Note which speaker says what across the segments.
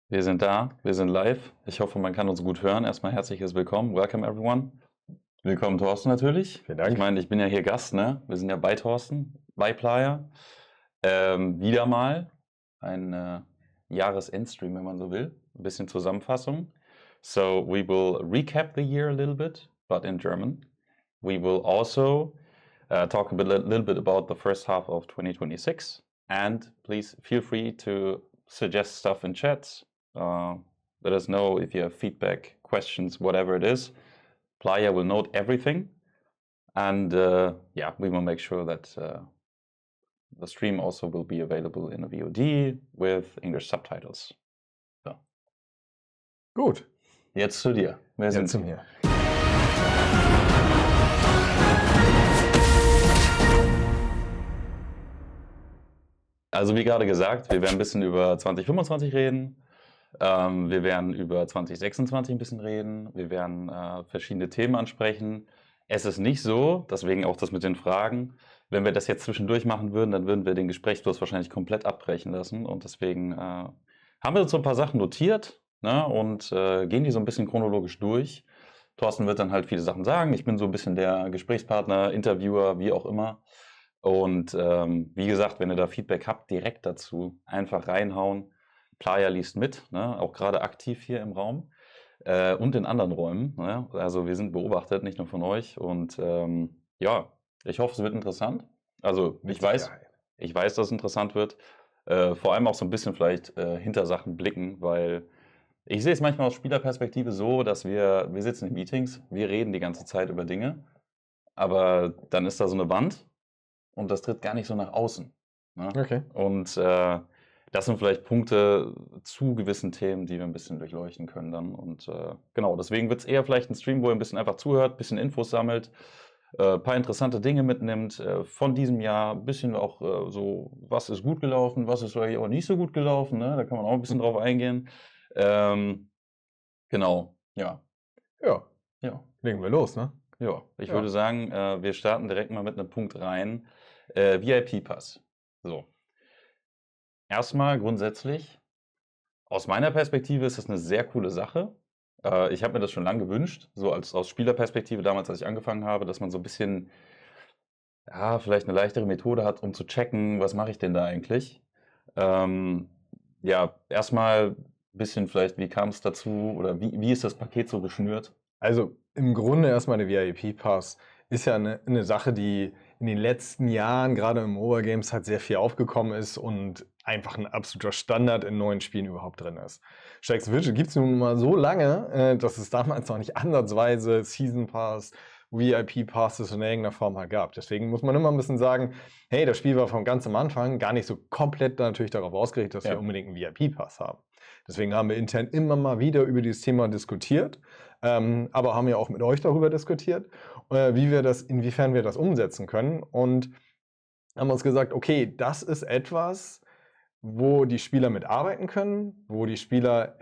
Speaker 1: Wir sind da, wir sind live. Ich hoffe, man kann uns gut hören. Erstmal herzliches Willkommen. Welcome everyone. Willkommen Thorsten natürlich.
Speaker 2: Vielen Dank.
Speaker 1: Ich meine, ich bin ja hier Gast, ne? Wir sind ja bei Thorsten, bei Playa. Wieder mal ein Jahresendstream, wenn man so will. Ein bisschen Zusammenfassung. So we will recap the year a little bit, but in German. We will also talk little bit about the first half of 2026. And please feel free to suggest stuff in chats. Let us know if you have feedback, questions, whatever it is. Playa will note everything. And yeah, we will make sure that the stream also will be available in a VOD with English subtitles. So.
Speaker 2: Gut,
Speaker 1: Jetzt zu dir. Wer sind
Speaker 2: jetzt zu
Speaker 1: Sie?
Speaker 2: mir.
Speaker 1: Also wie gerade gesagt, wir werden ein bisschen über 2025 reden. Wir werden über 2026 ein bisschen reden. Wir werden verschiedene Themen ansprechen. Es ist nicht so, deswegen auch das mit den Fragen. Wenn wir das jetzt zwischendurch machen würden, dann würden wir den Gesprächsfluss wahrscheinlich komplett abbrechen lassen. Und deswegen haben wir uns so ein paar Sachen notiert, ne, und gehen die so ein bisschen chronologisch durch. Thorsten wird dann halt viele Sachen sagen. Ich bin so ein bisschen der Gesprächspartner, Interviewer, wie auch immer. Und wie gesagt, wenn ihr da Feedback habt, direkt dazu einfach reinhauen. Playa liest mit, ne? Auch gerade aktiv hier im Raum und in anderen Räumen. Ne? Also wir sind beobachtet, nicht nur von euch. Und ja, ich hoffe, es wird interessant. Also
Speaker 2: Mit
Speaker 1: ich weiß,
Speaker 2: Sicherheit.
Speaker 1: dass es interessant wird. Vor allem auch so ein bisschen vielleicht hinter Sachen blicken, weil ich sehe es manchmal aus Spielerperspektive so, dass wir sitzen in Meetings, wir reden die ganze Zeit über Dinge, aber dann ist da so eine Wand und das tritt gar nicht so nach außen. Ne?
Speaker 2: Okay.
Speaker 1: Und das sind vielleicht Punkte zu gewissen Themen, die wir ein bisschen durchleuchten können dann. Und genau, deswegen wird es eher vielleicht ein Stream, wo ihr ein bisschen einfach zuhört, ein bisschen Infos sammelt, ein paar interessante Dinge mitnimmt von diesem Jahr, ein bisschen auch so, was ist gut gelaufen, was ist vielleicht auch nicht so gut gelaufen, ne? Da kann man auch ein bisschen drauf eingehen. Genau, ja.
Speaker 2: Ja,
Speaker 1: Ja.
Speaker 2: legen wir los, ne?
Speaker 1: Ja, ich
Speaker 2: Ja.
Speaker 1: würde sagen, wir starten direkt mal mit einem Punkt rein. VIP-Pass. So. Erstmal grundsätzlich, aus meiner Perspektive ist das eine sehr coole Sache. Ich habe mir das schon lange gewünscht, so aus Spielerperspektive damals, als ich angefangen habe, dass man so ein bisschen, ja, vielleicht eine leichtere Methode hat, um zu checken, was mache ich denn da eigentlich? Ähm, ja, erstmal ein bisschen vielleicht, wie kam es dazu oder wie ist das Paket so geschnürt?
Speaker 2: Also im Grunde erstmal der VIP-Pass ist ja eine Sache, die in den letzten Jahren, gerade im Mobile Games, halt sehr viel aufgekommen ist und einfach ein absoluter Standard in neuen Spielen überhaupt drin ist. Stacks Widget gibt es nun mal so lange, dass es damals noch nicht ansatzweise Season Pass, VIP-Passes in irgendeiner Form halt gab. Deswegen muss man immer ein bisschen sagen, hey, das Spiel war von ganz am Anfang gar nicht so komplett natürlich darauf ausgerichtet, dass
Speaker 1: Ja.
Speaker 2: wir unbedingt einen VIP-Pass haben. Deswegen haben wir intern immer mal wieder über dieses Thema diskutiert, aber haben ja auch mit euch darüber diskutiert, inwiefern wir das umsetzen können, und haben uns gesagt, okay, das ist etwas, wo die Spieler mitarbeiten können, wo die Spieler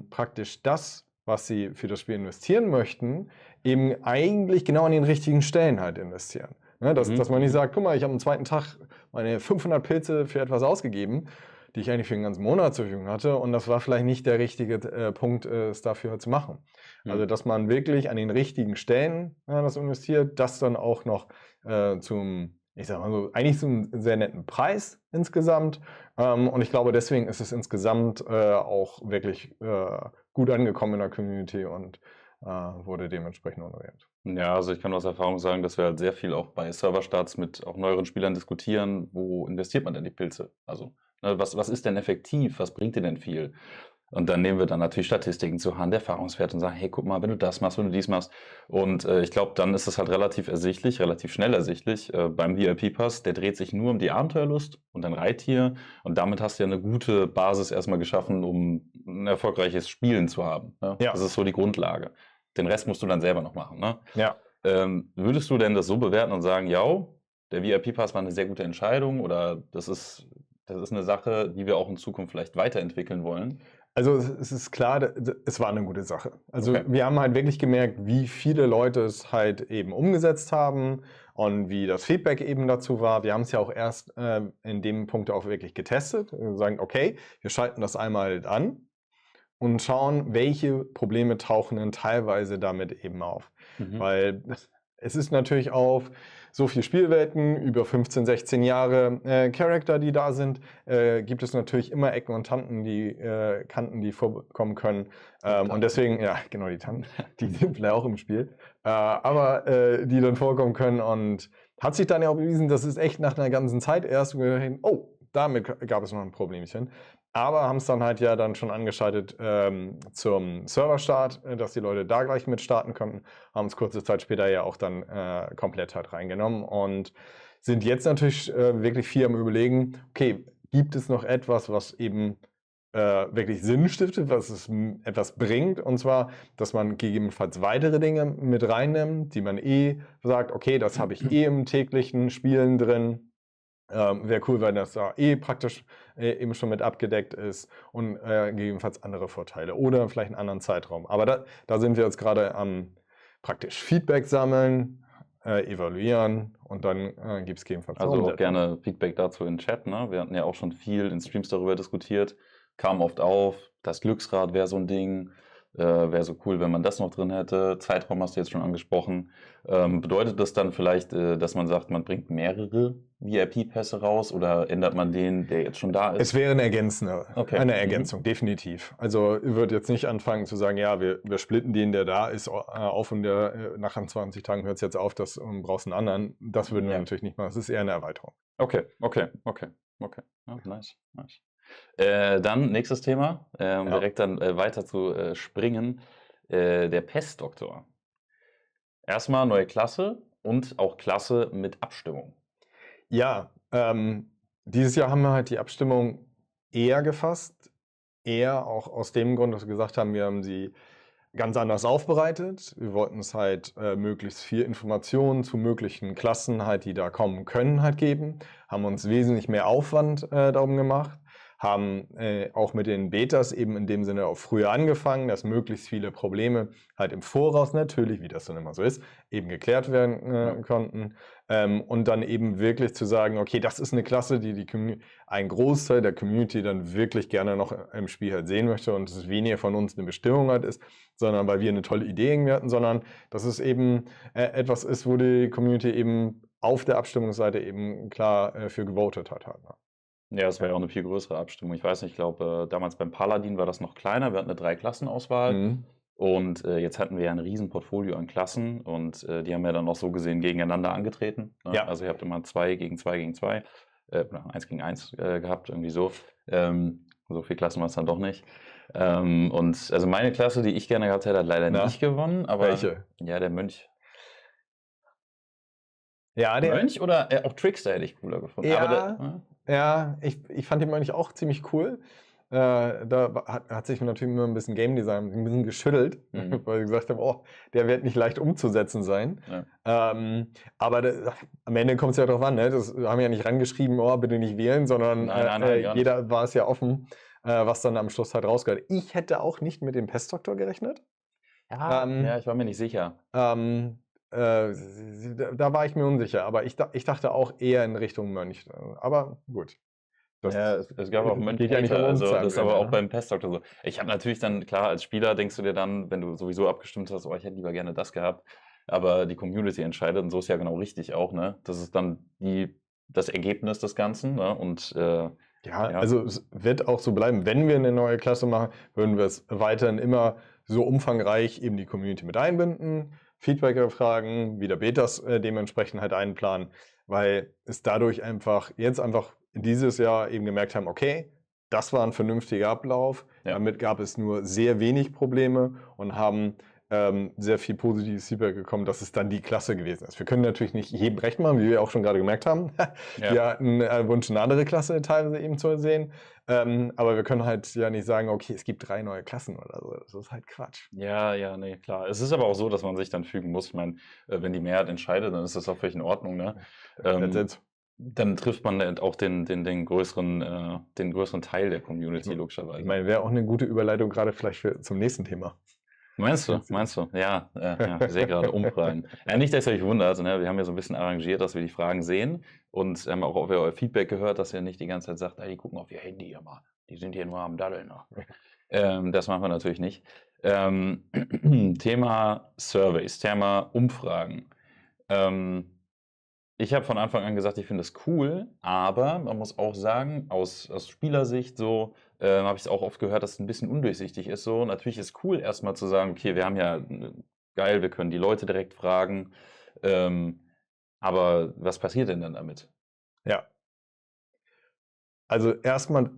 Speaker 2: praktisch das, was sie für das Spiel investieren möchten, eben eigentlich genau an den richtigen Stellen halt investieren. Ne, dass man nicht sagt, guck mal, ich habe am zweiten Tag meine 500 Pilze für etwas ausgegeben, die ich eigentlich für den ganzen Monat zur Verfügung hatte, und das war vielleicht nicht der richtige Punkt, es dafür zu machen. Also, dass man wirklich an den richtigen Stellen das investiert, das dann auch noch ich sag mal so, eigentlich zum sehr netten Preis insgesamt. Und ich glaube, deswegen ist es insgesamt auch wirklich gut angekommen in der Community und wurde dementsprechend honoriert.
Speaker 1: Ja, also ich kann aus Erfahrung sagen, dass wir halt sehr viel auch bei Serverstarts mit auch neueren Spielern diskutieren, wo investiert man denn die Pilze? Also, ne, was ist denn effektiv? Was bringt dir denn viel? Und dann nehmen wir dann natürlich Statistiken zur Hand, Erfahrungswerte und sagen, hey, guck mal, wenn du das machst, wenn du dies machst. Und ich glaube, dann ist es halt relativ ersichtlich, relativ schnell ersichtlich. Beim VIP-Pass, der dreht sich nur um die Abenteuerlust und ein Reittier. Und damit hast du ja eine gute Basis erstmal geschaffen, um ein erfolgreiches Spielen zu haben. Ne?
Speaker 2: Ja.
Speaker 1: Das ist so die Grundlage. Den Rest musst du dann selber noch machen. Ne?
Speaker 2: Ja.
Speaker 1: Würdest du denn das so bewerten und sagen, ja, der VIP-Pass war eine sehr gute Entscheidung oder das ist eine Sache, die wir auch in Zukunft vielleicht weiterentwickeln wollen?
Speaker 2: Also es ist klar, es war eine gute Sache. Also
Speaker 1: Okay.
Speaker 2: wir haben halt wirklich gemerkt, wie viele Leute es halt eben umgesetzt haben und wie das Feedback eben dazu war. Wir haben es ja auch erst in dem Punkt auch wirklich getestet. Wir sagen, okay, wir schalten das einmal an und schauen, welche Probleme tauchen denn teilweise damit eben auf. Weil es ist natürlich auf so viele Spielwelten, über 15, 16 Jahre Charakter, die da sind, gibt es natürlich immer Ecken und Kanten, die vorkommen können. Und deswegen, ja, genau, die Tanten, die sind vielleicht auch im Spiel, aber die dann vorkommen können. Und hat sich dann ja auch bewiesen, das ist echt nach einer ganzen Zeit erst, oh, damit gab es noch ein Problemchen. Aber haben es dann halt ja dann schon angeschaltet zum Serverstart, dass die Leute da gleich mit starten konnten, haben es kurze Zeit später ja auch dann komplett halt reingenommen und sind jetzt natürlich wirklich viel am Überlegen, okay, gibt es noch etwas, was eben wirklich Sinn stiftet, was es etwas bringt, und zwar, dass man gegebenenfalls weitere Dinge mit reinnimmt, die man sagt, okay, das habe ich im täglichen Spielen drin. Wäre cool, weil das da praktisch eben schon mit abgedeckt ist und gegebenenfalls andere Vorteile oder vielleicht einen anderen Zeitraum. Aber da sind wir jetzt gerade am praktisch Feedback sammeln, evaluieren und dann gibt es gegebenenfalls
Speaker 1: Also auch gerne Feedback dazu in den Chat. Ne? Wir hatten ja auch schon viel in Streams darüber diskutiert, kam oft auf, das Glücksrad wäre so ein Ding. Wäre so cool, wenn man das noch drin hätte. Zeitraum hast du jetzt schon angesprochen. Bedeutet das dann vielleicht, dass man sagt, man bringt mehrere VIP-Pässe raus oder ändert man den, der jetzt schon da ist?
Speaker 2: Es wäre eine Ergänzung, definitiv. Also ich würde jetzt nicht anfangen zu sagen, ja, wir splitten den, der da ist, auf und der nach 20 Tagen hört es jetzt auf, das brauchst einen anderen. Das würden wir natürlich nicht machen. Das ist eher eine Erweiterung.
Speaker 1: Okay. Ja, nice. Dann nächstes Thema, direkt dann weiter zu springen, der Pestdoktor. Erstmal neue Klasse und auch Klasse mit Abstimmung.
Speaker 2: Ja, dieses Jahr haben wir halt die Abstimmung eher gefasst, eher auch aus dem Grund, dass wir gesagt haben, wir haben sie ganz anders aufbereitet. Wir wollten es halt möglichst viel Informationen zu möglichen Klassen halt, die da kommen können, halt geben, haben uns wesentlich mehr Aufwand darum gemacht, haben auch mit den Betas eben in dem Sinne auch früher angefangen, dass möglichst viele Probleme halt im Voraus natürlich, wie das dann immer so ist, eben geklärt werden konnten. Und dann eben wirklich zu sagen, okay, das ist eine Klasse, die ein Großteil der Community dann wirklich gerne noch im Spiel halt sehen möchte und es weniger von uns eine Bestimmung halt ist, sondern weil wir eine tolle Idee irgendwie hatten, sondern dass es eben etwas ist, wo die Community eben auf der Abstimmungsseite eben klar für gewotet hat.
Speaker 1: Ja, das war ja auch eine viel größere Abstimmung. Ich weiß nicht, ich glaube, damals beim Paladin war das noch kleiner. Wir hatten eine 3-Klassen-Auswahl und jetzt hatten wir ja ein riesen Portfolio an Klassen und die haben ja dann auch so gesehen gegeneinander angetreten. Ne?
Speaker 2: Ja.
Speaker 1: Also ihr habt immer 2 gegen 2 gegen 2 oder 1 gegen 1 gehabt, irgendwie so. So viele Klassen war es dann doch nicht. Und also meine Klasse, die ich gerne gehabt hätte, hat leider nicht gewonnen. Aber
Speaker 2: welche?
Speaker 1: Ja, der Mönch.
Speaker 2: Ja, der
Speaker 1: Mönch oder auch Trickster hätte ich cooler gefunden.
Speaker 2: Ja,
Speaker 1: Aber
Speaker 2: ja, ich fand den Mönch auch ziemlich cool. Da hat sich natürlich immer ein bisschen Game Design ein bisschen geschüttelt, weil ich gesagt habe, oh, der wird nicht leicht umzusetzen sein.
Speaker 1: Ja.
Speaker 2: Aber am Ende kommt es ja darauf an, ne? Das haben wir ja nicht rangeschrieben, oh, bitte nicht wählen, sondern
Speaker 1: Nein,
Speaker 2: jeder war es ja offen, was dann am Schluss halt rausgehört. Ich hätte auch nicht mit dem Pestdoktor gerechnet.
Speaker 1: Ja, ich war mir nicht sicher.
Speaker 2: Da war ich mir unsicher, aber ich dachte auch eher in Richtung Mönch. Aber gut.
Speaker 1: Ja, es gab auch Mönch,
Speaker 2: geht ja nicht um
Speaker 1: also das ist aber auch
Speaker 2: ne?
Speaker 1: beim Pestdoktor so. Ich habe natürlich dann, klar, als Spieler denkst du dir dann, wenn du sowieso abgestimmt hast, oh, ich hätte lieber gerne das gehabt, aber die Community entscheidet und so ist ja genau richtig auch, ne? Das ist dann das Ergebnis des Ganzen, ne? Und
Speaker 2: ja, also es wird auch so bleiben. Wenn wir eine neue Klasse machen, würden wir es weiterhin immer so umfangreich eben die Community mit einbinden, Feedback fragen, wieder Betas dementsprechend halt einplanen, weil es dadurch jetzt einfach dieses Jahr eben gemerkt haben, okay, das war ein vernünftiger Ablauf, damit gab es nur sehr wenig Probleme und haben sehr viel positives Feedback bekommen, dass es dann die Klasse gewesen ist. Wir können natürlich nicht jedem recht machen, wie wir auch schon gerade gemerkt haben. Wir hatten Wunsch, eine andere Klasse teilweise eben zu sehen. Aber wir können halt ja nicht sagen, okay, es gibt 3 neue Klassen oder so. Das ist halt Quatsch.
Speaker 1: Ja, nee, klar. Es ist aber auch so, dass man sich dann fügen muss. Ich meine, wenn die Mehrheit entscheidet, dann ist das auch völlig in Ordnung, ne? Dann trifft man auch den größeren Teil der Community, logischerweise.
Speaker 2: Ich meine, wäre auch eine gute Überleitung gerade vielleicht zum nächsten Thema.
Speaker 1: Meinst du? Ja, ich sehe gerade Umfragen. Ja, nicht, dass ihr euch wundert, ne? Wir haben ja so ein bisschen arrangiert, dass wir die Fragen sehen und haben auch auf euer Feedback gehört, dass ihr nicht die ganze Zeit sagt, die gucken auf ihr Handy immer. Die sind hier nur am Daddeln. Das machen wir natürlich nicht. Thema Surveys, Thema Umfragen. Ich habe von Anfang an gesagt, ich finde es cool, aber man muss auch sagen, aus Spielersicht so, habe ich es auch oft gehört, dass es ein bisschen undurchsichtig ist. So, natürlich ist cool, erstmal zu sagen, okay, wir haben ja geil, wir können die Leute direkt fragen. Aber was passiert denn dann damit?
Speaker 2: Ja. Also erstmal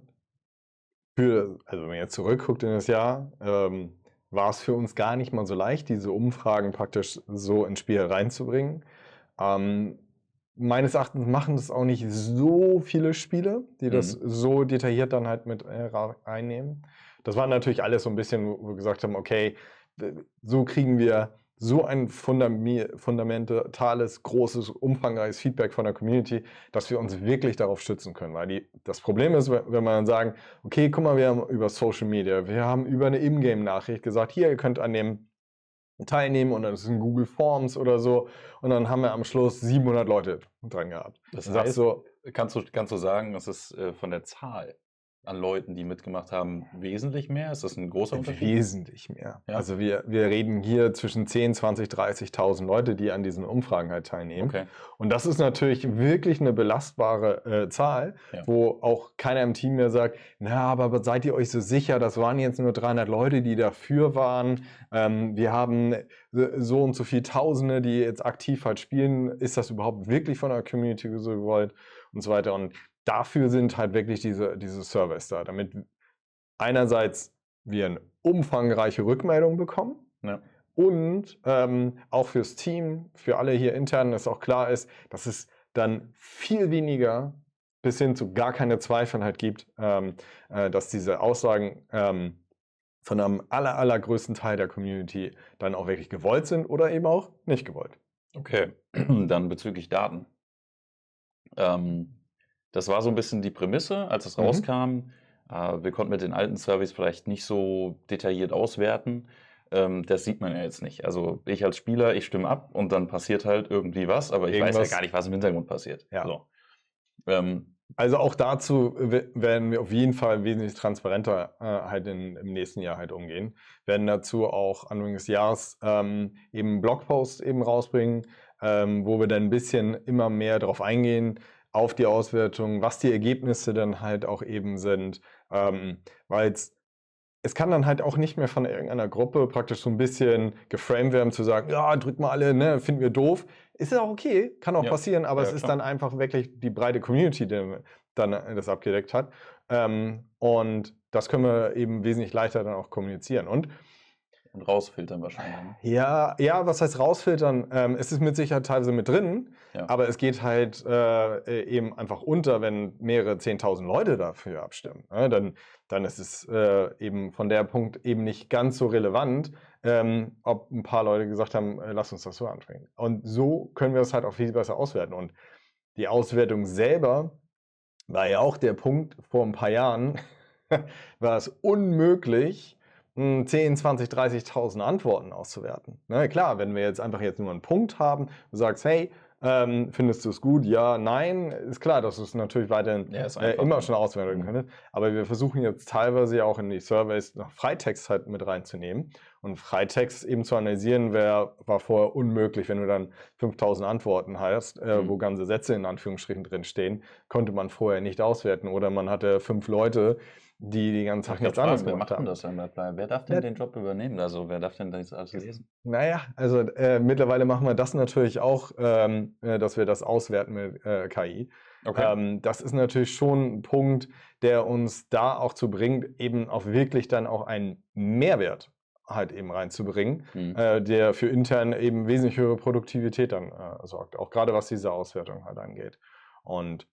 Speaker 2: also wenn man jetzt zurückguckt in das Jahr, war es für uns gar nicht mal so leicht, diese Umfragen praktisch so ins Spiel reinzubringen. Meines Erachtens machen das auch nicht so viele Spiele, die das so detailliert dann halt mit reinnehmen. Das war natürlich alles so ein bisschen, wo wir gesagt haben, okay, so kriegen wir so ein fundamentales, großes, umfangreiches Feedback von der Community, dass wir uns wirklich darauf stützen können. Weil das Problem ist, wenn wir dann sagen, okay, guck mal, wir haben über Social Media, wir haben über eine Ingame-Nachricht gesagt, hier, ihr könnt an dem teilnehmen und dann sind Google Forms oder so und dann haben wir am Schluss 700 Leute dran gehabt.
Speaker 1: Das
Speaker 2: Dann
Speaker 1: heißt,
Speaker 2: sagst du,
Speaker 1: kannst du sagen, das ist von der Zahl an Leuten, die mitgemacht haben, wesentlich mehr? Ist das ein großer Unterschied?
Speaker 2: wesentlich mehr.
Speaker 1: Ja.
Speaker 2: Also wir reden hier zwischen 10, 20, 30.000 Leute, die an diesen Umfragen halt teilnehmen.
Speaker 1: Okay.
Speaker 2: Und das ist natürlich wirklich eine belastbare Zahl,
Speaker 1: Ja.
Speaker 2: wo auch keiner im Team mehr sagt, na, aber seid ihr euch so sicher, das waren jetzt nur 300 Leute, die dafür waren. Wir haben so und so viele Tausende, die jetzt aktiv halt spielen. Ist das überhaupt wirklich von der Community so gewollt? Und so weiter. Und dafür sind halt wirklich diese Surveys da, damit einerseits wir eine umfangreiche Rückmeldung bekommen.
Speaker 1: Ja.
Speaker 2: Und auch fürs Team, für alle hier intern, dass auch klar ist, dass es dann viel weniger bis hin zu gar keine Zweifel halt gibt, dass diese Aussagen von einem allergrößten Teil der Community dann auch wirklich gewollt sind oder eben auch nicht gewollt.
Speaker 1: Okay, dann bezüglich Daten. Das war so ein bisschen die Prämisse, als es rauskam. Wir konnten mit den alten Surveys vielleicht nicht so detailliert auswerten. Das sieht man ja jetzt nicht. Also ich als Spieler, ich stimme ab und dann passiert halt irgendwie was, aber ich weiß ja gar nicht, was im Hintergrund passiert.
Speaker 2: Ja.
Speaker 1: So.
Speaker 2: Also auch dazu werden wir auf jeden Fall wesentlich transparenter halt im nächsten Jahr halt umgehen. Werden dazu auch Anfang des Jahres eben Blogposts eben rausbringen, wo wir dann ein bisschen immer mehr darauf eingehen, auf die Auswertung, was die Ergebnisse dann halt auch eben sind, weil es kann dann halt auch nicht mehr von irgendeiner Gruppe praktisch so ein bisschen geframed werden, zu sagen, ja, drückt mal alle, ne, finden wir doof. Ist ja auch okay, kann auch
Speaker 1: Ja.
Speaker 2: passieren, aber
Speaker 1: Ja,
Speaker 2: es ist
Speaker 1: klar.
Speaker 2: dann einfach wirklich die breite Community, die dann das abgedeckt hat. Und das können wir eben wesentlich leichter dann auch kommunizieren. Und
Speaker 1: Und rausfiltern wahrscheinlich. Ne?
Speaker 2: ja, was heißt rausfiltern? Es ist mit Sicherheit teilweise mit drin,
Speaker 1: Ja.
Speaker 2: aber es geht halt eben einfach unter, wenn mehrere 10.000 Leute dafür abstimmen. Ne? Dann ist es eben von der Punkt eben nicht ganz so relevant, ob ein paar Leute gesagt haben, lass uns das so ansprechen. Und so können wir es halt auch viel besser auswerten. Und die Auswertung selber war ja auch der Punkt, vor ein paar Jahren war es unmöglich, 10, 20, 30.000 Antworten auszuwerten. Ne, klar, wenn wir jetzt einfach nur einen Punkt haben, du sagst, hey, findest du es gut? Ja, nein, ist klar, dass du es natürlich weiterhin
Speaker 1: Ja, ist einfach,
Speaker 2: immer
Speaker 1: ne?
Speaker 2: schon auswerten könntest. Aber wir versuchen jetzt teilweise ja auch in die Surveys noch Freitext halt mit reinzunehmen. Und Freitext eben zu analysieren, war vorher unmöglich, wenn du dann 5.000 Antworten hast, wo ganze Sätze in Anführungsstrichen drin stehen, konnte man vorher nicht auswerten. Oder man hatte 5 Leute, die den ganzen Tag nichts anderes
Speaker 1: Wer
Speaker 2: gemacht
Speaker 1: macht denn
Speaker 2: haben.
Speaker 1: das dann? Wer darf denn den Job übernehmen? Also wer darf denn das alles lesen?
Speaker 2: Naja, also mittlerweile machen wir das natürlich auch, dass wir das auswerten mit KI.
Speaker 1: Okay.
Speaker 2: Das ist natürlich schon ein Punkt, der uns da auch zu bringt, eben auch wirklich dann auch einen Mehrwert halt eben reinzubringen, der für intern eben wesentlich höhere Produktivität dann sorgt, auch gerade was diese Auswertung halt angeht. Und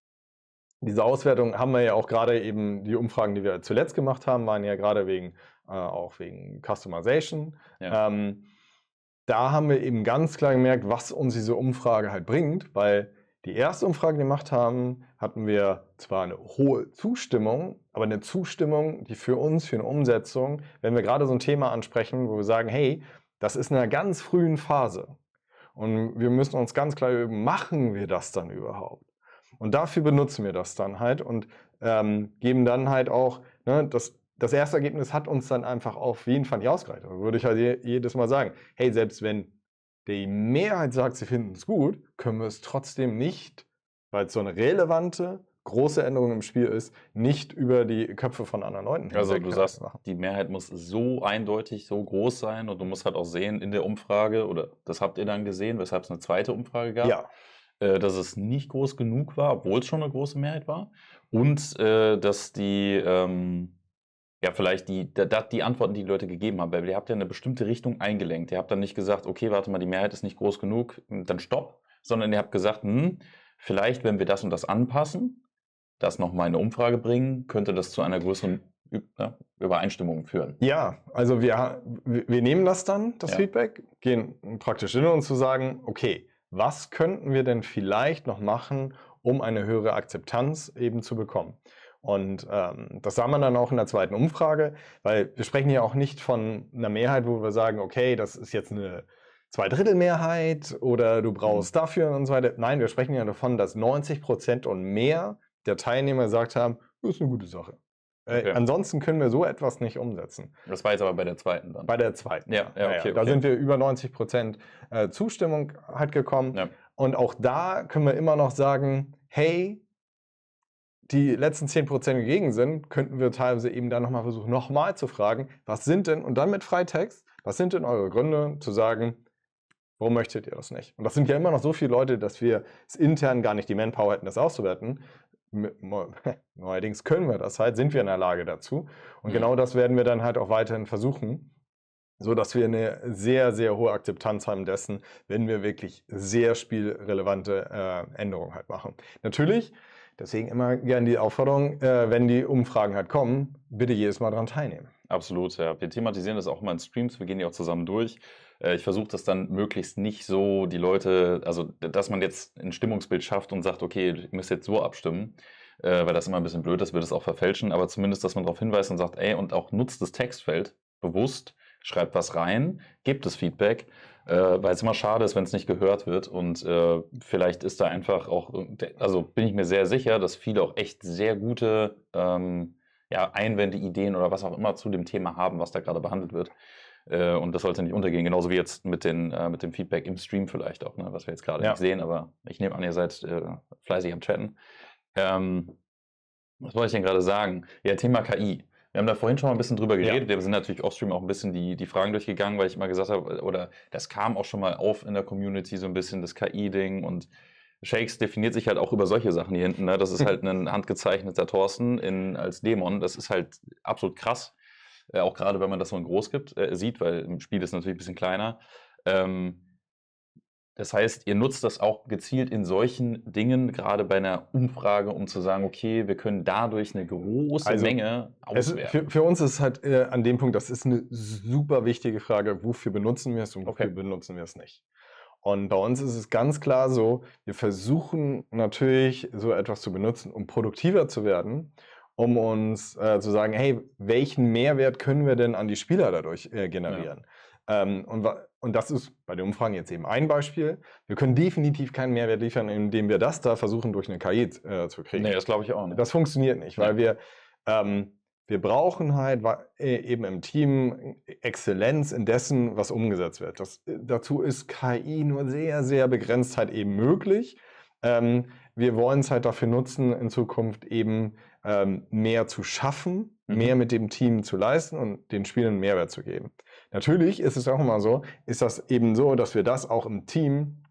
Speaker 2: diese Auswertung haben wir ja auch gerade eben, die Umfragen, die wir zuletzt gemacht haben, waren ja gerade auch wegen Customization.
Speaker 1: Ja.
Speaker 2: Da haben wir eben ganz klar gemerkt, was uns diese Umfrage halt bringt, weil die erste Umfrage, die wir gemacht haben, hatten wir zwar eine hohe Zustimmung, aber eine Zustimmung, die für uns, für eine Umsetzung, wenn wir gerade so ein Thema ansprechen, wo wir sagen, hey, das ist in einer ganz frühen Phase und wir müssen uns ganz klar üben, machen wir das dann überhaupt? Und dafür benutzen wir das dann halt und geben dann halt auch, ne, das das erste Ergebnis hat uns dann einfach auf jeden Fall nicht ausgereicht. Da würde ich halt jedes Mal sagen, hey, selbst wenn die Mehrheit sagt, sie finden es gut, können wir es trotzdem nicht, weil es so eine relevante, große Änderung im Spiel ist, nicht über die Köpfe von anderen Leuten
Speaker 1: Also
Speaker 2: hinweg
Speaker 1: du sagst,
Speaker 2: machen.
Speaker 1: die Mehrheit muss so eindeutig, so groß sein und du musst halt auch sehen in der Umfrage, oder das habt ihr dann gesehen, weshalb es eine zweite Umfrage gab,
Speaker 2: Ja,
Speaker 1: dass es nicht groß genug war, obwohl es schon eine große Mehrheit war, und dass die, ja, vielleicht die Antworten, die Leute gegeben haben, weil ihr habt ja eine bestimmte Richtung eingelenkt. Ihr habt dann nicht gesagt, okay, warte mal, die Mehrheit ist nicht groß genug, dann stopp, sondern ihr habt gesagt, vielleicht, wenn wir das und das anpassen, das nochmal in eine Umfrage bringen, könnte das zu einer größeren Übereinstimmung führen.
Speaker 2: ja, also wir nehmen das dann, das
Speaker 1: Ja.
Speaker 2: Feedback, gehen praktisch hin und zu sagen, okay, was könnten wir denn vielleicht noch machen, um eine höhere Akzeptanz eben zu bekommen? Und das sah man dann auch in der zweiten Umfrage, weil wir sprechen ja auch nicht von einer Mehrheit, wo wir sagen, okay, das ist jetzt eine Zweidrittelmehrheit oder du brauchst dafür und so weiter. Nein, wir sprechen ja davon, dass 90% und mehr der Teilnehmer gesagt haben, das ist eine gute Sache.
Speaker 1: Okay.
Speaker 2: Ansonsten können wir so etwas nicht umsetzen.
Speaker 1: Das war jetzt aber bei der zweiten dann.
Speaker 2: Bei der zweiten.
Speaker 1: Ja, okay,
Speaker 2: Da
Speaker 1: okay.
Speaker 2: sind wir über 90% Zustimmung halt gekommen.
Speaker 1: Ja.
Speaker 2: Und auch da können wir immer noch sagen, hey, die letzten 10%, die gegen sind, könnten wir teilweise eben dann nochmal versuchen, nochmal zu fragen, was sind denn, und dann mit Freitext, was sind denn eure Gründe zu sagen, warum möchtet ihr das nicht? Und das sind ja immer noch so viele Leute, dass wir es intern gar nicht die Manpower hätten, das auszuwerten. Neuerdings können wir das halt, sind wir in der Lage dazu. Und genau das werden wir dann halt auch weiterhin versuchen, sodass wir eine sehr, sehr hohe Akzeptanz haben dessen, wenn wir wirklich sehr spielrelevante Änderungen halt machen. Natürlich, deswegen immer gerne die Aufforderung, wenn die Umfragen halt kommen, bitte jedes Mal daran teilnehmen.
Speaker 1: Absolut, ja. Wir thematisieren das auch immer in Streams, wir gehen die auch zusammen durch. Ich versuche das dann möglichst nicht so, die Leute, also dass man jetzt ein Stimmungsbild schafft und sagt, okay, ihr müsst jetzt so abstimmen, weil das immer ein bisschen blöd ist, wird es auch verfälschen, aber zumindest, dass man darauf hinweist und sagt, ey, und auch nutzt das Textfeld bewusst, schreibt was rein, gebt das Feedback, weil es immer schade ist, wenn es nicht gehört wird, und vielleicht ist da einfach auch, also bin ich mir sehr sicher, dass viele auch echt sehr gute Einwände, Ideen oder was auch immer zu dem Thema haben, was da gerade behandelt wird. Und das sollte nicht untergehen, genauso wie jetzt mit dem Feedback im Stream vielleicht auch, ne, was wir jetzt gerade nicht sehen, aber ich nehme an, ihr seid fleißig am Chatten. Was wollte ich denn gerade sagen? Ja, Thema KI. Wir haben da vorhin schon mal ein bisschen drüber geredet. Wir sind natürlich offstream auch ein bisschen die Fragen durchgegangen, weil ich immer gesagt habe, oder das kam auch schon mal auf in der Community, so ein bisschen das KI-Ding, und Shakes definiert sich halt auch über solche Sachen hier hinten. Ne? Das ist halt ein handgezeichneter Thorsten als Dämon. Das ist halt absolut krass. Auch gerade, wenn man das so in groß sieht, weil im Spiel ist es natürlich ein bisschen kleiner. Das heißt, ihr nutzt das auch gezielt in solchen Dingen, gerade bei einer Umfrage, um zu sagen, okay, wir können dadurch eine große Menge auswerten.
Speaker 2: Für uns ist es halt an dem Punkt, das ist eine super wichtige Frage, wofür benutzen wir es und wofür benutzen wir es nicht. Und bei uns ist es ganz klar so, wir versuchen natürlich so etwas zu benutzen, um produktiver zu werden, um uns zu sagen, hey, welchen Mehrwert können wir denn an die Spieler dadurch generieren? Und das ist bei den Umfragen jetzt eben ein Beispiel. Wir können definitiv keinen Mehrwert liefern, indem wir das da versuchen, durch eine KI zu kriegen.
Speaker 1: Nee, das glaube ich auch nicht.
Speaker 2: Das funktioniert nicht, weil wir brauchen halt eben im Team Exzellenz in dessen, was umgesetzt wird. Dazu ist KI nur sehr, sehr begrenzt halt eben möglich. Wir wollen es halt dafür nutzen, in Zukunft eben mehr zu schaffen, mehr mit dem Team zu leisten und den Spielern Mehrwert zu geben. Natürlich ist es auch immer so, ist das eben so, dass wir das auch im Team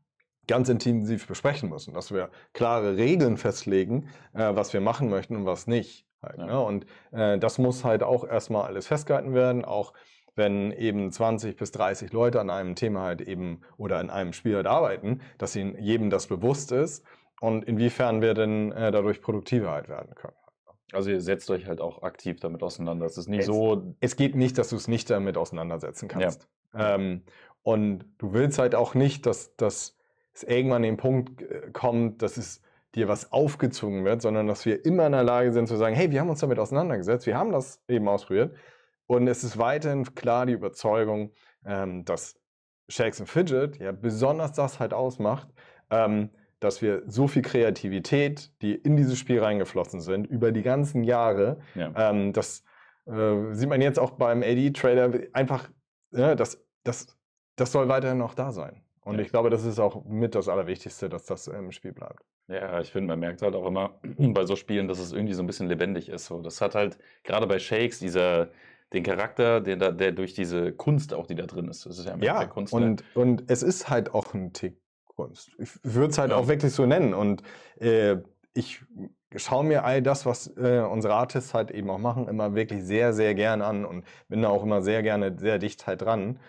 Speaker 2: ganz intensiv besprechen müssen, dass wir klare Regeln festlegen, was wir machen möchten und was nicht. Halt, ne? Und das muss halt auch erstmal alles festgehalten werden, auch wenn eben 20 bis 30 Leute an einem Thema halt eben oder an einem Spiel halt arbeiten, dass ihnen jedem das bewusst ist und inwiefern wir denn dadurch produktiver halt werden können.
Speaker 1: Also ihr setzt euch halt auch aktiv damit auseinander. Es ist nicht so.
Speaker 2: Es geht nicht, dass du es nicht damit auseinandersetzen kannst. Und du willst halt auch nicht, dass es irgendwann an den Punkt kommt, dass es dir was aufgezwungen wird, sondern dass wir immer in der Lage sind zu sagen, hey, wir haben uns damit auseinandergesetzt, wir haben das eben ausprobiert. Und es ist weiterhin klar die Überzeugung, dass Shakes and Fidget ja besonders das halt ausmacht, dass wir so viel Kreativität, die in dieses Spiel reingeflossen sind, über die ganzen Jahre, dass Sieht man jetzt auch beim AD-Trailer einfach, das soll weiterhin noch da sein. Und
Speaker 1: Ja.
Speaker 2: ich glaube, das ist auch mit das Allerwichtigste, dass das im Spiel bleibt.
Speaker 1: Ja, ich finde, man merkt halt auch immer bei so Spielen, dass es irgendwie so ein bisschen lebendig ist. So, das hat halt gerade bei Shakes den Charakter, der durch diese Kunst auch, die da drin ist. Das ist ja im Endeffekt
Speaker 2: Ja,
Speaker 1: Kunst, ne?
Speaker 2: und es ist halt auch ein Tick Kunst. Ich würde es halt
Speaker 1: Ja.
Speaker 2: auch wirklich so nennen. Und ich schaue mir all das, was unsere Artists halt eben auch machen, immer wirklich sehr, sehr gern an und bin da auch immer sehr gerne sehr dicht halt dran.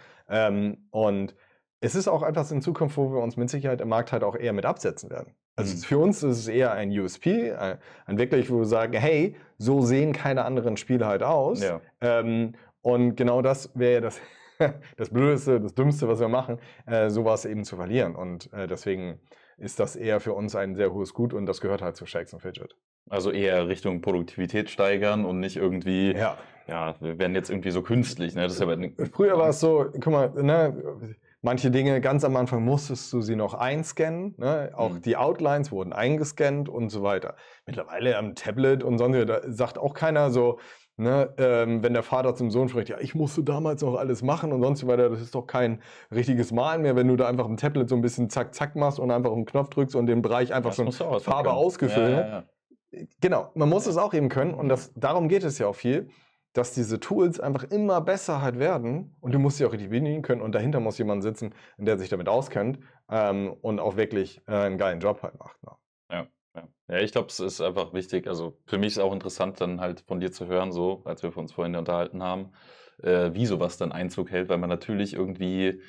Speaker 2: Und es ist auch etwas in Zukunft, wo wir uns mit Sicherheit im Markt halt auch eher mit absetzen werden. Also für uns ist es eher ein USP, ein wirklich, wo wir sagen, hey, so sehen keine anderen Spiele halt aus.
Speaker 1: Ja.
Speaker 2: Und genau das wäre das, das Blödeste, das Dümmste, was wir machen, sowas eben zu verlieren. Und deswegen ist das eher für uns ein sehr hohes Gut und das gehört halt zu Shakes and Fidget.
Speaker 1: Also eher Richtung Produktivität steigern und nicht irgendwie,
Speaker 2: Ja.
Speaker 1: ja, wir werden jetzt irgendwie so künstlich, ne? Das ist ja
Speaker 2: Früher war es so, guck mal, ne, manche Dinge ganz am Anfang musstest du sie noch einscannen, ne? Auch die Outlines wurden eingescannt und so weiter. Mittlerweile am Tablet und sonst, da sagt auch keiner so, ne, wenn der Vater zum Sohn spricht, ja, ich musste damals noch alles machen und sonst so weiter, das ist doch kein richtiges Malen mehr, wenn du da einfach im Tablet so ein bisschen zack, zack machst und einfach einen Knopf drückst und den Bereich einfach
Speaker 1: Das
Speaker 2: schon
Speaker 1: musst du auch erstmal
Speaker 2: Farbe
Speaker 1: können.
Speaker 2: ausgefüllt.
Speaker 1: Ja.
Speaker 2: Genau, man muss es auch eben können und darum geht es ja auch viel, dass diese Tools einfach immer besser halt werden und du musst sie auch richtig bedienen können und dahinter muss jemand sitzen, der sich damit auskennt und auch wirklich einen geilen Job halt macht. Ne?
Speaker 1: Ja, ich glaube, es ist einfach wichtig. Also für mich ist auch interessant, dann halt von dir zu hören, so, als wir uns vorhin unterhalten haben, wie sowas dann Einzug hält, weil man natürlich irgendwie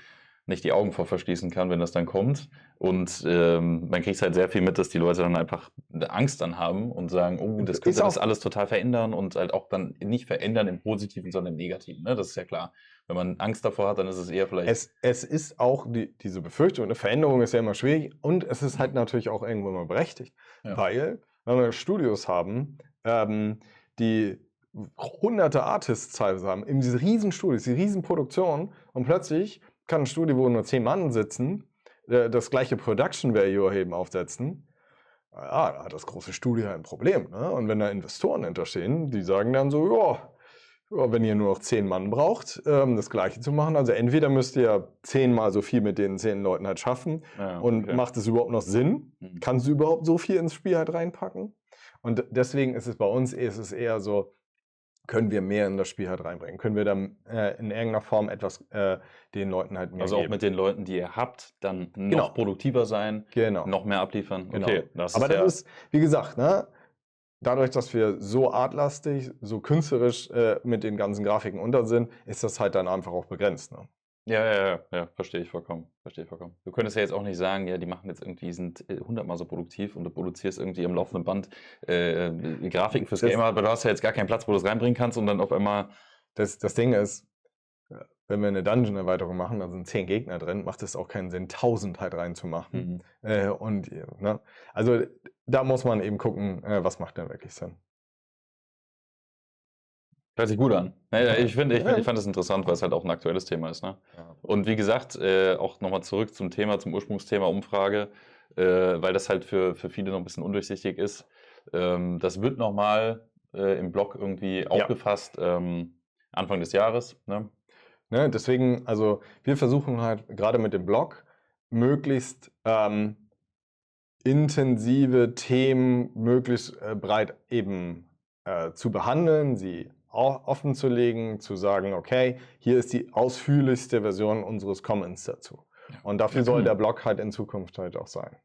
Speaker 1: nicht die Augen vor verschließen kann, wenn das dann kommt. Und man kriegt halt sehr viel mit, dass die Leute dann einfach Angst dann haben und sagen, oh, das könnte das alles total verändern und halt auch dann nicht verändern im Positiven, sondern im Negativen. Ne? Das ist ja klar. Wenn man Angst davor hat, dann ist es eher vielleicht.
Speaker 2: Es ist auch diese Befürchtung, eine Veränderung ist ja immer schwierig und es ist halt natürlich auch irgendwo mal berechtigt, weil wenn wir Studios haben, die hunderte Artists teilweise haben, in diese riesen Studios, die riesen Produktionen und plötzlich kann ein Studio, wo nur 10 Mann sitzen, das gleiche Production Value eben aufsetzen. Ja, da hat das große Studio ein Problem. Ne? Und wenn da Investoren hinterstehen, die sagen dann so, ja, wenn ihr nur noch 10 Mann braucht, das Gleiche zu machen, also entweder müsst ihr 10-mal so viel mit den 10 Leuten halt schaffen und macht es überhaupt noch Sinn? Kannst du überhaupt so viel ins Spiel halt reinpacken? Und deswegen ist es bei uns eher so, können wir mehr in das Spiel halt reinbringen? Können wir dann in irgendeiner Form etwas den Leuten halt mehr
Speaker 1: Also
Speaker 2: geben?
Speaker 1: auch mit den Leuten, die ihr habt, dann noch produktiver sein, noch mehr abliefern.
Speaker 2: Genau.
Speaker 1: Okay,
Speaker 2: aber das ist, wie gesagt, ne, dadurch, dass wir so artlastig, so künstlerisch mit den ganzen Grafiken unter sind, ist das halt dann einfach auch begrenzt. Ne?
Speaker 1: Ja, verstehe ich vollkommen. Du könntest ja jetzt auch nicht sagen, ja, die machen jetzt irgendwie, sind 100-mal so produktiv und du produzierst irgendwie am laufenden Band Grafiken fürs Game, aber du hast ja jetzt gar keinen Platz, wo du es reinbringen kannst und dann auf einmal.
Speaker 2: Das Ding ist, wenn wir eine Dungeon-Erweiterung machen, da sind 10 Gegner drin, macht es auch keinen Sinn, 1000 halt reinzumachen. Ne? Also da muss man eben gucken, was macht denn wirklich Sinn.
Speaker 1: Hört sich gut an. Ich fand das interessant, weil es halt auch ein aktuelles Thema ist. Ne?
Speaker 2: Ja.
Speaker 1: Und wie gesagt, auch nochmal zurück zum Ursprungsthema Umfrage, weil das halt für viele noch ein bisschen undurchsichtig ist. Das wird nochmal im Blog irgendwie aufgefasst, Anfang des Jahres. Ne?
Speaker 2: Ne, deswegen, also wir versuchen halt gerade mit dem Blog möglichst intensive Themen möglichst breit eben zu behandeln, sie auch offen zu legen, zu sagen, okay, hier ist die ausführlichste Version unseres Comments dazu. Und dafür soll der Blog halt in Zukunft halt auch sein.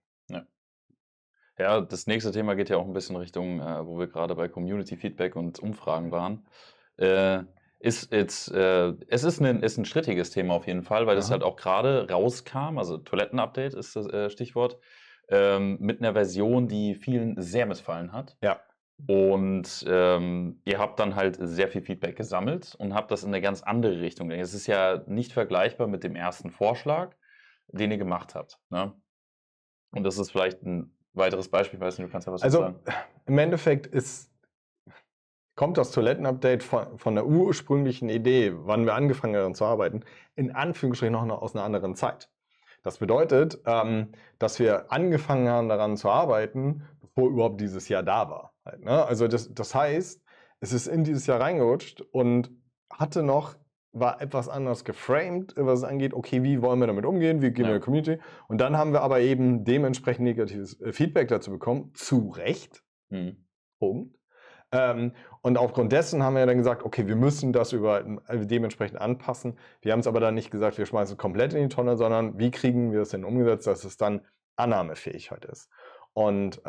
Speaker 1: Ja, das nächste Thema geht ja auch ein bisschen Richtung, wo wir gerade bei Community Feedback und Umfragen waren. Es ist ein strittiges Thema auf jeden Fall, weil das halt auch gerade rauskam, also Toiletten-Update ist das Stichwort, mit einer Version, die vielen sehr missfallen hat.
Speaker 2: Ja.
Speaker 1: Und ihr habt dann halt sehr viel Feedback gesammelt und habt das in eine ganz andere Richtung. Es ist ja nicht vergleichbar mit dem ersten Vorschlag, den ihr gemacht habt. Ne? Und das ist vielleicht ein weiteres Beispiel, ich weiß nicht, du kannst ja was sagen.
Speaker 2: Also im Endeffekt kommt das Toiletten-Update von der ursprünglichen Idee, wann wir angefangen haben zu arbeiten, in Anführungsstrichen noch aus einer anderen Zeit. Das bedeutet, dass wir angefangen haben daran zu arbeiten, bevor überhaupt dieses Jahr da war. Halt, ne? Also das heißt, es ist in dieses Jahr reingerutscht und war etwas anders geframed, was es angeht, okay, wie wollen wir damit umgehen, wie gehen wir in
Speaker 1: Ja.
Speaker 2: der Community. Und dann haben wir aber eben dementsprechend negatives Feedback dazu bekommen, zu Recht,
Speaker 1: Mhm.
Speaker 2: Punkt. Und aufgrund dessen haben wir dann gesagt, okay, wir müssen das dementsprechend anpassen. Wir haben es aber dann nicht gesagt, wir schmeißen es komplett in die Tonne, sondern wie kriegen wir es denn umgesetzt, dass es dann annahmefähig halt ist. Und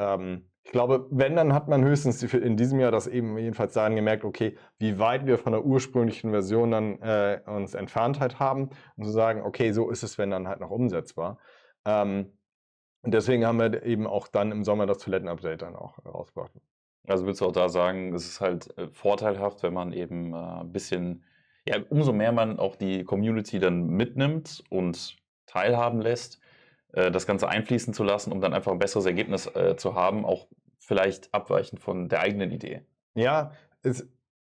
Speaker 2: ich glaube, wenn, dann hat man höchstens in diesem Jahr das eben jedenfalls daran gemerkt, okay, wie weit wir von der ursprünglichen Version dann uns entfernt halt haben, und zu sagen, okay, so ist es, wenn dann halt noch umsetzbar. Und deswegen haben wir eben auch dann im Sommer das Toiletten-Update dann auch rausgebracht.
Speaker 1: Also würdest du auch da sagen, es ist halt vorteilhaft, wenn man eben ein bisschen, ja, umso mehr man auch die Community dann mitnimmt und teilhaben lässt, das Ganze einfließen zu lassen, um dann einfach ein besseres Ergebnis zu haben, auch vielleicht abweichend von der eigenen Idee.
Speaker 2: Ja, es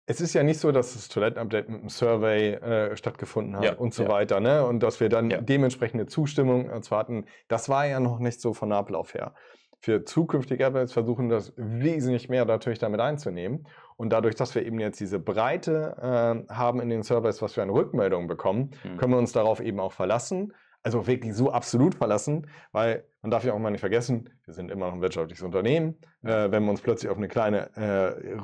Speaker 2: ist ja nicht so, dass das Toiletten-Update mit einem Survey stattgefunden hat
Speaker 1: Ja,
Speaker 2: und so
Speaker 1: ja.
Speaker 2: weiter, ne? Und dass wir dann
Speaker 1: Ja.
Speaker 2: dementsprechende Zustimmung zwar hatten. Das war ja noch nicht so von Ablauf her. Für zukünftige Updates versuchen das wesentlich mehr natürlich damit einzunehmen. Und dadurch, dass wir eben jetzt diese Breite haben in den Surveys, was wir an Rückmeldungen bekommen, können wir uns darauf eben auch verlassen. Also wirklich so absolut verlassen, weil man darf ja auch mal nicht vergessen, wir sind immer noch ein wirtschaftliches Unternehmen. Wenn wir uns plötzlich auf eine kleine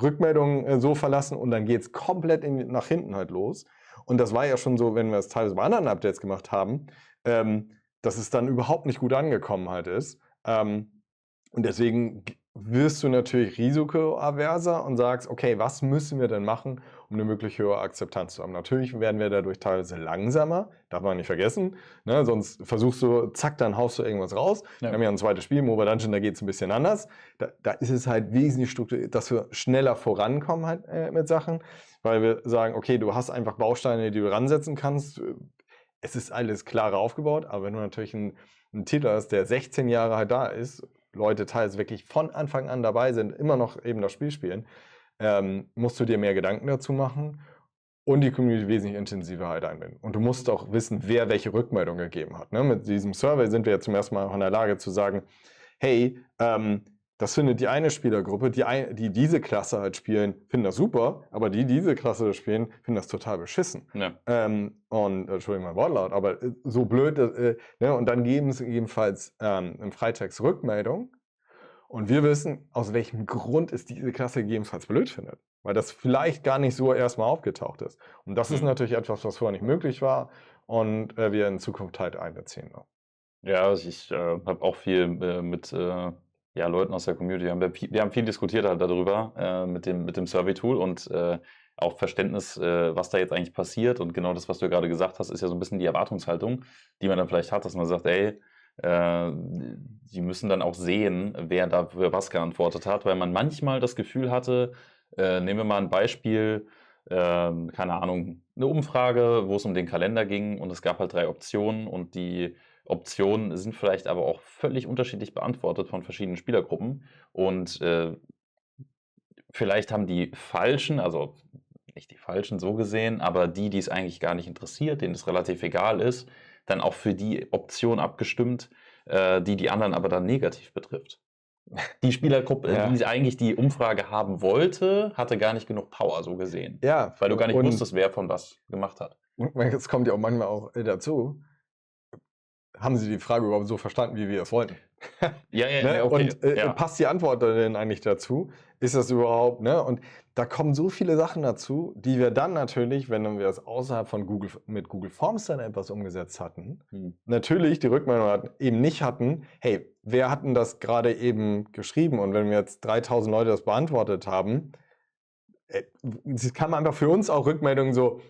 Speaker 2: Rückmeldung so verlassen und dann geht es komplett nach hinten halt los. Und das war ja schon so, wenn wir es teilweise bei anderen Updates gemacht haben, dass es dann überhaupt nicht gut angekommen halt ist. Und deswegen wirst du natürlich risikoaverser und sagst, okay, was müssen wir denn machen, um eine möglich höhere Akzeptanz zu haben? Natürlich werden wir dadurch teilweise langsamer, darf man nicht vergessen, ne? Sonst versuchst du, zack, dann haust du irgendwas raus.
Speaker 1: Ja.
Speaker 2: Wir haben ja ein zweites Spiel, Mobile Dungeon, da geht es ein bisschen anders. Da ist es halt wesentlich strukturiert, dass wir schneller vorankommen halt mit Sachen, weil wir sagen, okay, du hast einfach Bausteine, die du ransetzen kannst. Es ist alles klarer aufgebaut, aber wenn du natürlich einen Titel hast, der 16 Jahre halt da ist, Leute teils wirklich von Anfang an dabei sind, immer noch eben das Spiel spielen, musst du dir mehr Gedanken dazu machen und die Community wesentlich intensiver halt einbinden. Und du musst auch wissen, wer welche Rückmeldung gegeben hat. Ne? Mit diesem Survey sind wir jetzt zum ersten Mal auch in der Lage zu sagen, hey, das findet die eine Spielergruppe, die diese Klasse halt spielen, finden das super, aber die diese Klasse spielen, finden das total beschissen.
Speaker 1: Ja.
Speaker 2: Und Entschuldigung mein Wortlaut, aber so blöd, ne? Und dann geben sie ebenfalls im Freitext Rückmeldung und wir wissen, aus welchem Grund es diese Klasse gegebenenfalls blöd findet, weil das vielleicht gar nicht so erstmal aufgetaucht ist. Und das ist natürlich etwas, was vorher nicht möglich war und wir in Zukunft halt einbeziehen. Ne?
Speaker 1: Ja, also ich habe auch viel mit ja, Leuten aus der Community, wir haben viel diskutiert halt darüber mit dem Survey-Tool und auch Verständnis, was da jetzt eigentlich passiert. Und genau das, was du gerade gesagt hast, ist ja so ein bisschen die Erwartungshaltung, die man dann vielleicht hat, dass man sagt, ey, die müssen dann auch sehen, wer da für was geantwortet hat, weil man manchmal das Gefühl hatte, nehmen wir mal ein Beispiel, keine Ahnung, eine Umfrage, wo es um den Kalender ging und es gab halt 3 Optionen und die Optionen sind vielleicht aber auch völlig unterschiedlich beantwortet von verschiedenen Spielergruppen und vielleicht haben die Falschen, also nicht die Falschen so gesehen, aber die es eigentlich gar nicht interessiert, denen es relativ egal ist, dann auch für die Option abgestimmt, die anderen aber dann negativ betrifft. Die Spielergruppe,
Speaker 2: Ja.
Speaker 1: die eigentlich die Umfrage haben wollte, hatte gar nicht genug Power so gesehen,
Speaker 2: Ja,
Speaker 1: weil du gar nicht
Speaker 2: und
Speaker 1: wusstest, wer von was gemacht hat.
Speaker 2: es kommt ja auch manchmal auch dazu, haben sie die Frage überhaupt so verstanden, wie wir es wollten?
Speaker 1: Ja, ja,
Speaker 2: Ne?
Speaker 1: okay.
Speaker 2: Und
Speaker 1: Ja.
Speaker 2: passt die Antwort denn eigentlich dazu? Ist das überhaupt, ne? Und da kommen so viele Sachen dazu, die wir dann natürlich, wenn wir es außerhalb von mit Google Forms dann etwas umgesetzt hatten, natürlich die Rückmeldung eben nicht hatten, hey, wer hat denn das gerade eben geschrieben? Und wenn wir jetzt 3000 Leute das beantwortet haben, es kam einfach für uns auch Rückmeldungen so,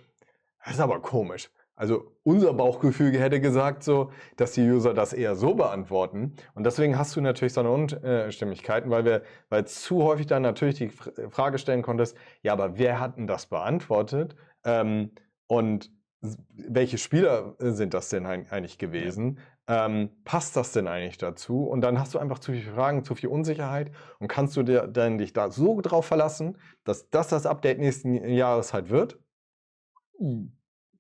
Speaker 2: das ist aber komisch. Also unser Bauchgefühl hätte gesagt so, dass die User das eher so beantworten. Und deswegen hast du natürlich so eine Unstimmigkeiten, weil zu häufig dann natürlich die Frage stellen konntest, ja, aber wer hat denn das beantwortet? Und welche Spieler sind das denn eigentlich gewesen? Passt das denn eigentlich dazu? Und dann hast du einfach zu viele Fragen, zu viel Unsicherheit und kannst du dich da so drauf verlassen, dass das Update nächsten Jahres halt wird?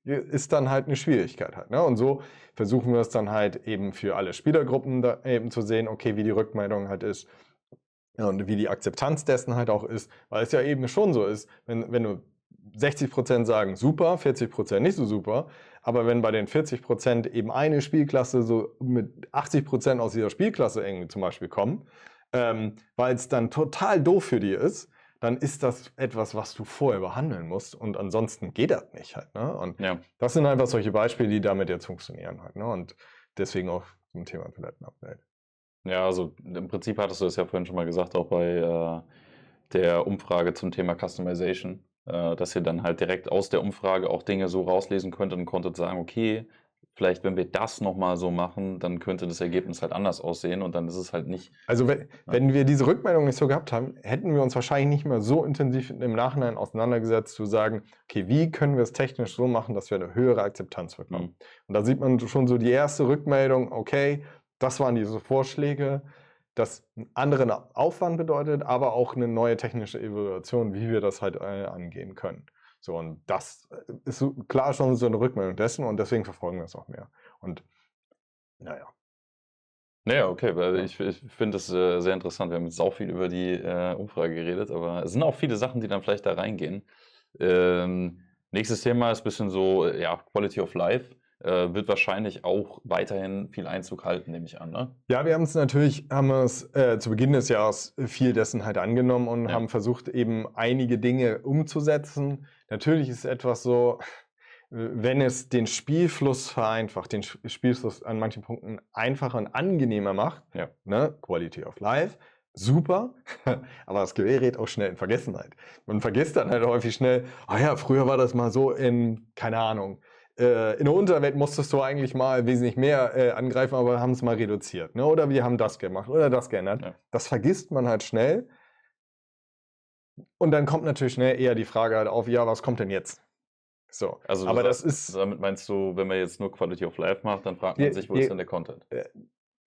Speaker 2: Ist dann halt eine Schwierigkeit halt. Ne? Und so versuchen wir es dann halt eben für alle Spielergruppen da eben zu sehen, okay, wie die Rückmeldung halt ist. Ja, und wie die Akzeptanz dessen halt auch ist, weil es ja eben schon so ist, wenn du 60% sagen super, 40% nicht so super, aber wenn bei den 40% eben eine Spielklasse so mit 80% aus dieser Spielklasse irgendwie zum Beispiel kommen, weil es dann total doof für die ist, dann ist das etwas, was du vorher behandeln musst und ansonsten geht das nicht halt. Ne? Und
Speaker 1: Ja.
Speaker 2: das sind einfach solche Beispiele, die damit jetzt funktionieren halt. Ne? Und deswegen auch zum Thema Palettenupdate.
Speaker 1: Ja, also im Prinzip hattest du es ja vorhin schon mal gesagt, auch bei der Umfrage zum Thema Customization, dass ihr dann halt direkt aus der Umfrage auch Dinge so rauslesen könntet und konntet sagen, okay, vielleicht wenn wir das nochmal so machen, dann könnte das Ergebnis halt anders aussehen und dann ist es halt nicht.
Speaker 2: Also wenn wir diese Rückmeldung nicht so gehabt haben, hätten wir uns wahrscheinlich nicht mehr so intensiv im Nachhinein auseinandergesetzt, zu sagen, okay, wie können wir es technisch so machen, dass wir eine höhere Akzeptanz bekommen. Und da sieht man schon so die erste Rückmeldung, okay, das waren diese Vorschläge, das einen anderen Aufwand bedeutet, aber auch eine neue technische Evaluation, wie wir das halt angehen können. So, und das ist so, klar schon so eine Rückmeldung dessen und deswegen verfolgen wir es auch mehr. Und naja.
Speaker 1: Naja, okay, weil ich finde es sehr interessant. Wir haben jetzt auch viel über die Umfrage geredet, aber es sind auch viele Sachen, die dann vielleicht da reingehen. Nächstes Thema ist ein bisschen so, ja, Quality of Life. Wird wahrscheinlich auch weiterhin viel Einzug halten, nehme ich an, ne?
Speaker 2: Ja, wir haben es zu Beginn des Jahres viel dessen halt angenommen und
Speaker 1: Ja.
Speaker 2: haben versucht, eben einige Dinge umzusetzen. Natürlich ist etwas so, wenn es den Spielfluss vereinfacht, den Spielfluss an manchen Punkten einfacher und angenehmer macht,
Speaker 1: Ja.
Speaker 2: ne, Quality of Life, super, aber das gerät auch schnell in Vergessenheit. Man vergisst dann halt häufig schnell, ah ja, früher war das mal so in, keine Ahnung, in der Unterwelt musstest du eigentlich mal wesentlich mehr angreifen, aber haben es mal reduziert. Ne? Oder wir haben das gemacht oder das geändert.
Speaker 1: Ja.
Speaker 2: Das vergisst man halt schnell. Und dann kommt natürlich schnell eher die Frage halt auf, ja, was kommt denn jetzt? So.
Speaker 1: Also
Speaker 2: aber das ist.
Speaker 1: damit meinst du, wenn man jetzt nur Quality of Life macht, dann fragt man sich, wo ist denn der Content?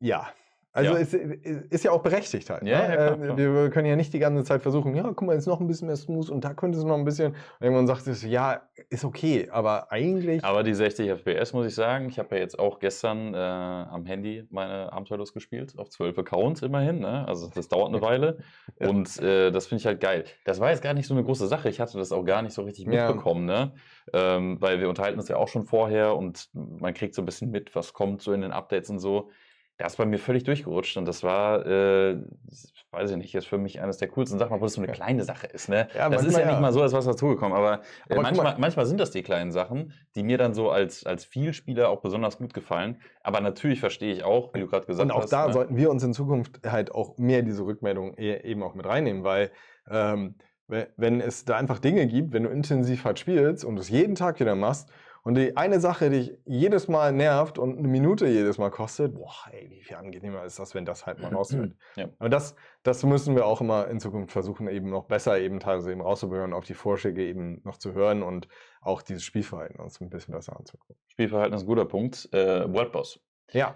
Speaker 2: Ja. Also
Speaker 1: Ja.
Speaker 2: es ist ja auch berechtigt halt.
Speaker 1: Ja,
Speaker 2: ne?
Speaker 1: ja, klar.
Speaker 2: Wir können ja nicht die ganze Zeit versuchen, ja, guck mal, jetzt noch ein bisschen mehr smooth und da könnte es noch ein bisschen. Und irgendwann sagt es, ja, ist okay, aber eigentlich.
Speaker 1: Aber die 60 FPS muss ich sagen, ich habe ja jetzt auch gestern am Handy meine Abenteuerlust gespielt, auf 12 Accounts immerhin, ne? Also das dauert eine Weile
Speaker 2: Ja.
Speaker 1: und das finde ich halt geil. Das war jetzt gar nicht so eine große Sache, ich hatte das auch gar nicht so richtig
Speaker 2: Ja.
Speaker 1: mitbekommen, ne? Weil wir unterhalten uns ja auch schon vorher und man kriegt so ein bisschen mit, was kommt so in den Updates und so. Das ist bei mir völlig durchgerutscht und das war, weiß ich nicht, ist für mich eines der coolsten Sachen, obwohl es so eine kleine Sache ist, ne?
Speaker 2: Ja,
Speaker 1: Das ist
Speaker 2: manchmal
Speaker 1: ja nicht
Speaker 2: ja.
Speaker 1: mal so, als was dazugekommen, aber
Speaker 2: Aber guck mal.
Speaker 1: manchmal sind das die kleinen Sachen, die mir dann so als Vielspieler auch besonders gut gefallen. Aber natürlich verstehe ich auch, wie du gerade gesagt
Speaker 2: Und auch
Speaker 1: hast,
Speaker 2: da
Speaker 1: ne?
Speaker 2: sollten wir uns in Zukunft halt auch mehr diese Rückmeldungen eben auch mit reinnehmen, weil wenn es da einfach Dinge gibt, wenn du intensiv halt spielst und es jeden Tag wieder machst und die eine Sache dich jedes Mal nervt und eine Minute jedes Mal kostet, boah, ey, wie viel angenehmer ist das, wenn das halt mal rausfällt.
Speaker 1: Ja.
Speaker 2: Aber das müssen wir auch immer in Zukunft versuchen, eben noch besser eben teilweise eben rauszuhören, auf die Vorschläge eben noch zu hören und auch dieses Spielverhalten uns ein bisschen besser anzugucken.
Speaker 1: Spielverhalten ist ein guter Punkt. World Boss.
Speaker 2: Ja.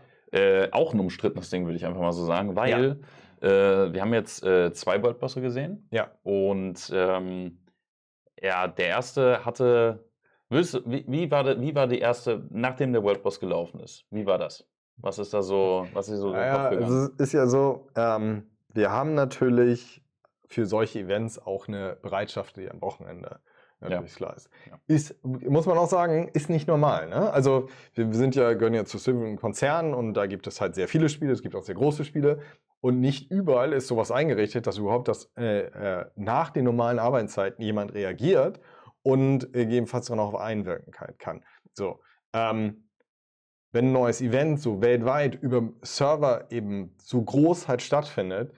Speaker 1: Auch ein umstrittenes Ding, würde ich einfach mal so sagen, weil wir haben jetzt 2 World Bosse gesehen.
Speaker 2: Ja.
Speaker 1: Und ja, der erste hatte. Wie war die erste, nachdem der World Boss gelaufen ist? Wie war das? Was ist da so, was ist so durch den Kopf gegangen?
Speaker 2: Also es ist ja so, wir haben natürlich für solche Events auch eine Bereitschaft, die am Wochenende natürlich klar ist.
Speaker 1: Ja.
Speaker 2: Muss man auch sagen, ist nicht normal. Ne? Also wir gehören ja zu einem Konzern und da gibt es halt sehr viele Spiele, es gibt auch sehr große Spiele und nicht überall ist sowas eingerichtet, dass überhaupt nach den normalen Arbeitszeiten jemand reagiert und gegebenenfalls darauf einwirken kann. So, wenn ein neues Event so weltweit über Server eben so groß halt stattfindet,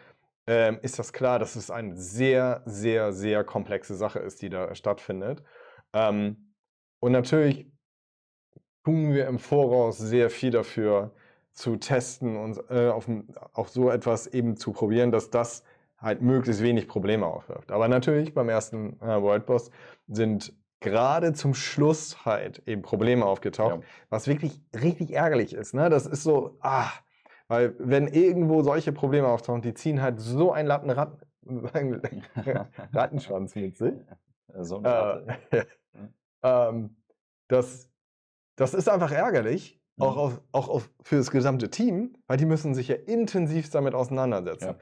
Speaker 2: ist das klar, dass es eine sehr, sehr, sehr komplexe Sache ist, die da stattfindet. Und natürlich tun wir im Voraus sehr viel dafür zu testen und auf so etwas eben zu probieren, dass das halt möglichst wenig Probleme aufwirft. Aber natürlich beim ersten World Boss sind gerade zum Schluss halt eben Probleme aufgetaucht, was wirklich richtig ärgerlich ist. Ne? Das ist so, weil wenn irgendwo solche Probleme auftauchen, die ziehen halt so einen Rattenschwanz mit sich.
Speaker 1: So eine Ratte.
Speaker 2: Das ist einfach ärgerlich, auch für das gesamte Team, weil die müssen sich ja intensiv damit auseinandersetzen.
Speaker 1: Ja.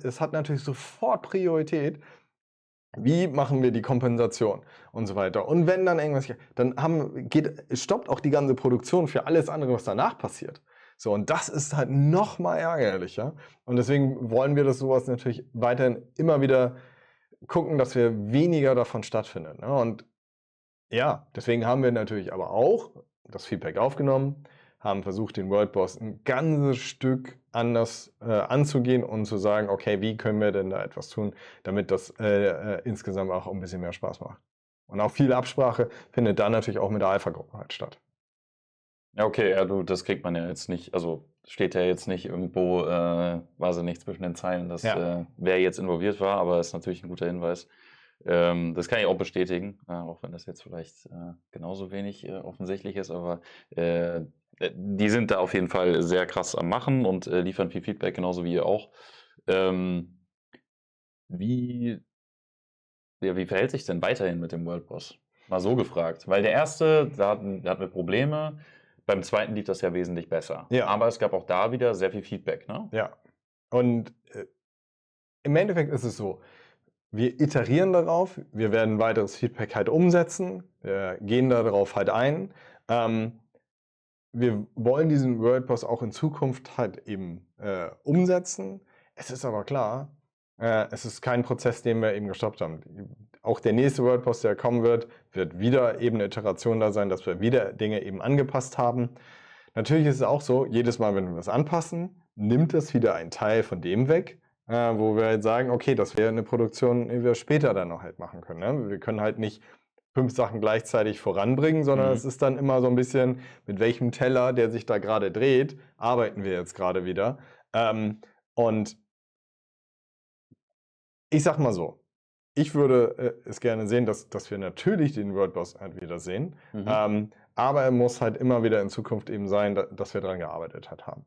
Speaker 2: Es hat natürlich sofort Priorität. Wie machen wir die Kompensation und so weiter. Und wenn dann irgendwas, dann stoppt auch die ganze Produktion für alles andere, was danach passiert. So, und das ist halt noch mal ärgerlicher. Und deswegen wollen wir das sowas natürlich weiterhin immer wieder gucken, dass wir weniger davon stattfindet. Ne? Und ja, deswegen haben wir natürlich aber auch das Feedback aufgenommen, haben versucht, den Worldboss ein ganzes Stück anders anzugehen und zu sagen, okay, wie können wir denn da etwas tun, damit das insgesamt auch ein bisschen mehr Spaß macht. Und auch viel Absprache findet dann natürlich auch mit der Alpha-Gruppe halt statt.
Speaker 1: Ja, okay, ja, das kriegt man ja jetzt nicht, also steht ja jetzt nicht irgendwo, weiß ich nicht, zwischen den Zeilen, dass wer jetzt involviert war, aber ist natürlich ein guter Hinweis. Das kann ich auch bestätigen, auch wenn das jetzt vielleicht genauso wenig offensichtlich ist, aber die sind da auf jeden Fall sehr krass am Machen und liefern viel Feedback, genauso wie ihr auch. Wie verhält sich denn weiterhin mit dem Worldboss? Mal so gefragt. Weil der erste, da hatten wir Probleme. Beim zweiten lief das ja wesentlich besser.
Speaker 2: Ja.
Speaker 1: Aber es gab auch da wieder sehr viel Feedback, ne?
Speaker 2: Ja. Und im Endeffekt ist es so, wir iterieren darauf, wir werden weiteres Feedback halt umsetzen, wir gehen darauf halt ein. Wir wollen diesen WordPress auch in Zukunft halt eben umsetzen. Es ist aber klar, es ist kein Prozess, den wir eben gestoppt haben. Auch der nächste WordPress, der kommen wird wieder eben eine Iteration da sein, dass wir wieder Dinge eben angepasst haben. Natürlich ist es auch so, jedes Mal, wenn wir was anpassen, nimmt es wieder einen Teil von dem weg, wo wir halt sagen, okay, das wäre eine Produktion, die wir später dann noch halt machen können. Ne? Wir können halt nicht 5 Sachen gleichzeitig voranbringen, sondern es ist dann immer so ein bisschen, mit welchem Teller, der sich da gerade dreht, arbeiten wir jetzt gerade wieder. Und ich sag mal so, ich würde es gerne sehen, dass wir natürlich den WordBoss halt wieder sehen, aber er muss halt immer wieder in Zukunft eben sein, dass wir daran gearbeitet haben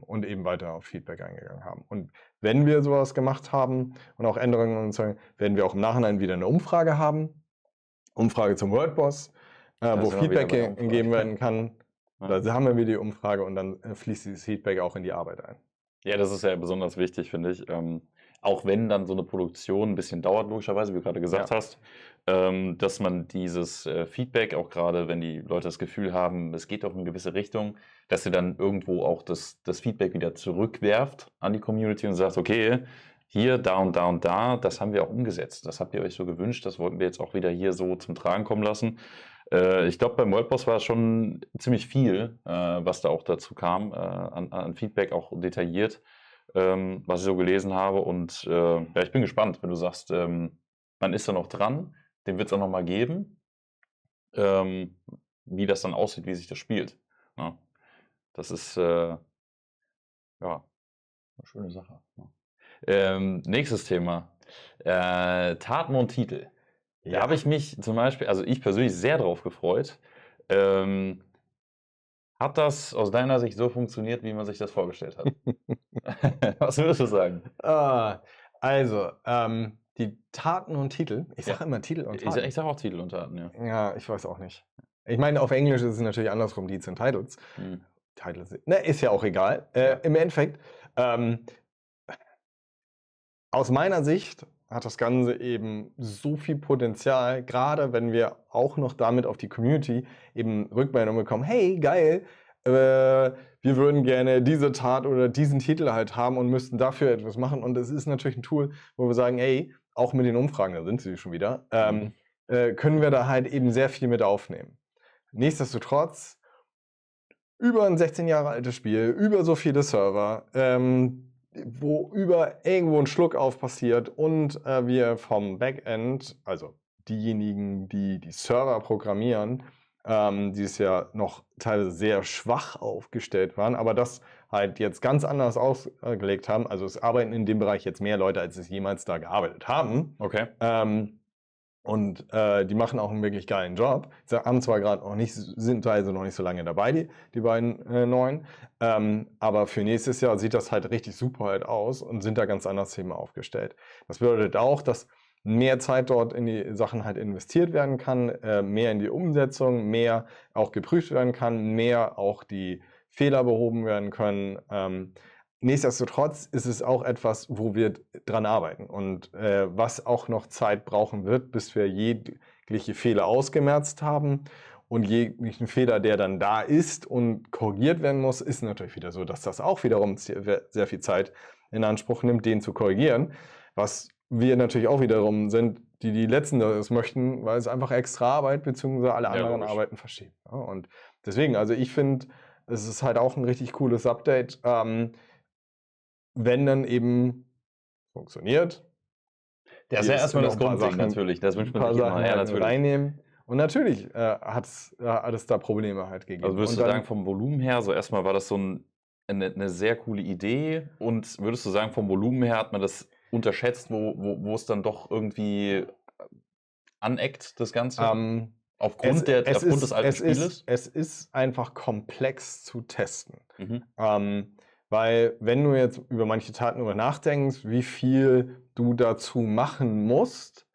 Speaker 2: und eben weiter auf Feedback eingegangen haben. Und wenn wir sowas gemacht haben und auch Änderungen und so, werden wir auch im Nachhinein wieder eine Umfrage haben. Umfrage zum WordBoss, wo Feedback gegeben werden kann. Da haben wir wieder die Umfrage und dann fließt dieses Feedback auch in die Arbeit ein.
Speaker 1: Ja, das ist ja besonders wichtig, finde ich. Auch wenn dann so eine Produktion ein bisschen dauert, logischerweise, wie du gerade gesagt hast, dass man dieses Feedback, auch gerade wenn die Leute das Gefühl haben, es geht doch in eine gewisse Richtung, dass ihr dann irgendwo auch das Feedback wieder zurückwerft an die Community und sagt, okay, hier, da und da und da, das haben wir auch umgesetzt. Das habt ihr euch so gewünscht, das wollten wir jetzt auch wieder hier so zum Tragen kommen lassen. Ich glaube, beim WordBoss war es schon ziemlich viel, was da auch dazu kam, an Feedback, auch detailliert, was ich so gelesen habe. Und ja, ich bin gespannt, wenn du sagst, man ist da noch dran, den wird es auch noch mal geben, wie das dann aussieht, wie sich das spielt. Ja, das ist ja eine schöne Sache. Ja. Nächstes Thema, Taten und Titel. Da habe ich mich zum Beispiel, also ich persönlich, sehr drauf gefreut. Hat das aus deiner Sicht so funktioniert, wie man sich das vorgestellt hat? Was würdest du sagen?
Speaker 2: Also, die Taten und Titel. Ich sage immer Titel und Taten.
Speaker 1: Ich sage auch Titel und Taten, ja.
Speaker 2: Ja, ich weiß auch nicht. Ich meine, auf Englisch ist es natürlich andersrum, Deeds und Titles. Titles, ne, ist ja auch egal. Im Endeffekt, aus meiner Sicht hat das Ganze eben so viel Potenzial, gerade wenn wir auch noch damit auf die Community eben Rückmeldungen bekommen, hey, geil, wir würden gerne diese Tat oder diesen Titel halt haben und müssten dafür etwas machen. Und es ist natürlich ein Tool, wo wir sagen, ey, auch mit den Umfragen, da sind sie schon wieder, können wir da halt eben sehr viel mit aufnehmen. Nichtsdestotrotz, über ein 16 Jahre altes Spiel, über so viele Server, wo irgendwo ein Schluck auf passiert und wir vom Backend, also diejenigen, die die Server programmieren, dieses Jahr noch teilweise sehr schwach aufgestellt waren, aber das halt jetzt ganz anders ausgelegt haben. Also es arbeiten in dem Bereich jetzt mehr Leute, als es jemals da gearbeitet haben.
Speaker 1: Okay.
Speaker 2: Und die machen auch einen wirklich geilen Job. Sie haben zwar gerade noch nicht, sind teilweise noch nicht so lange dabei, die beiden neuen, aber für nächstes Jahr sieht das halt richtig super halt aus und sind da ganz anders Thema aufgestellt. Das bedeutet auch, dass mehr Zeit dort in die Sachen halt investiert werden kann, mehr in die Umsetzung, mehr auch geprüft werden kann, mehr auch die Fehler behoben werden können. Nichtsdestotrotz ist es auch etwas, wo wir dran arbeiten und was auch noch Zeit brauchen wird, bis wir jegliche Fehler ausgemerzt haben. Und jeglichen Fehler, der dann da ist und korrigiert werden muss, ist natürlich wieder so, dass das auch wiederum sehr viel Zeit in Anspruch nimmt, den zu korrigieren. Was wir natürlich auch wiederum sind, die Letzten das möchten, weil es einfach extra Arbeit bzw. alle anderen Arbeiten verschieben. Ja, und deswegen, also ich finde, es ist halt auch ein richtig cooles Update, wenn dann eben funktioniert.
Speaker 1: Das ist ja erstmal das Grundding natürlich. Das wünscht man sich immer. Ja, natürlich.
Speaker 2: Reinnehmen. Und natürlich hat es da Probleme halt gegeben.
Speaker 1: Also würdest du sagen, vom Volumen her, so erstmal war das so eine sehr coole Idee, und würdest du sagen, vom Volumen her hat man das unterschätzt, wo es dann doch irgendwie aneckt, das Ganze? Aufgrund des alten Spieles?
Speaker 2: Es ist einfach komplex zu testen. Weil wenn du jetzt über manche Taten nachdenkst, wie viel du dazu machen musst,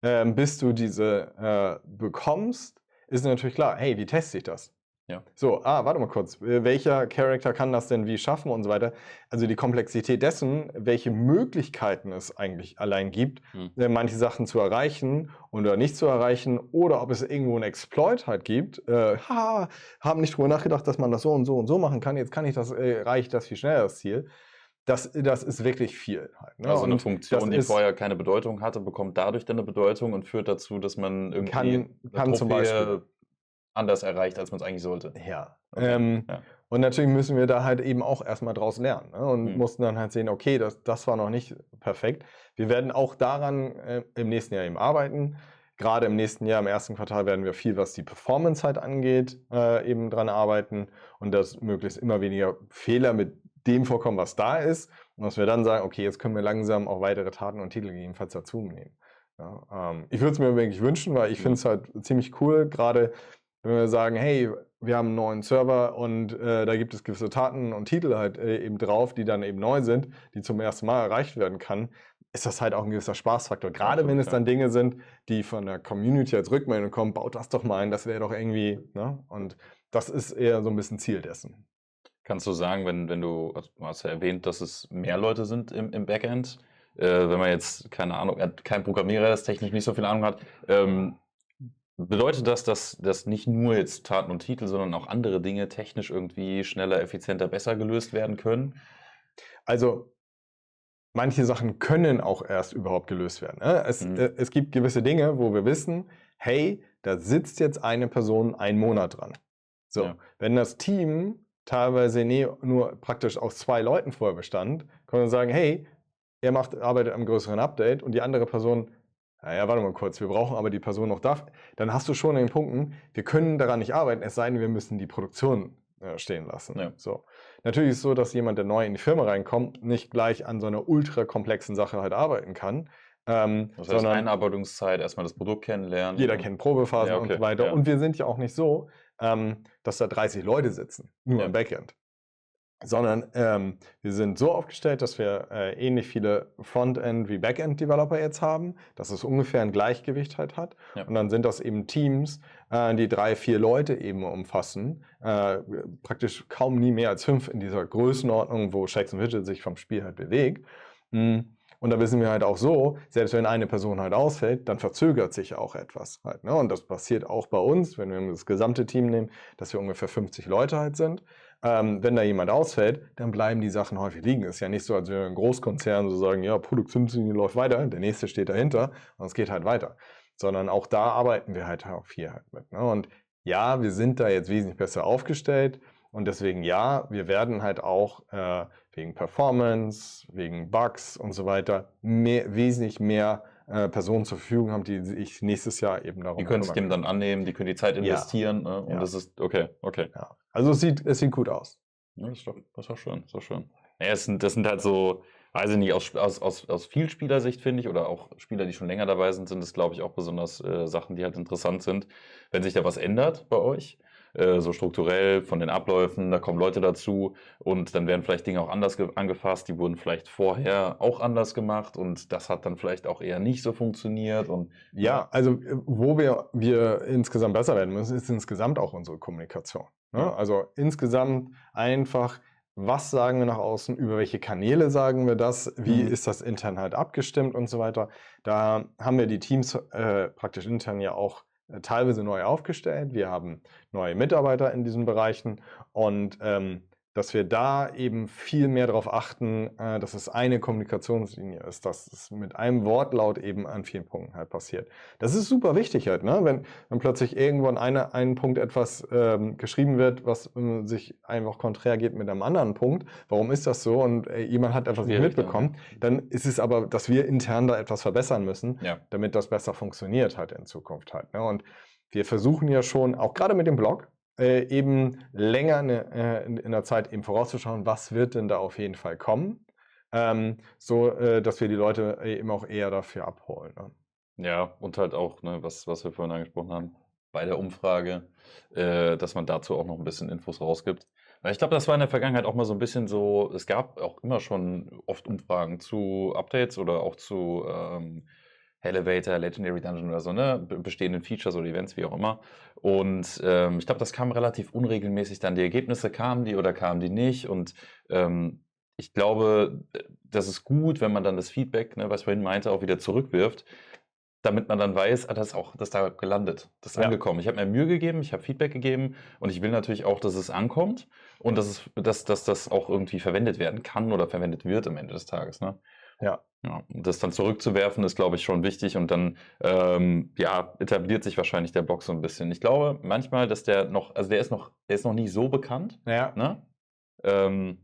Speaker 2: bis du diese bekommst, ist natürlich klar, hey, wie teste ich das?
Speaker 1: Ja.
Speaker 2: So, warte mal kurz, welcher Charakter kann das denn wie schaffen und so weiter? Also die Komplexität dessen, welche Möglichkeiten es eigentlich allein gibt, manche Sachen zu erreichen oder nicht zu erreichen, oder ob es irgendwo einen Exploit halt gibt. Haben nicht drüber nachgedacht, dass man das so und so und so machen kann, jetzt kann ich das, reicht das viel schneller, das Ziel. Das ist wirklich viel halt, ne?
Speaker 1: Also eine Funktion, die vorher keine Bedeutung hatte, bekommt dadurch dann eine Bedeutung und führt dazu, dass man irgendwie
Speaker 2: kann zum Beispiel
Speaker 1: anders erreicht, als man es eigentlich sollte.
Speaker 2: Ja. Okay. Und natürlich müssen wir da halt eben auch erstmal draus lernen, ne? Und mussten dann halt sehen, okay, das war noch nicht perfekt. Wir werden auch daran im nächsten Jahr eben arbeiten. Gerade im nächsten Jahr, im ersten Quartal, werden wir viel, was die Performance halt angeht, eben dran arbeiten, und dass möglichst immer weniger Fehler mit dem vorkommen, was da ist, und dass wir dann sagen, okay, jetzt können wir langsam auch weitere Taten und Titel gegebenenfalls dazu nehmen. Ja, ich würde es mir wirklich wünschen, weil ich finde es halt ziemlich cool, gerade wenn wir sagen, hey, wir haben einen neuen Server und da gibt es gewisse Taten und Titel halt eben drauf, die dann eben neu sind, die zum ersten Mal erreicht werden kann, ist das halt auch ein gewisser Spaßfaktor. Gerade wenn es dann Dinge sind, die von der Community als Rückmeldung kommen, baut das doch mal ein, das wäre doch irgendwie, ne? Und das ist eher so ein bisschen Ziel dessen.
Speaker 1: Kannst du sagen, wenn du hast ja erwähnt, dass es mehr Leute sind im Backend, wenn man jetzt, keine Ahnung, kein Programmierer ist, technisch nicht so viel Ahnung hat, bedeutet das, dass nicht nur jetzt Taten und Titel, sondern auch andere Dinge technisch irgendwie schneller, effizienter, besser gelöst werden können?
Speaker 2: Also manche Sachen können auch erst überhaupt gelöst werden, ne? Es gibt gewisse Dinge, wo wir wissen, hey, da sitzt jetzt eine Person einen Monat dran. So, ja. Wenn das Team teilweise nur praktisch aus 2 Leuten vorher bestand, können wir sagen, hey, arbeitet am größeren Update, und die andere Person, naja, warte mal kurz, wir brauchen aber die Person noch da. Dann hast du schon den Punkten, wir können daran nicht arbeiten, es sei denn, wir müssen die Produktion stehen lassen. Ja. So. Natürlich ist es so, dass jemand, der neu in die Firma reinkommt, nicht gleich an so einer ultra komplexen Sache halt arbeiten kann.
Speaker 1: Das heißt, sondern Einarbeitungszeit, erstmal das Produkt kennenlernen.
Speaker 2: Jeder kennt Probephasen und so weiter. Ja. Und wir sind ja auch nicht so, dass da 30 Leute sitzen, nur im Backend. Sondern wir sind so aufgestellt, dass wir ähnlich viele Frontend- wie Backend-Developer jetzt haben, dass es ungefähr ein Gleichgewicht halt hat. Ja. Und dann sind das eben Teams, die 3, 4 Leute eben umfassen, praktisch kaum nie mehr als 5 in dieser Größenordnung, wo Shakes and Widget sich vom Spiel halt bewegt. Und da wissen wir halt auch so, selbst wenn eine Person halt ausfällt, dann verzögert sich auch etwas halt, ne? Und das passiert auch bei uns, wenn wir das gesamte Team nehmen, dass wir ungefähr 50 Leute halt sind. Wenn da jemand ausfällt, dann bleiben die Sachen häufig liegen. Ist ja nicht so, als wenn wir ein Großkonzern so sagen, ja, Produktionslinie läuft weiter, der nächste steht dahinter und es geht halt weiter. Sondern auch da arbeiten wir halt auch hier halt mit, ne? Und ja, wir sind da jetzt wesentlich besser aufgestellt, und deswegen ja, wir werden halt auch wegen Performance, wegen Bugs und so weiter wesentlich mehr Personen zur Verfügung haben, die sich nächstes Jahr eben darum
Speaker 1: kümmern. Die können es dem dann annehmen, die können die Zeit investieren, ne? Und das ist okay.
Speaker 2: Ja. Also es sieht gut aus.
Speaker 1: Ja, das ist doch schön, so schön. Ja, das sind halt so, weiß ich nicht, aus Vielspielersicht, finde ich, oder auch Spieler, die schon länger dabei sind das, glaube ich, auch besonders Sachen, die halt interessant sind. Wenn sich da was ändert bei euch, so strukturell von den Abläufen, da kommen Leute dazu und dann werden vielleicht Dinge auch anders angefasst, die wurden vielleicht vorher auch anders gemacht und das hat dann vielleicht auch eher nicht so funktioniert und
Speaker 2: Ja, also wo wir insgesamt besser werden müssen, ist insgesamt auch unsere Kommunikation. Ne?
Speaker 1: Ja.
Speaker 2: Also insgesamt einfach, was sagen wir nach außen, über welche Kanäle sagen wir das, wie ist das intern halt abgestimmt und so weiter. Da haben wir die Teams praktisch intern ja auch teilweise neu aufgestellt. Wir haben neue Mitarbeiter in diesen Bereichen und dass wir da eben viel mehr darauf achten, dass es eine Kommunikationslinie ist, dass es mit einem Wortlaut eben an vielen Punkten halt passiert. Das ist super wichtig halt, ne? Wenn plötzlich irgendwo an einem Punkt etwas geschrieben wird, was sich einfach konträr geht mit einem anderen Punkt, warum ist das so und jemand hat etwas nicht
Speaker 1: Schwierig,
Speaker 2: mitbekommen, dann ist es aber, dass wir intern da etwas verbessern müssen,
Speaker 1: Ja.
Speaker 2: damit das besser funktioniert halt in Zukunft halt. Ne? Und wir versuchen ja schon, auch gerade mit dem Blog, eben länger in der Zeit eben vorauszuschauen, was wird denn da auf jeden Fall kommen, so dass wir die Leute eben auch eher dafür abholen. Ne?
Speaker 1: Ja, und halt auch, ne, was wir vorhin angesprochen haben, bei der Umfrage, dass man dazu auch noch ein bisschen Infos rausgibt. Weil ich glaube, das war in der Vergangenheit auch mal so ein bisschen so, es gab auch immer schon oft Umfragen zu Updates oder auch zu Elevator, Legendary Dungeon oder so, ne, bestehenden Features oder Events, wie auch immer. Und ich glaube, das kam relativ unregelmäßig dann. Die Ergebnisse kamen die oder kamen die nicht. Und ich glaube, das ist gut, wenn man dann das Feedback, ne, was ich vorhin meinte, auch wieder zurückwirft, damit man dann weiß, das ist da gelandet, das ist
Speaker 2: Ja.
Speaker 1: angekommen. Ich habe mir Mühe gegeben, ich habe Feedback gegeben und ich will natürlich auch, dass es ankommt und dass das auch irgendwie verwendet werden kann oder verwendet wird am Ende des Tages. Ne?
Speaker 2: Ja.
Speaker 1: Ja, und das dann zurückzuwerfen, ist, glaube ich, schon wichtig und dann ja, etabliert sich wahrscheinlich der Blog so ein bisschen. Ich glaube manchmal, dass der ist noch nicht so bekannt.
Speaker 2: Ja.
Speaker 1: Ne?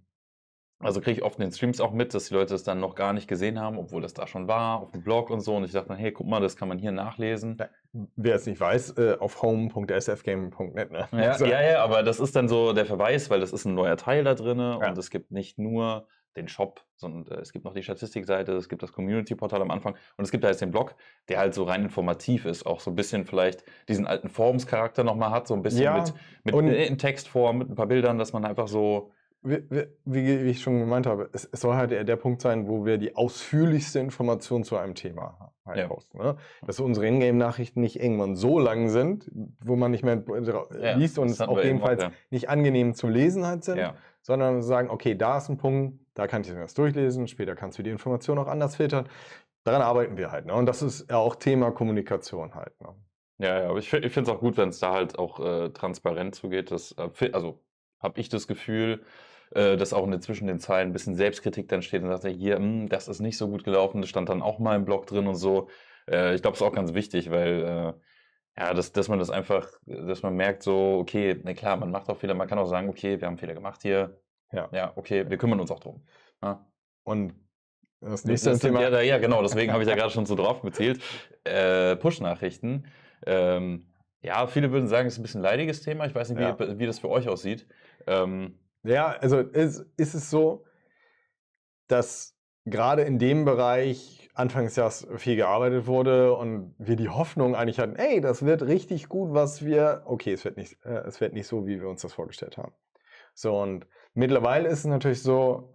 Speaker 1: Also kriege ich oft in den Streams auch mit, dass die Leute das dann noch gar nicht gesehen haben, obwohl das da schon war, auf dem Blog und so. Und ich dachte dann, hey, guck mal, das kann man hier nachlesen.
Speaker 2: Ja. Wer es nicht weiß, auf home.sfgaming.net. Ne?
Speaker 1: Ja,
Speaker 2: Also,
Speaker 1: ja, aber das ist dann so der Verweis, weil das ist ein neuer Teil da drin
Speaker 2: Ja.
Speaker 1: und es gibt nicht nur den Shop, sondern es gibt noch die Statistikseite, es gibt das Community-Portal am Anfang und es gibt da jetzt den Blog, der halt so rein informativ ist, auch so ein bisschen vielleicht diesen alten Forums-Charakter nochmal hat, so ein bisschen
Speaker 2: Ja,
Speaker 1: mit
Speaker 2: und-
Speaker 1: in Textform, mit ein paar Bildern, dass man einfach so,
Speaker 2: wie ich schon gemeint habe, es soll halt der Punkt sein, wo wir die ausführlichste Information zu einem Thema halt
Speaker 1: Ja.
Speaker 2: posten. Ne? Dass unsere Ingame-Nachrichten nicht irgendwann so lang sind, wo man nicht mehr liest und
Speaker 1: das
Speaker 2: es
Speaker 1: hatten
Speaker 2: auch
Speaker 1: wir eben
Speaker 2: jedenfalls
Speaker 1: auch, ja.
Speaker 2: nicht angenehm zu lesen halt sind,
Speaker 1: Ja.
Speaker 2: sondern sagen, okay, da ist ein Punkt, da kann ich mir das durchlesen, später kannst du die Information auch anders filtern. Daran arbeiten wir halt. Ne? Und das ist ja auch Thema Kommunikation halt. Ne?
Speaker 1: Ja, aber ich finde es auch gut, wenn es da halt auch transparent zugeht. Also habe ich das Gefühl, dass auch zwischen den Zeilen ein bisschen Selbstkritik dann steht und sagt, hier, das ist nicht so gut gelaufen, das stand dann auch mal im Blog drin und so. Ich glaube, das ist auch ganz wichtig, weil ja, dass man das einfach, dass man merkt so, okay, na klar, man macht auch Fehler, man kann auch sagen, okay, wir haben Fehler gemacht hier.
Speaker 2: Ja.
Speaker 1: Okay, wir kümmern uns auch drum. Ja.
Speaker 2: Und das nächste
Speaker 1: Das sind
Speaker 2: Thema.
Speaker 1: ja, genau, deswegen habe ich ja gerade schon so drauf gezielt. Push-Nachrichten. Ja, viele würden sagen, es ist ein bisschen leidiges Thema. Ich weiß nicht,
Speaker 2: Ja.
Speaker 1: wie das für euch aussieht.
Speaker 2: Ja, also ist es so, dass gerade in dem Bereich Anfang des Jahres viel gearbeitet wurde und wir die Hoffnung eigentlich hatten, ey, das wird richtig gut, okay, es wird nicht so, wie wir uns das vorgestellt haben. So, und mittlerweile ist es natürlich so,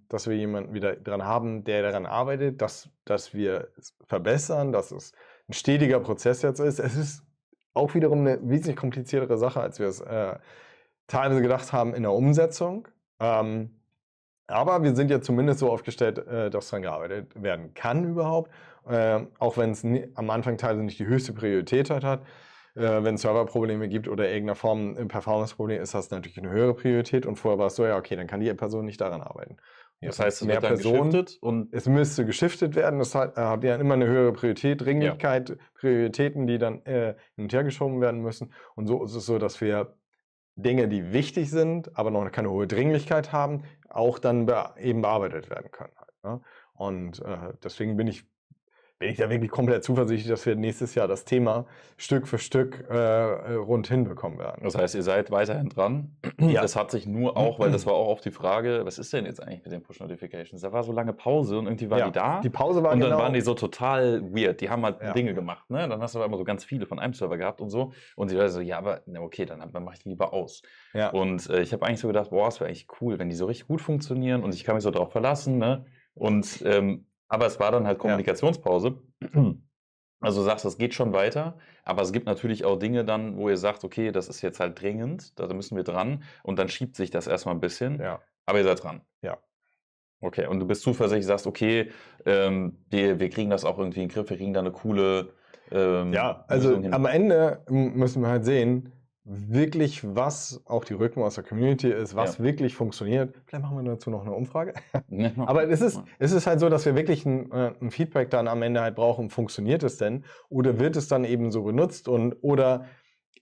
Speaker 2: dass wir jemanden wieder dran haben, der daran arbeitet, dass wir es verbessern, dass es ein stetiger Prozess jetzt ist. Es ist auch wiederum eine wesentlich kompliziertere Sache, als wir es teilweise gedacht haben in der Umsetzung. Aber wir sind ja zumindest so aufgestellt, dass daran gearbeitet werden kann überhaupt. Auch wenn es am Anfang teilweise nicht die höchste Priorität hat. Wenn es Serverprobleme gibt oder irgendeiner Form ein Performance-Problem, ist das natürlich eine höhere Priorität. Und vorher war es so, ja, okay, dann kann die Person nicht daran arbeiten.
Speaker 1: Das heißt, es wird dann geschiftet und
Speaker 2: es müsste geschiftet werden. Das hat ja immer eine höhere Priorität, Dringlichkeit, Prioritäten, die dann hin und her geschoben werden müssen. Und so ist es so, dass wir Dinge, die wichtig sind, aber noch keine hohe Dringlichkeit haben, auch dann eben bearbeitet werden können. Halt, ne? Und deswegen bin ich bin ich da wirklich komplett zuversichtlich, dass wir nächstes Jahr das Thema Stück für Stück rund hinbekommen werden.
Speaker 1: Das heißt, ihr seid weiterhin dran.
Speaker 2: Ja.
Speaker 1: Das hat sich nur auch, weil das war auch oft die Frage, was ist denn jetzt eigentlich mit den Push-Notifications? Da war so lange Pause und irgendwie waren die da.
Speaker 2: Die Pause war
Speaker 1: und dann
Speaker 2: genau.
Speaker 1: waren die so total weird. Die haben halt
Speaker 2: Ja.
Speaker 1: Dinge gemacht. Ne? Dann hast du aber immer so ganz viele von einem Server gehabt und so. Und die Leute so, ja, aber na, okay, dann mache ich die lieber aus.
Speaker 2: Ja.
Speaker 1: Und ich habe eigentlich so gedacht, boah, es wäre eigentlich cool, wenn die so richtig gut funktionieren und ich kann mich so darauf verlassen. Ne? Und aber es war dann halt Kommunikationspause. Also du sagst, das geht schon weiter, aber es gibt natürlich auch Dinge dann, wo ihr sagt, okay, das ist jetzt halt dringend, da müssen wir dran und dann schiebt sich das erstmal ein bisschen,
Speaker 2: Ja.
Speaker 1: aber ihr seid dran.
Speaker 2: Ja.
Speaker 1: Okay, und du bist zuversichtlich, sagst, okay, wir kriegen das auch irgendwie in den Griff, wir kriegen da eine coole
Speaker 2: Ja, also
Speaker 1: Lösung hin.
Speaker 2: am Ende müssen wir halt sehen, wirklich, was auch die Rückmeldung aus der Community ist, was wirklich funktioniert. Vielleicht machen wir dazu noch eine Umfrage. Aber es ist halt so, dass wir wirklich ein Feedback dann am Ende halt brauchen, funktioniert es denn? Oder wird es dann eben so benutzt oder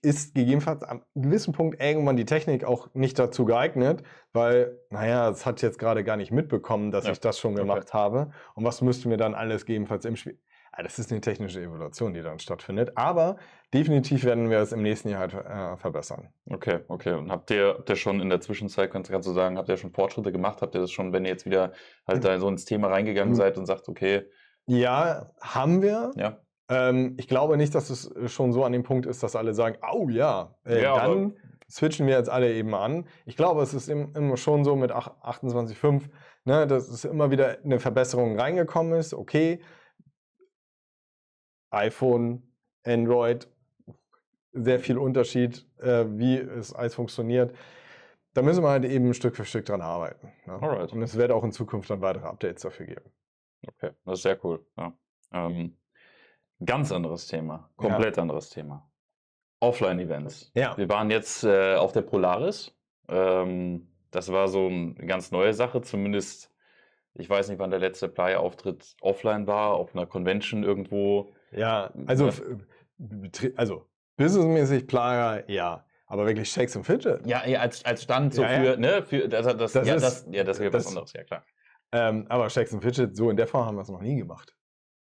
Speaker 2: ist gegebenenfalls am gewissen Punkt irgendwann die Technik auch nicht dazu geeignet, weil, naja, es hat jetzt gerade gar nicht mitbekommen, dass ich das schon gemacht habe. Und was müssten wir dann alles gegebenenfalls im Spiel? Ja, das ist eine technische Evolution, die dann stattfindet. Aber definitiv werden wir es im nächsten Jahr halt verbessern.
Speaker 1: Okay. Und habt ihr schon in der Zwischenzeit, kannst du sagen, habt ihr schon Fortschritte gemacht? Habt ihr das schon, wenn ihr jetzt wieder halt da so ins Thema reingegangen seid und sagt, okay.
Speaker 2: Ja, haben wir.
Speaker 1: Ja.
Speaker 2: Ich glaube nicht, dass es schon so an dem Punkt ist, dass alle sagen, oh ja, dann switchen wir jetzt alle eben an. Ich glaube, es ist immer schon so mit 28.5, ne, dass es immer wieder eine Verbesserung reingekommen ist. Okay, iPhone, Android, sehr viel Unterschied, wie es alles funktioniert. Da müssen wir halt eben Stück für Stück dran arbeiten. Ne?
Speaker 1: Alright.
Speaker 2: Und es wird auch in Zukunft dann weitere Updates dafür geben.
Speaker 1: Okay, das ist sehr cool. Ja. Ganz anderes Thema, komplett anderes Thema. Offline-Events.
Speaker 2: Ja.
Speaker 1: Wir waren jetzt auf der Polaris. Das war so eine ganz neue Sache, zumindest, ich weiß nicht, wann der letzte Playa-Auftritt offline war, auf einer Convention irgendwo.
Speaker 2: Ja, also businessmäßig Playa, ja. Aber wirklich Shakes and Fidget?
Speaker 1: Ja, als Stand so
Speaker 2: Ja,
Speaker 1: für das wäre was anderes, ja klar.
Speaker 2: Aber Shakes and Fidget, so in der Form haben wir es noch nie gemacht.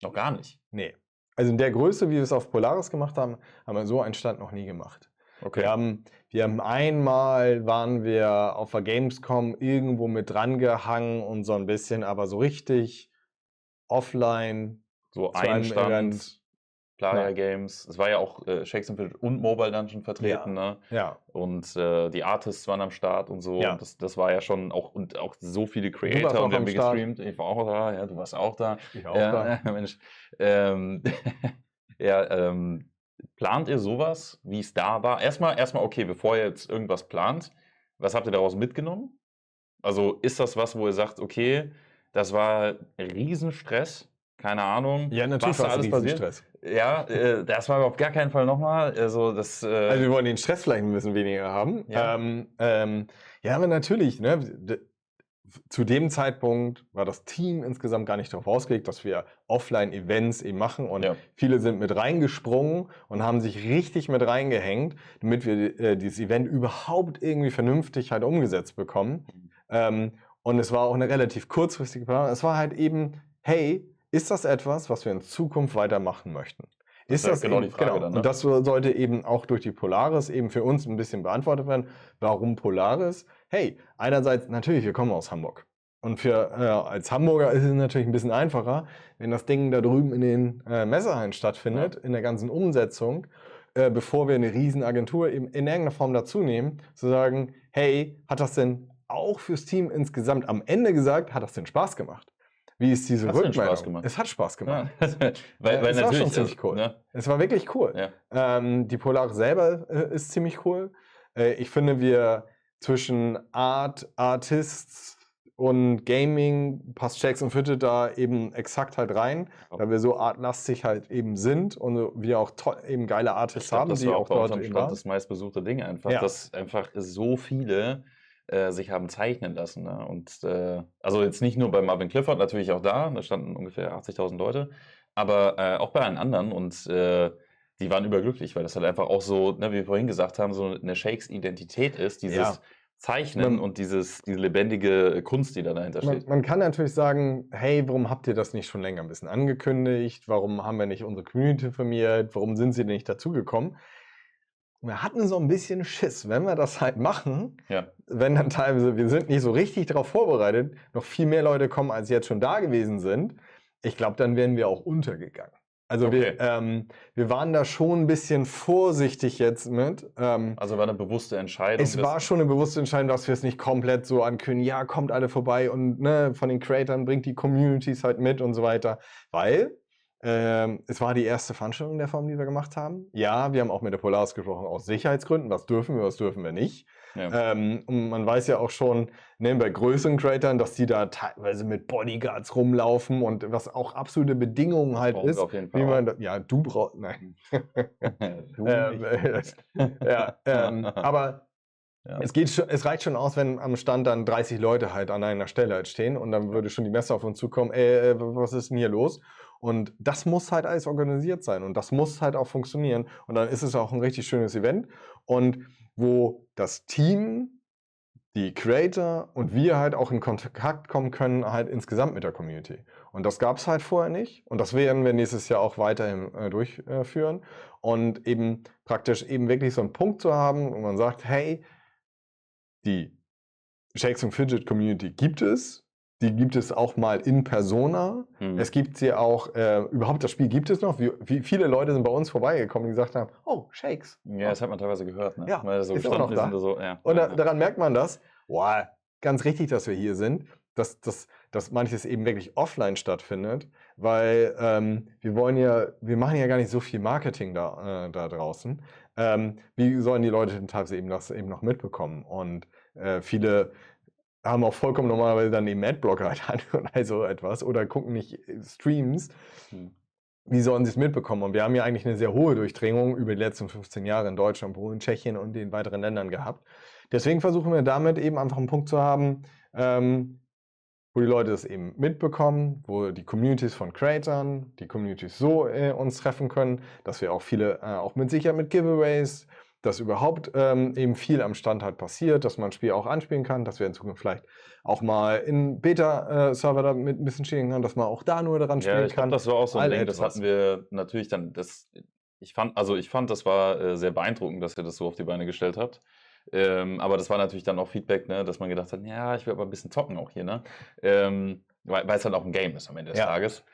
Speaker 1: Noch gar nicht?
Speaker 2: Nee. Also in der Größe, wie wir es auf Polaris gemacht haben, haben wir so einen Stand noch nie gemacht.
Speaker 1: Okay.
Speaker 2: Wir haben einmal, waren wir auf der Gamescom irgendwo mit dran gehangen und so ein bisschen, aber so richtig offline.
Speaker 1: So
Speaker 2: zu
Speaker 1: ein
Speaker 2: einem
Speaker 1: Stand,
Speaker 2: Event.
Speaker 1: Playa Games. Es war ja auch Shakes and Fidget und Mobile Dungeon vertreten, ne?
Speaker 2: Ja.
Speaker 1: Und die Artists waren am Start und so.
Speaker 2: Ja.
Speaker 1: Und das war ja schon auch, und auch so viele
Speaker 2: warst
Speaker 1: Creator
Speaker 2: auch
Speaker 1: und wir haben
Speaker 2: am Start.
Speaker 1: gestreamt. Ich war auch da, ja, du warst auch da.
Speaker 2: Ich auch da.
Speaker 1: Mensch. Plant ihr sowas, wie es da war? Erstmal, okay, bevor ihr jetzt irgendwas plant, was habt ihr daraus mitgenommen? Also ist das was, wo ihr sagt, okay, das war Riesenstress, keine Ahnung.
Speaker 2: Ja, natürlich war es
Speaker 1: alles passiert?
Speaker 2: Stress.
Speaker 1: Ja, das war auf gar keinen Fall nochmal. Also
Speaker 2: Also wir wollen den Stress vielleicht ein bisschen weniger haben.
Speaker 1: Ja.
Speaker 2: Ja, aber natürlich, ne, zu dem Zeitpunkt war das Team insgesamt gar nicht darauf ausgelegt, dass wir Offline-Events eben machen und viele sind mit reingesprungen und haben sich richtig mit reingehängt, damit wir dieses Event überhaupt irgendwie vernünftig halt umgesetzt bekommen. Und es war auch eine relativ kurzfristige Planung. Es war halt eben, hey, ist das etwas, was wir in Zukunft weitermachen möchten?
Speaker 1: Das ist genau die Frage dann, ne?
Speaker 2: Und das sollte eben auch durch die Polaris eben für uns ein bisschen beantwortet werden. Warum Polaris? Hey, einerseits natürlich, wir kommen aus Hamburg. Und als Hamburger ist es natürlich ein bisschen einfacher, wenn das Ding da drüben in den Messehallen stattfindet, in der ganzen Umsetzung, bevor wir eine riesen Agentur eben in irgendeiner Form dazu nehmen, zu sagen, hey, hat das denn auch fürs Team insgesamt am Ende gesagt, hat das denn Spaß gemacht? Wie ist diese Rückmeldung?
Speaker 1: Spaß gemacht?
Speaker 2: Es hat Spaß gemacht.
Speaker 1: Ja. weil
Speaker 2: es war schon ziemlich cool.
Speaker 1: Ne?
Speaker 2: Es war wirklich cool.
Speaker 1: Ja.
Speaker 2: Die Polaris selber ist ziemlich cool. Ich finde, wir zwischen Artists und Gaming passt Shakes and Fidget da eben exakt halt rein, weil wir so artlastig halt eben sind und wir auch eben geile Artists haben,
Speaker 1: das
Speaker 2: die
Speaker 1: war
Speaker 2: auch
Speaker 1: bei uns
Speaker 2: dort
Speaker 1: am
Speaker 2: eben
Speaker 1: Stand
Speaker 2: waren.
Speaker 1: das meistbesuchte Ding einfach,
Speaker 2: Ja.
Speaker 1: dass einfach so viele sich haben zeichnen lassen. Ne? Und also jetzt nicht nur bei Marvin Clifford, natürlich auch da standen ungefähr 80.000 Leute, aber auch bei allen anderen und die waren überglücklich, weil das halt einfach auch so, ne, wie wir vorhin gesagt haben, so eine Shakes-Identität ist, dieses zeichnen und diese lebendige Kunst, die da dahinter steht.
Speaker 2: Man kann natürlich sagen, hey, warum habt ihr das nicht schon länger ein bisschen angekündigt? Warum haben wir nicht unsere Community informiert? Warum sind sie denn nicht dazugekommen? Wir hatten so ein bisschen Schiss, wenn wir das halt machen,
Speaker 1: Ja.
Speaker 2: wenn dann teilweise, wir sind nicht so richtig darauf vorbereitet, noch viel mehr Leute kommen, als jetzt schon da gewesen sind. Ich glaube, dann wären wir auch untergegangen. Also
Speaker 1: Okay.
Speaker 2: wir waren da schon ein bisschen vorsichtig jetzt mit.
Speaker 1: Also war eine bewusste Entscheidung.
Speaker 2: Es war schon eine bewusste Entscheidung, dass wir es nicht komplett so ankündigen, ja, kommt alle vorbei und ne, von den Creatern bringt die Communities halt mit und so weiter. Weil es war die erste Veranstaltung in der Form, die wir gemacht haben. Ja, wir haben auch mit der Polaris gesprochen, aus Sicherheitsgründen. Was dürfen wir nicht.
Speaker 1: Ja.
Speaker 2: Und man weiß ja auch schon, ne, bei größeren Creatern, dass die da teilweise mit Bodyguards rumlaufen und was auch absolute Bedingungen halt
Speaker 1: Brauchen wir
Speaker 2: ist.
Speaker 1: auf jeden Fall
Speaker 2: Wie man
Speaker 1: auch.
Speaker 2: ja, du brauchst, nein.
Speaker 1: Du nicht.
Speaker 2: Ja, aber
Speaker 1: Ja.
Speaker 2: es reicht schon aus, wenn am Stand dann 30 Leute halt an einer Stelle halt stehen und dann würde schon die Messe auf uns zukommen, was ist denn hier los? Und das muss halt alles organisiert sein und das muss halt auch funktionieren und dann ist es auch ein richtig schönes Event und wo das Team, die Creator und wir halt auch in Kontakt kommen können, halt insgesamt mit der Community. Und das gab es halt vorher nicht und das werden wir nächstes Jahr auch weiterhin durchführen und eben praktisch eben wirklich so einen Punkt zu haben, wo man sagt, hey, die Shakes and Fidget Community gibt es. Die gibt es auch mal in Persona. Es gibt sie auch, überhaupt das Spiel gibt es noch. Wie viele Leute sind bei uns vorbeigekommen, die gesagt haben, oh, Shakes.
Speaker 1: Ja, das hat man teilweise gehört, ne?
Speaker 2: Ja,
Speaker 1: Weil so
Speaker 2: ist immer noch
Speaker 1: gestanden
Speaker 2: da.
Speaker 1: ist und so, ja.
Speaker 2: Und
Speaker 1: Ja.
Speaker 2: daran merkt man das, wow, ganz richtig, dass wir hier sind, dass manches eben wirklich offline stattfindet, weil wir machen ja gar nicht so viel Marketing da draußen. Wie sollen die Leute denn teilweise eben das eben noch mitbekommen? Und viele haben auch vollkommen normalerweise dann den Adblocker halt an oder so etwas oder gucken nicht Streams. Wie sollen sie es mitbekommen? Und wir haben ja eigentlich eine sehr hohe Durchdringung über die letzten 15 Jahre in Deutschland, Polen, Tschechien und den weiteren Ländern gehabt. Deswegen versuchen wir damit eben einfach einen Punkt zu haben, wo die Leute das eben mitbekommen, wo die Communities von Creatern, die Communities so uns treffen können, dass wir auch viele, auch mit Sicherheit mit Giveaways, dass überhaupt eben viel am Stand halt passiert, dass man ein Spiel auch anspielen kann, dass wir in Zukunft vielleicht auch mal in Beta-Server damit ein bisschen spielen kann, dass man auch da nur daran spielen
Speaker 1: Ja, ich glaube,
Speaker 2: kann.
Speaker 1: das war auch so ein
Speaker 2: All
Speaker 1: Ding, das
Speaker 2: etwas.
Speaker 1: hatten wir natürlich dann, ich fand, das war sehr beeindruckend, dass ihr das so auf die Beine gestellt habt. Aber das war natürlich dann auch Feedback, ne, dass man gedacht hat, ja, ich will aber ein bisschen zocken auch hier, ne? Weil es halt auch ein Game ist am Ende des
Speaker 2: Ja.
Speaker 1: Tages.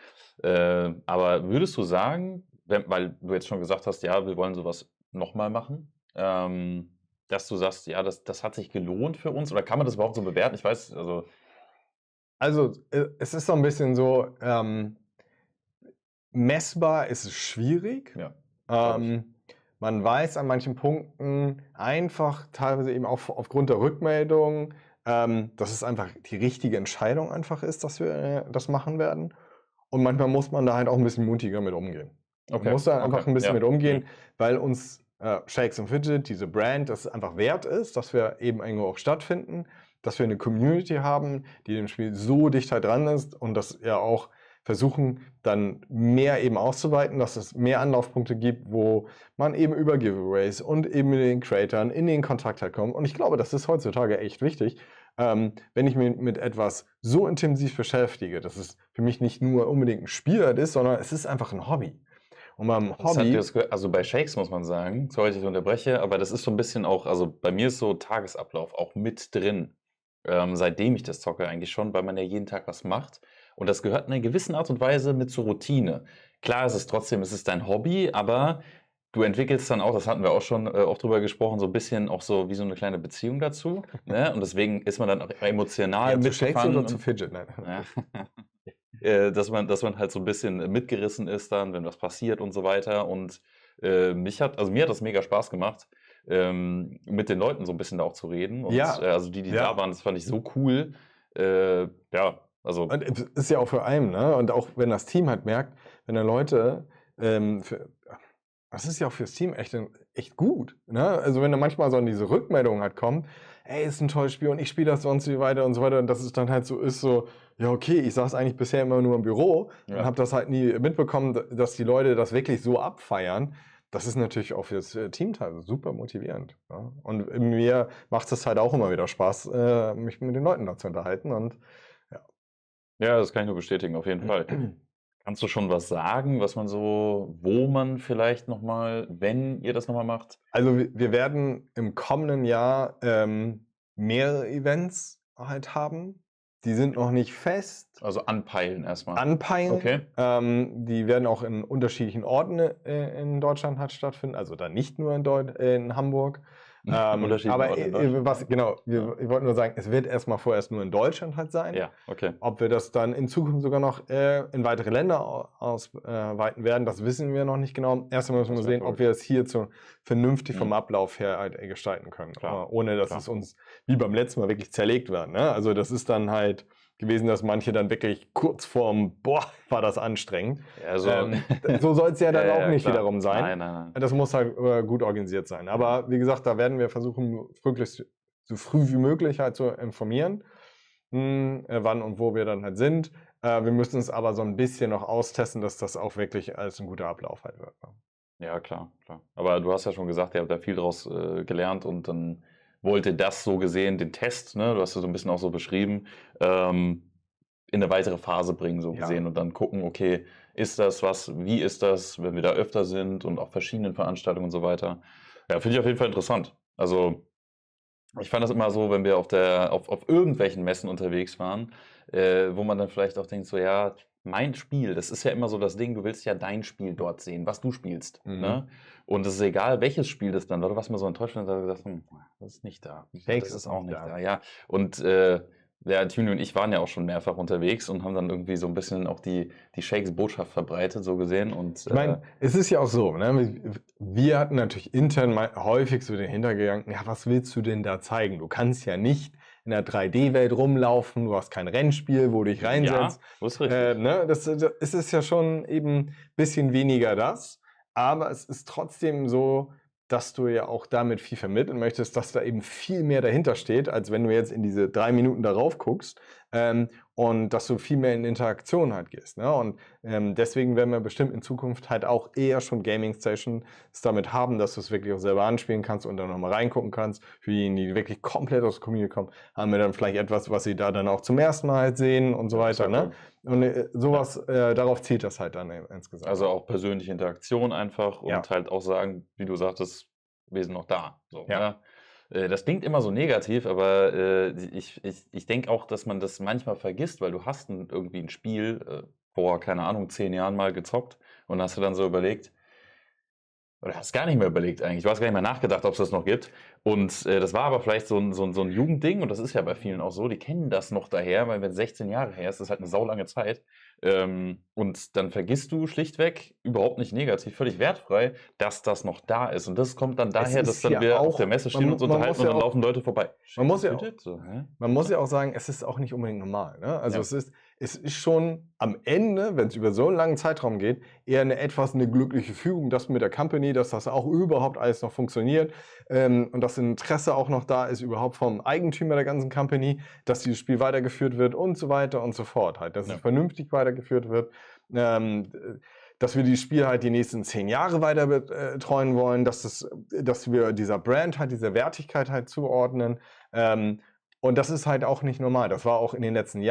Speaker 1: Aber würdest du sagen, weil du jetzt schon gesagt hast, ja, wir wollen sowas nochmal machen, dass du sagst, ja, das hat sich gelohnt für uns? Oder kann man das überhaupt so bewerten? Ich weiß,
Speaker 2: Also, es ist so ein bisschen so, messbar ist es schwierig.
Speaker 1: ja, glaub ich.
Speaker 2: Man weiß an manchen Punkten einfach teilweise eben auch aufgrund der Rückmeldung, dass es einfach die richtige Entscheidung einfach ist, dass wir das machen werden. Und manchmal muss man da halt auch ein bisschen mutiger mit umgehen. Man
Speaker 1: Okay,
Speaker 2: muss da einfach
Speaker 1: okay,
Speaker 2: ein bisschen
Speaker 1: ja.
Speaker 2: mit umgehen, weil uns Shakes and Fidget, diese Brand, das einfach wert ist, dass wir eben irgendwo auch stattfinden, dass wir eine Community haben, die dem Spiel so dicht halt dran ist und das ja auch versuchen, dann mehr eben auszuweiten, dass es mehr Anlaufpunkte gibt, wo man eben über Giveaways und eben mit den Creatoren in den Kontakt halt kommt. Und ich glaube, das ist heutzutage echt wichtig, wenn ich mich mit etwas so intensiv beschäftige, dass es für mich nicht nur unbedingt ein Spiel halt ist, sondern es ist einfach ein Hobby. Und beim
Speaker 1: Das hat
Speaker 2: Hobby,
Speaker 1: das also bei Shakes muss man sagen, sorry, dass ich unterbreche, aber das ist so ein bisschen auch, also bei mir ist so Tagesablauf auch mit drin, seitdem ich das zocke eigentlich schon, weil man ja jeden Tag was macht. Und das gehört in einer gewissen Art und Weise mit zur Routine. Klar, es ist dein Hobby, aber du entwickelst dann auch, das hatten wir auch schon oft drüber gesprochen, so ein bisschen auch so wie so eine kleine Beziehung dazu. Ne? Und deswegen ist man dann auch emotional
Speaker 2: zu Shakes
Speaker 1: mitgefangen.
Speaker 2: oder zu Fidget? Nein.
Speaker 1: Ja. Dass man halt so ein bisschen mitgerissen ist dann, wenn was passiert und so weiter. Und mir hat das mega Spaß gemacht, mit den Leuten so ein bisschen da auch zu reden. Und
Speaker 2: Ja.
Speaker 1: also die
Speaker 2: Ja.
Speaker 1: da waren, das fand ich so cool. Ja, also
Speaker 2: Und es ist ja auch für einen, ne? Und auch wenn das Team halt merkt, wenn da Leute, das ist ja auch fürs Team echt gut, ne? Also wenn da manchmal so diese Rückmeldung halt kommt, ey, ist ein tolles Spiel und ich spiele das sonst wie weiter und so weiter und dass es dann halt so ist, so, ja okay, ich saß eigentlich bisher immer nur im Büro und
Speaker 1: Ja.
Speaker 2: habe das halt nie mitbekommen, dass die Leute das wirklich so abfeiern. das ist natürlich auch fürs Team teilweise super motivierend. Ja? Und mir macht es halt auch immer wieder Spaß, mich mit den Leuten da zu unterhalten. Und ja.
Speaker 1: Ja, das kann ich nur bestätigen, auf jeden Fall. Kannst du schon was sagen, was man so, wo man vielleicht nochmal, wenn ihr das nochmal macht?
Speaker 2: Also wir werden im kommenden Jahr mehrere Events halt haben. Die sind noch nicht fest.
Speaker 1: Also anpeilen erstmal.
Speaker 2: Anpeilen.
Speaker 1: Okay.
Speaker 2: Die werden auch in unterschiedlichen Orten in Deutschland halt stattfinden, also dann nicht nur in Hamburg.
Speaker 1: Unterschiedliche
Speaker 2: Aber
Speaker 1: Orte in Deutschland.
Speaker 2: genau,
Speaker 1: Ja.
Speaker 2: ich wollte nur sagen, es wird vorerst nur in Deutschland halt sein.
Speaker 1: Ja, okay.
Speaker 2: Ob wir das dann in Zukunft sogar noch in weitere Länder ausweiten werden, das wissen wir noch nicht genau. Erstmal müssen wir sehen, ob wir es hier vernünftig vom Ablauf her halt gestalten können,
Speaker 1: Klar,
Speaker 2: ohne dass
Speaker 1: klar.
Speaker 2: es uns wie beim letzten Mal wirklich zerlegt wird. Ne? Also das ist dann halt gewesen, dass manche dann wirklich kurz vorm, boah, war das anstrengend.
Speaker 1: Ja, so
Speaker 2: So soll es ja dann auch nicht
Speaker 1: klar.
Speaker 2: wiederum sein.
Speaker 1: Nein, nein, nein.
Speaker 2: Das muss halt gut organisiert sein. Aber wie gesagt, da werden wir versuchen, wirklich so früh wie möglich halt zu informieren, wann und wo wir dann halt sind. Wir müssen es aber so ein bisschen noch austesten, dass das auch wirklich als ein guter Ablauf halt wird. Ne?
Speaker 1: Ja, klar, klar. Aber du hast ja schon gesagt, ihr habt da viel draus gelernt und dann wollte das so gesehen, den Test, ne, du hast ja so ein bisschen auch so beschrieben, in eine weitere Phase bringen, so
Speaker 2: Ja.
Speaker 1: gesehen, und dann gucken, okay, ist das was, wie ist das, wenn wir da öfter sind und auf verschiedenen Veranstaltungen und so weiter. Ja, finde ich auf jeden Fall interessant. Also, ich fand das immer so, wenn wir auf irgendwelchen Messen unterwegs waren, wo man dann vielleicht auch denkt, so, ja, mein Spiel, das ist ja immer so das Ding, du willst ja dein Spiel dort sehen, was du spielst. Ne? Und es ist egal, welches Spiel das dann war. Du warst mal so enttäuscht und hast gesagt, das ist nicht da.
Speaker 2: Shakes
Speaker 1: Das
Speaker 2: ist
Speaker 1: ist auch
Speaker 2: nicht
Speaker 1: nicht
Speaker 2: da.
Speaker 1: da. Ja. Und ja, Tune und ich waren ja auch schon mehrfach unterwegs und haben dann irgendwie so ein bisschen auch die Shakes-Botschaft verbreitet, so gesehen. Und,
Speaker 2: Ich meine, es ist ja auch so, ne? Wir hatten natürlich intern häufig so den Hintergedanken, ja, was willst du denn da zeigen? Du kannst ja nicht in der 3D-Welt rumlaufen, du hast kein Rennspiel, wo du dich reinsetzt.
Speaker 1: Ja, das ist richtig.
Speaker 2: Ne? Das ist ja schon eben ein bisschen weniger das, aber es ist trotzdem so, dass du ja auch damit viel vermitteln möchtest, dass da eben viel mehr dahinter steht, als wenn du jetzt in diese 3 Minuten darauf guckst, und dass du viel mehr in Interaktion halt gehst. Ne? Und deswegen werden wir bestimmt in Zukunft halt auch eher schon Gaming-Stations damit haben, dass du es wirklich auch selber anspielen kannst und dann nochmal reingucken kannst. Für diejenigen, die wirklich komplett aus der Community kommen, haben wir dann vielleicht etwas, was sie da dann auch zum ersten Mal halt sehen und so
Speaker 1: Ja,
Speaker 2: weiter.
Speaker 1: sehr
Speaker 2: Ne? Und sowas, darauf zielt das halt dann insgesamt.
Speaker 1: Also auch persönliche Interaktion einfach und
Speaker 2: Ja.
Speaker 1: halt auch sagen, wie du sagtest, wir sind noch da. So,
Speaker 2: Ja.
Speaker 1: ne? Das klingt immer so negativ, aber ich denke auch, dass man das manchmal vergisst, weil du hast irgendwie ein Spiel vor, keine Ahnung, 10 Jahren mal gezockt und hast du dann so überlegt, oder hast gar nicht mehr überlegt eigentlich. Du hast gar nicht mehr nachgedacht, ob es das noch gibt. Und das war aber vielleicht so ein Jugendding, und das ist ja bei vielen auch so, die kennen das noch daher, weil wenn 16 Jahre her ist, das ist halt eine saulange Zeit. Und dann vergisst du schlichtweg, überhaupt nicht negativ, völlig wertfrei, dass das noch da ist. Und das kommt dann daher,
Speaker 2: ist
Speaker 1: dass dann
Speaker 2: ja
Speaker 1: wir auf
Speaker 2: auch-
Speaker 1: der Messe stehen
Speaker 2: man-
Speaker 1: und uns
Speaker 2: man
Speaker 1: unterhalten
Speaker 2: muss
Speaker 1: und
Speaker 2: ja
Speaker 1: dann
Speaker 2: auch-
Speaker 1: laufen Leute vorbei.
Speaker 2: Man muss ja
Speaker 1: Shit, so, hä?
Speaker 2: Man muss ja auch sagen, es ist auch nicht unbedingt normal. Ne? Also
Speaker 1: Ja.
Speaker 2: es ist schon am Ende, wenn es über so einen langen Zeitraum geht, eher eine glückliche Fügung, dass mit der Company, dass das auch überhaupt alles noch funktioniert, und dass Interesse auch noch da ist, überhaupt vom Eigentümer der ganzen Company, dass dieses Spiel weitergeführt wird und so weiter und so fort. Halt, dass
Speaker 1: Ja.
Speaker 2: es vernünftig weitergeführt wird. Dass wir dieses Spiel halt die nächsten 10 Jahre weiter betreuen wollen, dass wir dieser Brand halt, dieser Wertigkeit halt zuordnen. Und das ist halt auch nicht normal. Das war auch in den letzten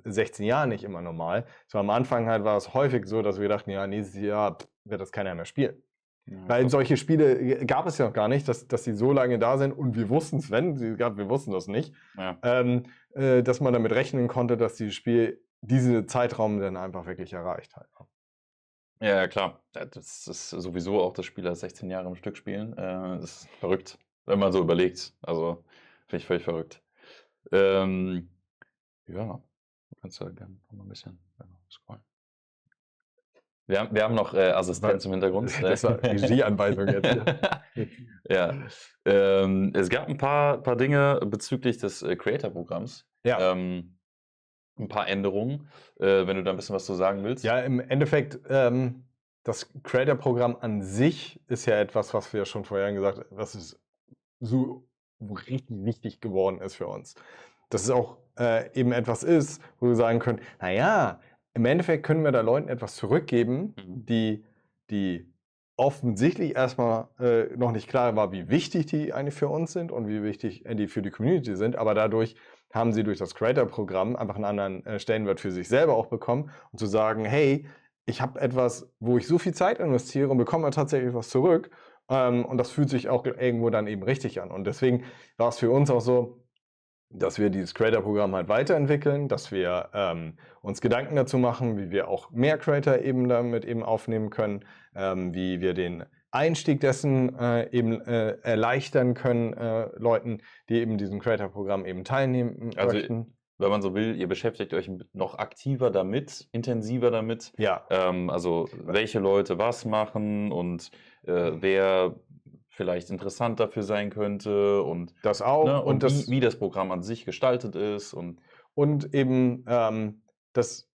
Speaker 2: 16 Jahren nicht immer normal. So am Anfang halt war es häufig so, dass wir dachten, ja, nächstes Jahr wird das keiner mehr spielen.
Speaker 1: Ja,
Speaker 2: Weil
Speaker 1: krass.
Speaker 2: solche Spiele gab es ja noch gar nicht, dass sie so lange da sind und wir wussten es, wenn sie gab, wir wussten das nicht,
Speaker 1: Ja.
Speaker 2: dass man damit rechnen konnte, dass dieses Spiel diese Zeitraum dann einfach wirklich erreicht hat.
Speaker 1: Ja, klar. Das ist sowieso auch das Spiel als 16 Jahre am Stück spielen. Das ist verrückt, wenn man so überlegt. Also, finde ich völlig verrückt. Ja, du kannst ja gerne noch mal ein bisschen scrollen. Wir haben noch Assistenz im Hintergrund.
Speaker 2: Das war Regieanweisung jetzt.
Speaker 1: Ja. Es gab ein paar Dinge bezüglich des Creator-Programms.
Speaker 2: Ja.
Speaker 1: Ein paar Änderungen, wenn du da ein bisschen was zu sagen willst.
Speaker 2: Ja, im Endeffekt, das Creator-Programm an sich ist ja etwas, was wir schon vorher gesagt haben, was es so richtig wichtig geworden ist für uns. Dass es auch eben etwas ist, wo wir sagen können, naja, im Endeffekt können wir da Leuten etwas zurückgeben, die offensichtlich erstmal noch nicht klar war, wie wichtig die eigentlich für uns sind und wie wichtig die für die Community sind, aber dadurch haben sie durch das Creator-Programm einfach einen anderen Stellenwert für sich selber auch bekommen und zu sagen, hey, ich habe etwas, wo ich so viel Zeit investiere und bekomme tatsächlich was zurück und das fühlt sich auch irgendwo dann eben richtig an. Und deswegen war es für uns auch so, dass wir dieses Creator-Programm halt weiterentwickeln, dass wir uns Gedanken dazu machen, wie wir auch mehr Creator eben damit eben aufnehmen können, wie wir den Einstieg dessen eben erleichtern können, Leuten, die eben diesem Creator-Programm eben teilnehmen
Speaker 1: Also,
Speaker 2: möchten.
Speaker 1: wenn man so will, ihr beschäftigt euch noch aktiver damit, intensiver damit.
Speaker 2: Ja,
Speaker 1: Also welche Leute was machen und wer vielleicht interessant dafür sein könnte und,
Speaker 2: das auch.
Speaker 1: ne,
Speaker 2: Und
Speaker 1: und
Speaker 2: das
Speaker 1: wie das Programm an sich gestaltet ist. Und
Speaker 2: und eben das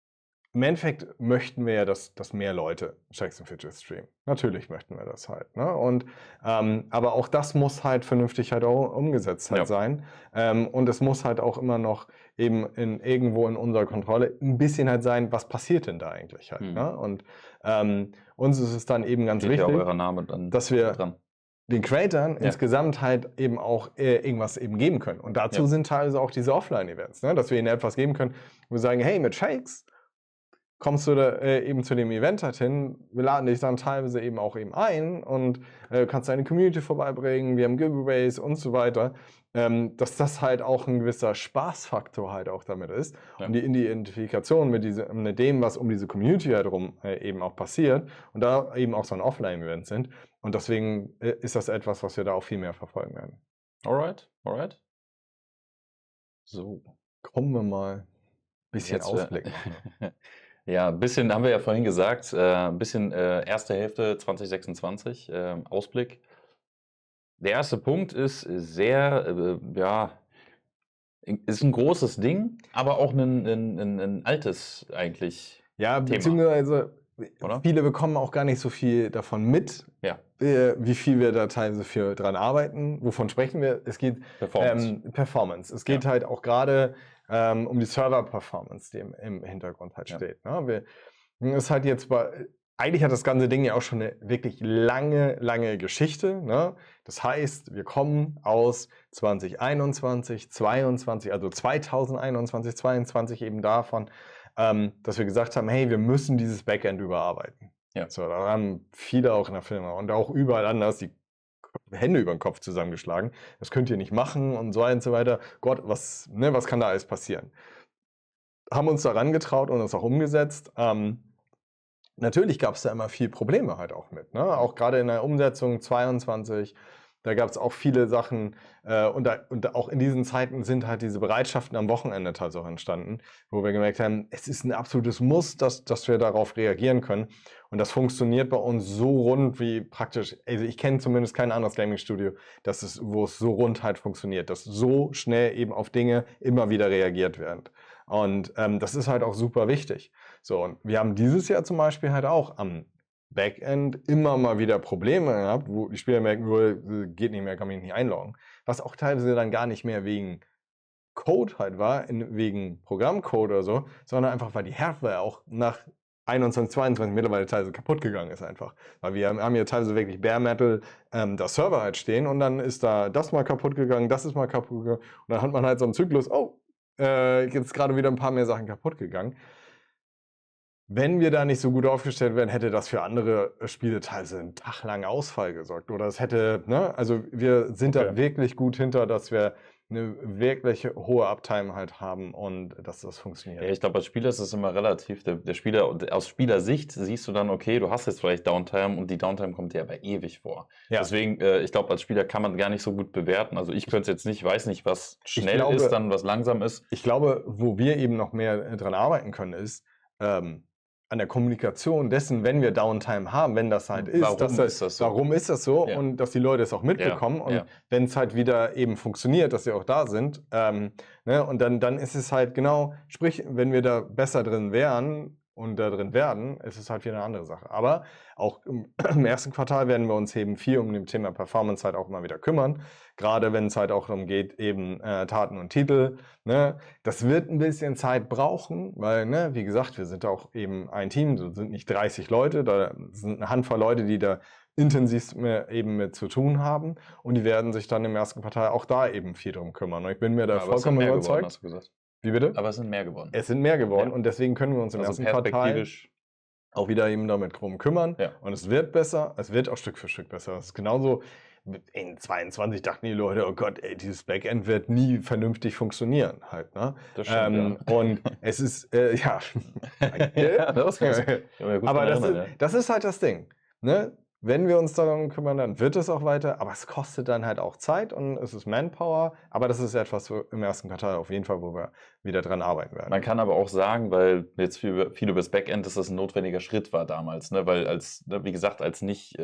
Speaker 2: im Endeffekt möchten wir ja, dass mehr Leute Shakes and Fidget streamen. Natürlich möchten wir das halt. Ne? Und, aber auch das muss halt vernünftig halt auch umgesetzt halt
Speaker 1: Ja.
Speaker 2: sein. Und es muss halt auch immer noch eben irgendwo in unserer Kontrolle ein bisschen halt sein, was passiert denn da eigentlich halt. Ne? Und uns ist es dann eben ganz
Speaker 1: steht ja auch
Speaker 2: wichtig,
Speaker 1: euer Name dann
Speaker 2: dass wir
Speaker 1: dran.
Speaker 2: den Creatoren
Speaker 1: Ja.
Speaker 2: insgesamt halt eben auch irgendwas eben geben können. Und dazu
Speaker 1: Ja.
Speaker 2: sind teilweise auch diese Offline-Events, ne? Dass wir ihnen etwas geben können, wo wir sagen, hey, mit Shakes kommst du da, eben zu dem Event halt hin, wir laden dich dann teilweise eben auch eben ein und kannst deine Community vorbeibringen, wir haben Giveaways und so weiter, dass das halt auch ein gewisser Spaßfaktor halt auch damit ist
Speaker 1: Ja.
Speaker 2: und die Identifikation mit dem, was um diese Community herum eben auch passiert und da eben auch so ein Offline-Event sind und deswegen ist das etwas, was wir da auch viel mehr verfolgen werden.
Speaker 1: Alright. So.
Speaker 2: Kommen wir mal ein bisschen
Speaker 1: Jetzt,
Speaker 2: Ausblick machen.
Speaker 1: ja, ein bisschen haben wir ja vorhin gesagt, ein bisschen erste Hälfte 2026, Ausblick. Der erste Punkt ist sehr, ja, ist ein großes Ding, aber auch ein altes eigentlich
Speaker 2: Ja,
Speaker 1: Thema,
Speaker 2: beziehungsweise
Speaker 1: oder?
Speaker 2: viele bekommen auch gar nicht so viel davon mit,
Speaker 1: Ja,
Speaker 2: wie viel wir da teilweise dran arbeiten. Wovon sprechen wir? Es geht
Speaker 1: Performance.
Speaker 2: Performance. Es geht
Speaker 1: Ja.
Speaker 2: halt auch gerade um die Server-Performance, die im Hintergrund halt
Speaker 1: Ja.
Speaker 2: steht. Ne? Ist halt jetzt eigentlich hat das ganze Ding ja auch schon eine wirklich lange Geschichte. Ne? Das heißt, wir kommen aus 2021, 22, also 2021, 22 eben davon, dass wir gesagt haben, hey, wir müssen dieses Backend überarbeiten.
Speaker 1: Ja.
Speaker 2: So, da haben viele auch in der Firma und auch überall anders die Hände über den Kopf zusammengeschlagen. Das könnt ihr nicht machen und so weiter. Gott, was kann da alles passieren? Haben uns daran getraut und das auch umgesetzt. Natürlich gab es da immer viel Probleme halt auch mit. Ne? Auch gerade in der Umsetzung 22, da gab es auch viele Sachen und auch in diesen Zeiten sind halt diese Bereitschaften am Wochenende halt auch entstanden, wo wir gemerkt haben, es ist ein absolutes Muss, dass wir darauf reagieren können. Und das funktioniert bei uns so rund wie praktisch, also ich kenne zumindest kein anderes Gaming-Studio, wo es so rund halt funktioniert, dass so schnell eben auf Dinge immer wieder reagiert wird. Und das ist halt auch super wichtig. So, und wir haben dieses Jahr zum Beispiel halt auch am Backend immer mal wieder Probleme gehabt, wo die Spieler merken, geht nicht mehr, kann mich nicht einloggen. Was auch teilweise dann gar nicht mehr wegen Code halt war, wegen Programmcode oder so, sondern einfach, weil die Hardware auch nach 21, 22 mittlerweile teilweise kaputt gegangen ist einfach. Weil wir haben hier teilweise wirklich Bare Metal das Server halt stehen und dann ist da das mal kaputt gegangen, das ist mal kaputt gegangen und dann hat man halt so einen Zyklus, jetzt gerade wieder ein paar mehr Sachen kaputt gegangen. Wenn wir da nicht so gut aufgestellt wären, hätte das für andere Spiele teilweise einen taglangen Ausfall gesorgt. Oder es hätte, ne? Also wir sind da
Speaker 1: Okay.
Speaker 2: wirklich gut hinter, dass wir eine wirklich hohe Uptime halt haben und dass das
Speaker 1: Ja,
Speaker 2: funktioniert.
Speaker 1: ich glaube, als Spieler ist es immer relativ. Der Spieler, aus Spielersicht siehst du dann, okay, du hast jetzt vielleicht Downtime und die Downtime kommt dir aber ewig vor.
Speaker 2: Ja.
Speaker 1: Deswegen, ich glaube, als Spieler kann man gar nicht so gut bewerten. Also ich könnte es jetzt nicht, weiß nicht, was schnell
Speaker 2: glaube-
Speaker 1: ist, dann was langsam ist.
Speaker 2: Ich glaube, wo wir eben noch mehr dran arbeiten können, ist an der Kommunikation dessen, wenn wir Downtime haben, wenn das halt ist.
Speaker 1: Warum ist das so?
Speaker 2: Warum ist das so?
Speaker 1: Ja.
Speaker 2: Und dass die Leute es auch mitbekommen. Und
Speaker 1: ja.
Speaker 2: wenn es halt wieder eben funktioniert, dass sie auch da sind. Ne? Und dann ist es halt genau, sprich, wenn wir da besser drin wären und da drin werden, ist es halt wieder eine andere Sache. Aber auch im ersten Quartal werden wir uns eben viel um dem Thema Performance halt auch immer wieder kümmern. Gerade wenn es halt auch darum geht, eben Taten und Titel. Ne? Das wird ein bisschen Zeit brauchen, weil, ne, wie gesagt, wir sind auch eben ein Team, so sind nicht 30 Leute, da sind eine Handvoll Leute, die da intensivst eben mit zu tun haben und die werden sich dann im ersten Quartal auch da eben viel drum kümmern. Und ich bin mir da
Speaker 1: Aber es sind
Speaker 2: vollkommen
Speaker 1: mehr geworden,
Speaker 2: überzeugt.
Speaker 1: hast du gesagt.
Speaker 2: Wie bitte?
Speaker 1: Aber es sind mehr geworden.
Speaker 2: Es sind mehr geworden
Speaker 1: Ja.
Speaker 2: und deswegen können wir uns im
Speaker 1: Also
Speaker 2: ersten Quartal
Speaker 1: perspektivisch.
Speaker 2: auch wieder eben damit drum kümmern.
Speaker 1: Ja.
Speaker 2: Und es wird besser, es wird auch Stück für Stück besser. Es ist genauso, in 22 dachten die Leute, oh Gott, ey, dieses Backend wird nie vernünftig funktionieren halt, ne?
Speaker 1: Das stimmt, ja.
Speaker 2: Und es ist, ja,
Speaker 1: Ja, das ist gut
Speaker 2: aber
Speaker 1: dran erinnern, ja.
Speaker 2: das ist halt das Ding, ne? Wenn wir uns darum kümmern, dann wird es auch weiter, aber es kostet dann halt auch Zeit und es ist Manpower, aber das ist etwas im ersten Quartal auf jeden Fall, wo wir wieder dran arbeiten werden.
Speaker 1: Man kann aber auch sagen, weil jetzt viel über das Backend, dass das ein notwendiger Schritt war damals, ne? Weil wie gesagt, als nicht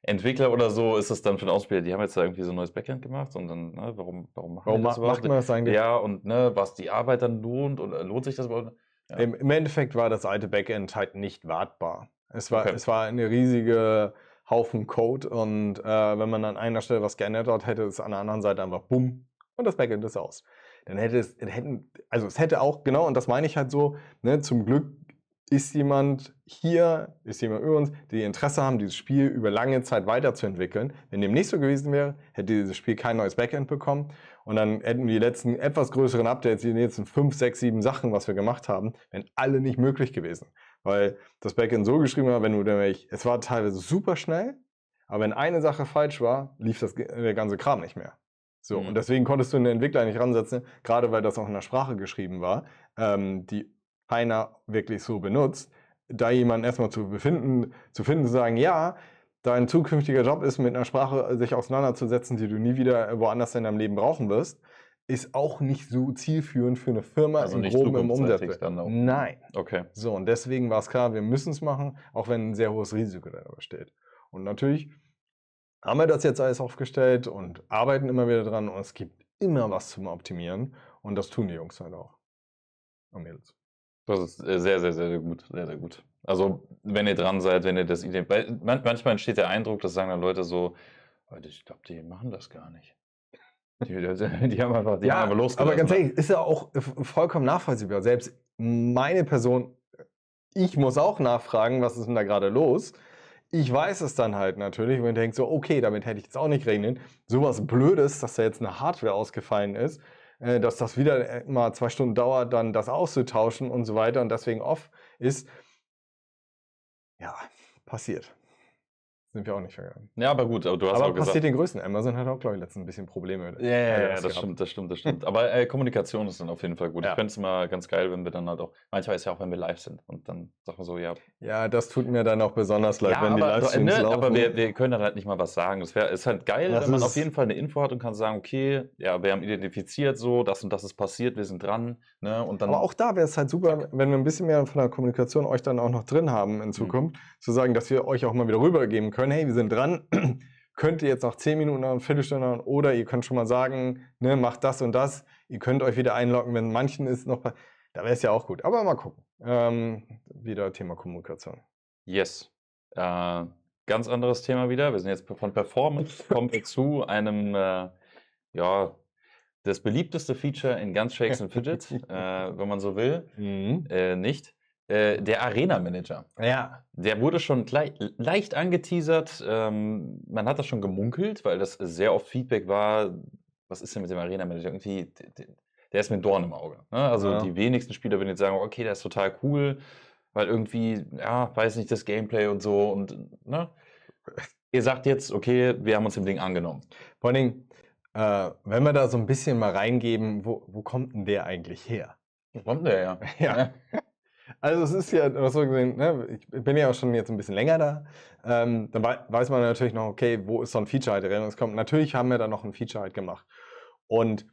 Speaker 1: Entwickler oder so ist es dann für den Ausbilder, die haben jetzt da irgendwie so ein neues Backend gemacht und dann, ne, warum machen die das überhaupt?
Speaker 2: Macht man das eigentlich?
Speaker 1: Ja, und ne, was die Arbeit dann lohnt und lohnt sich das überhaupt? Ja.
Speaker 2: Im Endeffekt war das alte Backend halt nicht wartbar. Es war
Speaker 1: Okay.
Speaker 2: eine riesige Haufen Code und wenn man an einer Stelle was geändert hat, hätte es an der anderen Seite einfach bumm und das Backend ist aus. Dann es hätte auch, genau, und das meine ich halt so, ne, zum Glück ist jemand über uns, die Interesse haben, dieses Spiel über lange Zeit weiterzuentwickeln. Wenn dem nicht so gewesen wäre, hätte dieses Spiel kein neues Backend bekommen. Und dann hätten die letzten etwas größeren Updates, die letzten 5, 6, 7 Sachen, was wir gemacht haben, wären alle nicht möglich gewesen. Weil das Backend so geschrieben war, es war teilweise super schnell, aber wenn eine Sache falsch war, lief der ganze Kram nicht mehr. So, und deswegen konntest du einen Entwickler nicht ransetzen, gerade weil das auch in der Sprache geschrieben war, die keiner wirklich so benutzt, da jemanden erstmal zu finden, zu sagen, ja, dein zukünftiger Job ist, mit einer Sprache sich auseinanderzusetzen, die du nie wieder woanders in deinem Leben brauchen wirst, ist auch nicht so zielführend für eine Firma
Speaker 1: Also
Speaker 2: im
Speaker 1: nicht
Speaker 2: Groben im Umsatz.
Speaker 1: zukunftsträchtig dann auch.
Speaker 2: Nein.
Speaker 1: Okay.
Speaker 2: So, und deswegen war es klar, wir müssen es machen, auch wenn ein sehr hohes Risiko dahinter steht. Und natürlich haben wir das jetzt alles aufgestellt und arbeiten immer wieder dran und es gibt immer was zum Optimieren und das tun die Jungs halt auch. Und Mädels.
Speaker 1: Das ist sehr, sehr, sehr gut. Sehr, sehr gut. Also, wenn ihr dran seid, wenn ihr das Idee. Weil manchmal entsteht der Eindruck, das sagen dann Leute so, ich glaube, die machen das gar nicht. Die haben einfach, die haben einfach losgelassen.
Speaker 2: Aber ganz ehrlich, ist ja auch vollkommen nachvollziehbar. Selbst meine Person, ich muss auch nachfragen, was ist denn da gerade los? Ich weiß es dann halt natürlich und denke so, okay, damit hätte ich jetzt auch nicht rechnen. Sowas Blödes, dass da jetzt eine Hardware ausgefallen ist, dass das wieder mal 2 Stunden dauert, dann das auszutauschen und so weiter und deswegen off ist. Ja, passiert. Sind wir auch nicht vergangen.
Speaker 1: Ja, aber gut, aber du hast
Speaker 2: Aber
Speaker 1: auch gesagt.
Speaker 2: passiert den Größten. Amazon hat auch, glaube ich, letztens ein bisschen Probleme.
Speaker 1: Ja, das stimmt. Aber Kommunikation ist dann auf jeden Fall gut.
Speaker 2: Ja.
Speaker 1: Ich fände es immer ganz geil, wenn wir dann halt auch, manchmal ist ja auch, wenn wir live sind und dann sagt man so, ja.
Speaker 2: Ja, das tut mir dann auch besonders leid, wenn die Livestreams laufen.
Speaker 1: Aber wir können dann halt nicht mal was sagen. Ist halt geil, wenn man auf jeden Fall eine Info hat und kann sagen, okay, ja, wir haben identifiziert so, das und das ist passiert, wir sind dran. Ne, und dann,
Speaker 2: aber auch da wäre es halt super, wenn wir ein bisschen mehr von der Kommunikation euch dann auch noch drin haben in Zukunft, zu sagen, dass wir euch auch mal wieder rübergeben können, hey, wir sind dran, könnt ihr jetzt noch 10 Minuten, eine Viertelstunde oder ihr könnt schon mal sagen, ne, macht das und das, ihr könnt euch wieder einloggen, wenn manchen ist noch, da wäre es ja auch gut, aber mal gucken. Wieder Thema Kommunikation.
Speaker 1: Yes. Ganz anderes Thema wieder, wir sind jetzt von Performance, kommen wir zu einem, ja, das beliebteste Feature in Guns, Shakes and Fidget, wenn man so will, nicht. Der Arena Manager.
Speaker 2: Ja.
Speaker 1: Der wurde schon leicht angeteasert. Man hat das schon gemunkelt, weil das sehr oft Feedback war, was ist denn mit dem Arena Manager? Irgendwie, der ist mir ein Dorn im Auge. Ne? Also die wenigsten Spieler würden jetzt sagen, okay, der ist total cool, weil irgendwie, ja, weiß nicht, das Gameplay und so. Und ne? Ihr sagt jetzt, okay, wir haben uns dem Ding angenommen.
Speaker 2: Vor allen Dingen, wenn wir da so ein bisschen mal reingeben, wo kommt denn der eigentlich her?
Speaker 1: Wo kommt der her?
Speaker 2: Ja. Also es ist ja, was so gesehen, ne, ich bin ja auch schon jetzt ein bisschen länger da, dann weiß man natürlich noch, okay, wo ist so ein Feature halt drin? Es kommt, natürlich haben wir da noch ein Feature halt gemacht. Und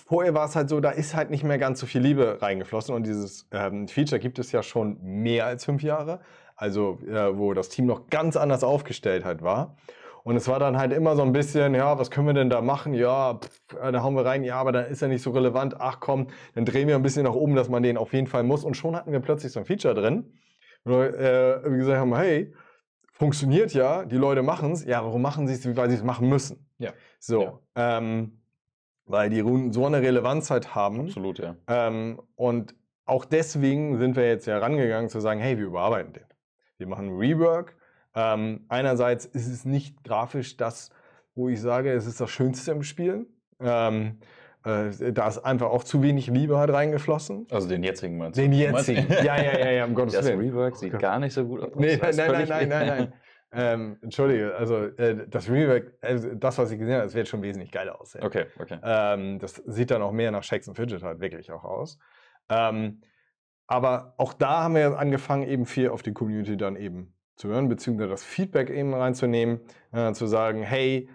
Speaker 2: vorher war es halt so, da ist halt nicht mehr ganz so viel Liebe reingeflossen und dieses Feature gibt es ja schon mehr als 5 Jahre, also wo das Team noch ganz anders aufgestellt halt war. Und es war dann halt immer so ein bisschen, ja, was können wir denn da machen? Ja, da hauen wir rein, ja, aber dann ist er nicht so relevant. Ach komm, dann drehen wir ein bisschen nach oben, dass man den auf jeden Fall muss. Und schon hatten wir plötzlich so ein Feature drin, wo wir gesagt haben, hey, funktioniert ja, die Leute machen es. Ja, warum machen sie es? Weil sie es machen müssen.
Speaker 1: Ja.
Speaker 2: So, weil die Runen so eine Relevanz halt haben.
Speaker 1: Absolut, ja.
Speaker 2: Und auch deswegen sind wir jetzt ja rangegangen zu sagen, hey, wir überarbeiten den. wir machen Rework. Einerseits ist es nicht grafisch das, wo ich sage, es ist das Schönste im Spiel. Da ist einfach auch zu wenig Liebe halt reingeflossen.
Speaker 1: Also den jetzigen meinst du?
Speaker 2: Den jetzigen. Ja, um Gottes
Speaker 1: Das
Speaker 2: Willen.
Speaker 1: Rework
Speaker 2: Oh
Speaker 1: sieht
Speaker 2: Gott.
Speaker 1: gar nicht so gut aus.
Speaker 2: Nee,
Speaker 1: Das ist völlig-
Speaker 2: nein. Entschuldige, also das Rework, also das, was ich gesehen habe, das wird schon wesentlich geiler aussehen.
Speaker 1: Okay.
Speaker 2: Das sieht dann auch mehr nach Shakes and Fidget halt wirklich auch aus. Aber auch da haben wir angefangen, eben viel auf die Community dann eben zu hören, beziehungsweise das Feedback eben reinzunehmen, zu sagen, hey,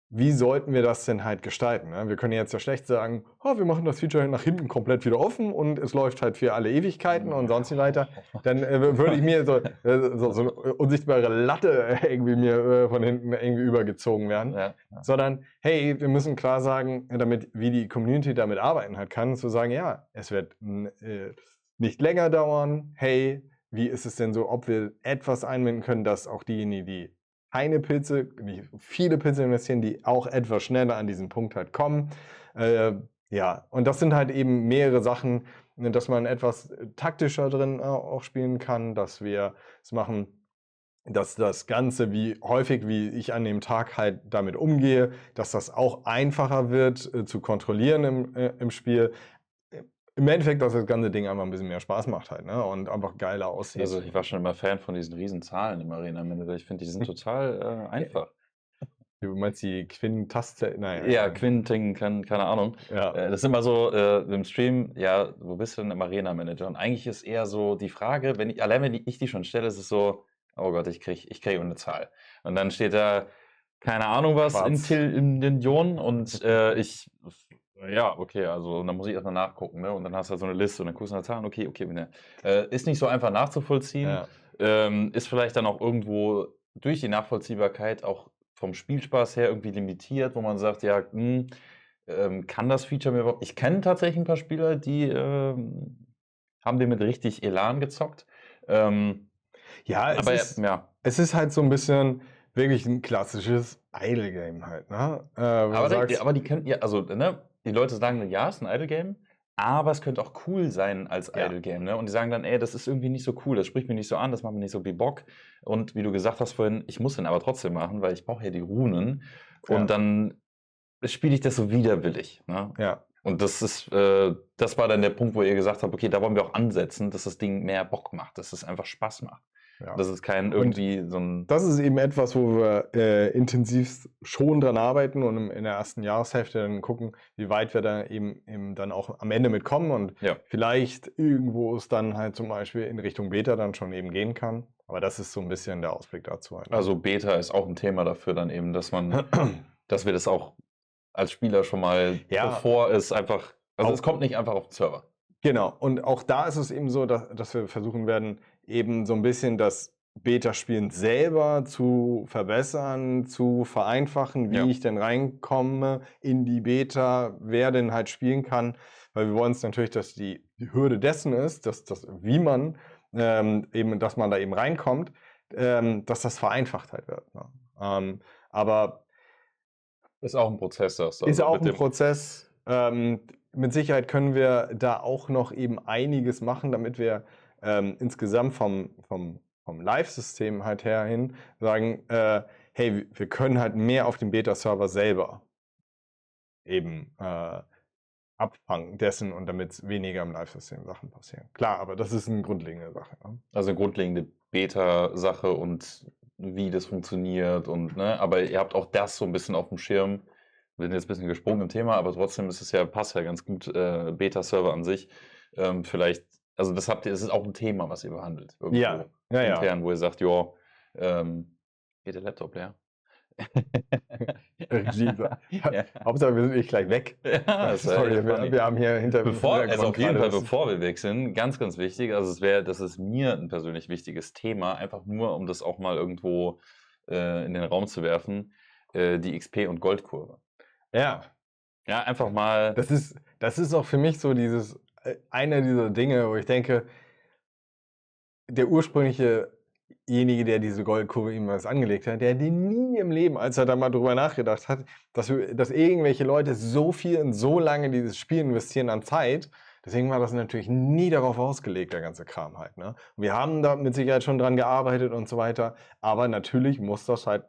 Speaker 2: wie sollten wir das denn halt gestalten? Ne? Wir können jetzt ja schlecht sagen, wir machen das Feature nach hinten komplett wieder offen und es läuft halt für alle Ewigkeiten und sonst wie weiter. Dann würde ich mir so eine unsichtbare Latte irgendwie mir von hinten irgendwie übergezogen werden.
Speaker 1: Ja.
Speaker 2: Sondern, hey, wir müssen klar sagen, damit, wie die Community damit arbeiten halt kann, zu sagen, ja, es wird nicht länger dauern. Hey, wie ist es denn so, ob wir etwas einbinden können, dass auch diejenigen, die keine Pilze, nicht viele Pilze investieren, die auch etwas schneller an diesen Punkt halt kommen. Ja, und das sind halt eben mehrere Sachen, dass man etwas taktischer drin auch spielen kann, dass wir es machen, dass das Ganze, wie häufig, wie ich an dem Tag halt damit umgehe, dass das auch einfacher wird zu kontrollieren im Spiel. Im Endeffekt, dass das ganze Ding einfach ein bisschen mehr Spaß macht halt, ne? Und einfach geiler aussieht.
Speaker 1: Also ich war schon immer Fan von diesen riesen Zahlen im Arena-Manager. Ich finde, die sind total einfach.
Speaker 2: Du meinst die Quintaszene? Naja.
Speaker 1: Ja, Quinting, keine Ahnung.
Speaker 2: Ja.
Speaker 1: Das ist immer so im Stream, ja, wo bist du denn im Arena-Manager? Und eigentlich ist eher so die Frage, wenn ich die schon stelle, ist es so, oh Gott, ich krieg eine Zahl. Und dann steht da, keine Ahnung was,
Speaker 2: Schwarz.
Speaker 1: in den Ionen und ja, okay, also dann muss ich erstmal nachgucken, ne? Und dann hast du halt so eine Liste und dann guckst du nach Zahlen, okay, ne. Ist nicht so einfach nachzuvollziehen, ist vielleicht dann auch irgendwo durch die Nachvollziehbarkeit auch vom Spielspaß her irgendwie limitiert, wo man sagt, ja, kann das Feature mir überhaupt. Ich kenne tatsächlich ein paar Spieler, die haben den mit richtig Elan gezockt.
Speaker 2: Ja,
Speaker 1: Aber
Speaker 2: es ist halt so ein bisschen wirklich ein klassisches Idle-Game halt, ne?
Speaker 1: Aber die können, ja, also, ne, die Leute sagen, ja, es ist ein Idle-Game, aber es könnte auch cool sein als
Speaker 2: Ja.
Speaker 1: Idle-Game, ne? Und die sagen dann, ey, das ist irgendwie nicht so cool, das spricht mich nicht so an, das macht mir nicht so viel Bock. Und wie du gesagt hast vorhin, ich muss den aber trotzdem machen, weil ich brauche ja die Runen.
Speaker 2: Ja.
Speaker 1: Und dann spiele ich das so widerwillig, ne?
Speaker 2: Ja.
Speaker 1: Und das war dann der Punkt, wo ihr gesagt habt, okay, da wollen wir auch ansetzen, dass das Ding mehr Bock macht, dass es einfach Spaß macht.
Speaker 2: Ja.
Speaker 1: Das ist kein irgendwie so ein.
Speaker 2: Das ist eben etwas, wo wir intensiv schon dran arbeiten und in der ersten Jahreshälfte dann gucken, wie weit wir da eben dann auch am Ende mitkommen und vielleicht irgendwo es dann halt zum Beispiel in Richtung Beta dann schon eben gehen kann. Aber das ist so ein bisschen der Ausblick dazu. Halt.
Speaker 1: Also Beta ist auch ein Thema dafür dann eben, dass wir das auch als Spieler schon mal, bevor es einfach, also es kommt nicht einfach auf den Server.
Speaker 2: Genau, und auch da ist es eben so, dass wir versuchen werden, eben so ein bisschen das Beta-Spielen selber zu verbessern, zu vereinfachen, wie ich denn reinkomme in die Beta, wer denn halt spielen kann, weil wir wollen es natürlich, dass die Hürde dessen ist, dass wie man eben, dass man da eben reinkommt, dass das vereinfacht halt wird. Ne? Aber
Speaker 1: ist auch ein Prozess, das.
Speaker 2: Ist auch ein Prozess. Mit Sicherheit können wir da auch noch eben einiges machen, damit wir insgesamt vom Live-System halt her hin sagen, hey, wir können halt mehr auf dem Beta-Server selber eben abfangen dessen und damit weniger im Live-System Sachen passieren. Klar, aber das ist eine grundlegende Sache. Ne?
Speaker 1: Also eine grundlegende Beta-Sache und wie das funktioniert und, ne, aber ihr habt auch das so ein bisschen auf dem Schirm. Wir sind jetzt ein bisschen gesprungen im Thema, aber trotzdem ist es passt ja ganz gut, Beta-Server an sich. Vielleicht, also das ist auch ein Thema, was ihr behandelt.
Speaker 2: Ja.
Speaker 1: Intern, wo ihr sagt, geht der Laptop leer?
Speaker 2: Hauptsache, wir sind nicht gleich weg.
Speaker 1: Ja,
Speaker 2: sorry, wir haben hier hinter
Speaker 1: auf jeden Fall, bevor wir weg sind, ganz, ganz wichtig, also das ist mir ein persönlich wichtiges Thema, einfach nur, um das auch mal irgendwo in den Raum zu werfen, die XP- und Goldkurve.
Speaker 2: Ja.
Speaker 1: Ja, einfach mal.
Speaker 2: Das ist auch für mich so einer dieser Dinge, wo ich denke, der ursprünglicherjenige, der diese Goldkurve jemals angelegt hat, der hätte nie im Leben, als er da mal drüber nachgedacht hat, dass irgendwelche Leute so viel und so lange in dieses Spiel investieren an Zeit, Deswegen war das natürlich nie darauf ausgelegt, der ganze Kram halt. Ne? Wir haben da mit Sicherheit schon dran gearbeitet und so weiter, aber natürlich muss das halt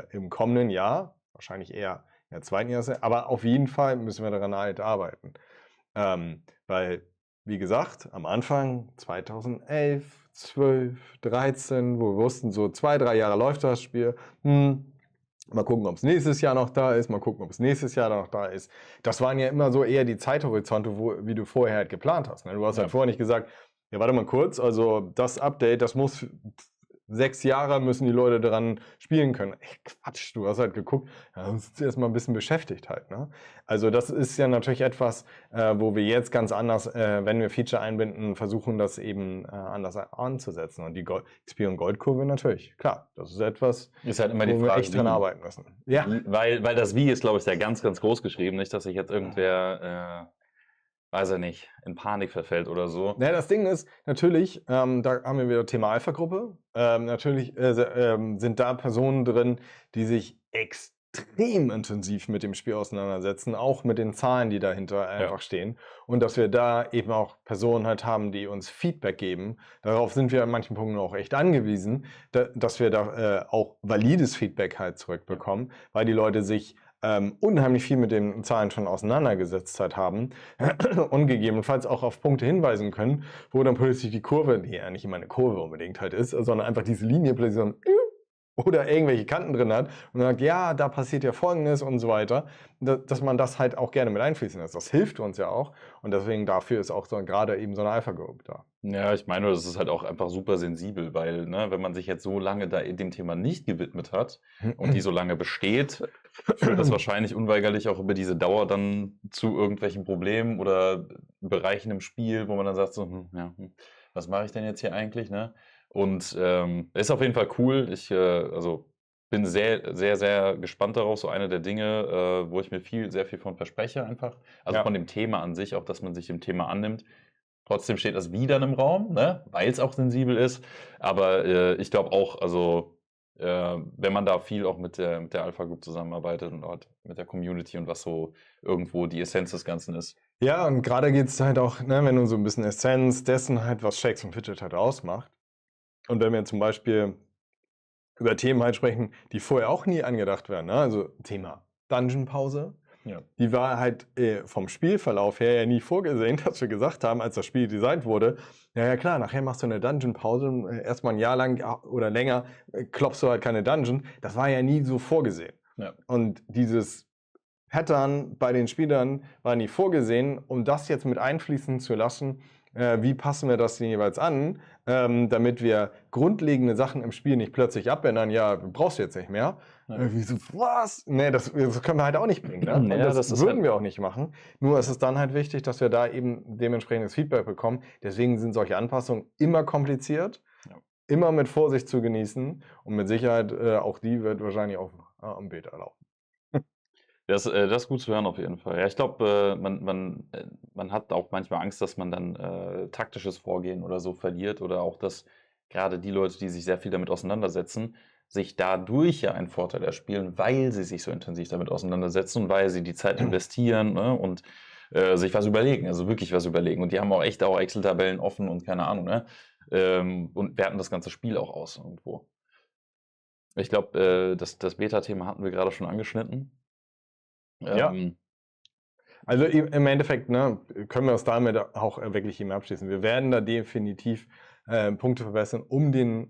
Speaker 2: im kommenden Jahr, wahrscheinlich eher im zweiten Jahr sein, aber auf jeden Fall müssen wir daran halt arbeiten. Weil, wie gesagt, am Anfang 2011, 12, 13, wo wir wussten, so 2, 3 Jahre läuft das Spiel, mal gucken, ob es nächstes Jahr noch da ist, mal gucken, ob es nächstes Jahr noch da ist. Das waren ja immer so eher die Zeithorizonte, wie du vorher halt geplant hast. Ne? Du hast halt vorher nicht gesagt, ja, warte mal kurz, also das Update, das muss 6 Jahre müssen die Leute daran spielen können. Ey, Quatsch, du hast halt geguckt, ja, uns ist erstmal ein bisschen beschäftigt halt. Ne? Also das ist ja natürlich etwas, wo wir jetzt ganz anders, wenn wir Feature einbinden, versuchen, das eben anders anzusetzen. Und die XP- und Goldkurve natürlich, klar, das ist etwas,
Speaker 1: ist halt immer
Speaker 2: wo
Speaker 1: die
Speaker 2: wir
Speaker 1: Frage,
Speaker 2: echt dran arbeiten müssen. Ja.
Speaker 1: Weil das Wie ist, glaube ich, ja ganz, ganz groß geschrieben. Nicht, dass sich jetzt irgendwer, weiß ich nicht, in Panik verfällt oder so.
Speaker 2: Ja, das Ding ist, natürlich, da haben wir wieder Thema Alpha-Gruppe. Natürlich sind da Personen drin, die sich extrem intensiv mit dem Spiel auseinandersetzen, auch mit den Zahlen, die dahinter einfach stehen. Und dass wir da eben auch Personen halt haben, die uns Feedback geben. Darauf sind wir an manchen Punkten auch echt angewiesen, dass wir da auch valides Feedback halt zurückbekommen, weil die Leute sich unheimlich viel mit den Zahlen schon auseinandergesetzt halt haben und gegebenenfalls auch auf Punkte hinweisen können, wo dann plötzlich die Kurve, die ja nicht immer eine Kurve unbedingt halt ist, sondern einfach diese Linie plötzlich so oder irgendwelche Kanten drin hat und sagt, ja, da passiert ja Folgendes und so weiter, dass man das halt auch gerne mit einfließen lässt. Das hilft uns ja auch und deswegen dafür ist auch so, gerade eben so eine Alpha-Group da.
Speaker 1: Ja, ich meine, das ist halt auch einfach super sensibel, weil, ne, wenn man sich jetzt so lange da dem Thema nicht gewidmet hat und die so lange besteht, führt das wahrscheinlich unweigerlich auch über diese Dauer dann zu irgendwelchen Problemen oder Bereichen im Spiel, wo man dann sagt so, was mache ich denn jetzt hier eigentlich, ne? Und ist auf jeden Fall cool. Ich also bin sehr, sehr, sehr gespannt darauf. So eine der Dinge, wo ich mir sehr viel von verspreche einfach. Also von dem Thema an sich, auch dass man sich dem Thema annimmt. Trotzdem steht das Wie dann im Raum, ne? Weil es auch sensibel ist. Aber ich glaube auch, also wenn man da viel auch mit der Alpha Group zusammenarbeitet und auch mit der Community und was so irgendwo die Essenz des Ganzen ist.
Speaker 2: Ja, und gerade geht es halt auch, ne, wenn du so ein bisschen Essenz dessen halt, was Shakes und Fidget halt ausmacht. Und wenn wir zum Beispiel über Themen halt sprechen, die vorher auch nie angedacht werden, ne? Also Thema Dungeon-Pause.
Speaker 1: Ja.
Speaker 2: Die war halt vom Spielverlauf her ja nie vorgesehen, dass wir gesagt haben, als das Spiel designt wurde, ja klar, nachher machst du eine Dungeon-Pause und erstmal ein Jahr lang oder länger klopfst du halt keine Dungeon. Das war ja nie so vorgesehen.
Speaker 1: Ja.
Speaker 2: Und dieses Pattern bei den Spielern war nie vorgesehen, um das jetzt mit einfließen zu lassen, wie passen wir das denn jeweils an, damit wir grundlegende Sachen im Spiel nicht plötzlich abändern, ja, brauchst du jetzt nicht mehr. Wieso, was? Nee, das können wir halt auch nicht bringen. Ne? Und
Speaker 1: Ja,
Speaker 2: das würden wir auch nicht machen. Nur ist es dann halt wichtig, dass wir da eben dementsprechendes Feedback bekommen. Deswegen sind solche Anpassungen immer kompliziert, immer mit Vorsicht zu genießen und mit Sicherheit auch die wird wahrscheinlich auch am Beta laufen.
Speaker 1: Das ist gut zu hören auf jeden Fall. Ja, ich glaube, man hat auch manchmal Angst, dass man dann taktisches Vorgehen oder so verliert oder auch, dass gerade die Leute, die sich sehr viel damit auseinandersetzen, sich dadurch ja einen Vorteil erspielen, weil sie sich so intensiv damit auseinandersetzen und weil sie die Zeit investieren, ne, und sich was überlegen, also wirklich was überlegen. Und die haben auch echt auch Excel-Tabellen offen und keine Ahnung, ne? Und werten das ganze Spiel auch aus irgendwo. Ich glaube, das Beta-Thema hatten wir gerade schon angeschnitten.
Speaker 2: Ja. Also im Endeffekt, ne, können wir es damit auch wirklich eben abschließen. Wir werden da definitiv Punkte verbessern, um den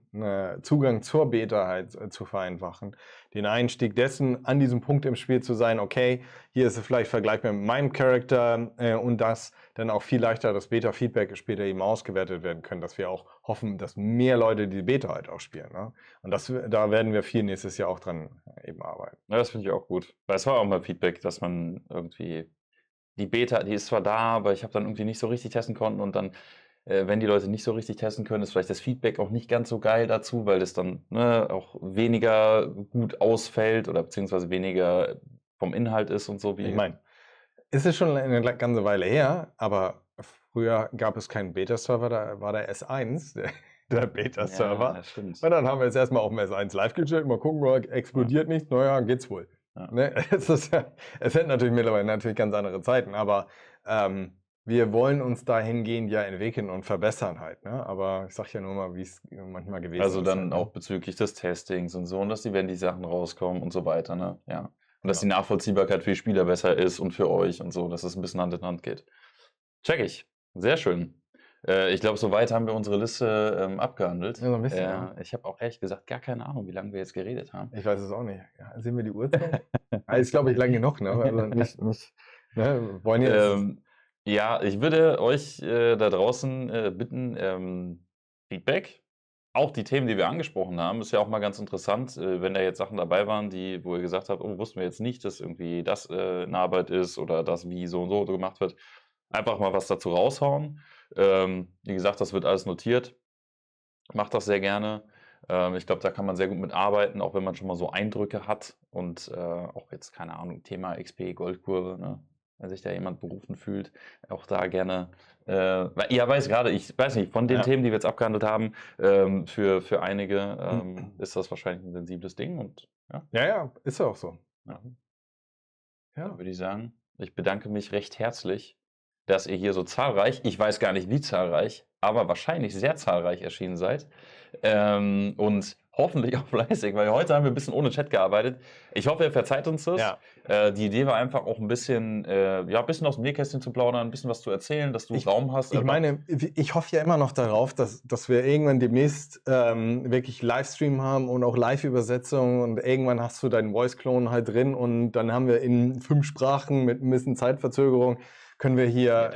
Speaker 2: Zugang zur Beta halt zu vereinfachen. Den Einstieg dessen, an diesem Punkt im Spiel zu sein, okay, hier ist es vielleicht vergleichbar mit meinem Charakter und dass dann auch viel leichter das Beta-Feedback später eben ausgewertet werden können, dass wir auch hoffen, dass mehr Leute die Beta halt auch spielen. Ne? Und da werden wir viel nächstes Jahr auch dran eben arbeiten.
Speaker 1: Ja, das finde ich auch gut. Weil es war auch mal Feedback, dass man irgendwie die Beta, die ist zwar da, aber ich habe dann irgendwie nicht so richtig testen können und dann, wenn die Leute nicht so richtig testen können, ist vielleicht das Feedback auch nicht ganz so geil dazu, weil das dann auch weniger gut ausfällt oder beziehungsweise weniger vom Inhalt ist und so.
Speaker 2: Ich meine, es ist schon eine ganze Weile her, aber früher gab es keinen Beta-Server, da war der S1, der Beta-Server.
Speaker 1: Ja, stimmt.
Speaker 2: Und dann haben wir jetzt erstmal auf dem S1 live gestellt, mal gucken, explodiert nichts, naja, geht's wohl.
Speaker 1: Ja.
Speaker 2: Ne? Es sind natürlich mittlerweile ganz andere Zeiten, aber wir wollen uns dahingehend ja entwickeln und verbessern halt, ne? Aber ich sage ja nur mal, wie es manchmal gewesen
Speaker 1: Also
Speaker 2: ist.
Speaker 1: dann
Speaker 2: halt, ne?
Speaker 1: auch bezüglich des Testings und so, und dass wenn die Sachen rauskommen und so weiter, ne? Ja. Und dass
Speaker 2: Ja.
Speaker 1: die Nachvollziehbarkeit für die Spieler besser ist und für euch und so, dass es ein bisschen Hand in Hand geht. Check ich. Sehr schön. Ich glaube, soweit haben wir unsere Liste abgehandelt.
Speaker 2: Ja, so ein bisschen, ja.
Speaker 1: Ich habe auch ehrlich gesagt gar keine Ahnung, wie lange wir jetzt geredet haben.
Speaker 2: Ich weiß es auch nicht. Ja, sehen wir die Uhrzeit? Ist, glaube ich, lang genug, ne? Also nicht, ne? Wollen jetzt.
Speaker 1: Ja, ich würde euch da draußen bitten, Feedback. Auch die Themen, die wir angesprochen haben, ist ja auch mal ganz interessant, wenn da jetzt Sachen dabei waren, wo ihr gesagt habt, oh, wussten wir jetzt nicht, dass irgendwie das eine Arbeit ist oder das wie so und so gemacht wird. Einfach mal was dazu raushauen. Wie gesagt, das wird alles notiert. Macht das sehr gerne. Ich glaube, da kann man sehr gut mit arbeiten, auch wenn man schon mal so Eindrücke hat und auch jetzt, keine Ahnung, Thema XP, Goldkurve, ne? Wenn sich da jemand berufen fühlt, auch da gerne. Ja, ich weiß nicht, von den
Speaker 2: Ja.
Speaker 1: Themen, die wir jetzt abgehandelt haben, für einige ist das wahrscheinlich ein sensibles Ding und ja,
Speaker 2: Ja, ist ja auch so.
Speaker 1: ja.
Speaker 2: Ja.
Speaker 1: Dann würde ich sagen, ich bedanke mich recht herzlich, dass ihr hier so zahlreich, ich weiß gar nicht wie zahlreich, aber wahrscheinlich sehr zahlreich erschienen seid. Und hoffentlich auch fleißig, weil heute haben wir ein bisschen ohne Chat gearbeitet. Ich hoffe, ihr verzeiht uns das.
Speaker 2: Ja.
Speaker 1: Die Idee war einfach auch ein bisschen aus dem Nähkästchen zu plaudern, ein bisschen was zu erzählen, dass du Raum hast.
Speaker 2: Ich meine, ich hoffe ja immer noch darauf, dass wir irgendwann demnächst wirklich Livestream haben und auch Live-Übersetzung und irgendwann hast du deinen Voice-Clone halt drin und dann haben wir in 5 Sprachen mit ein bisschen Zeitverzögerung können wir hier,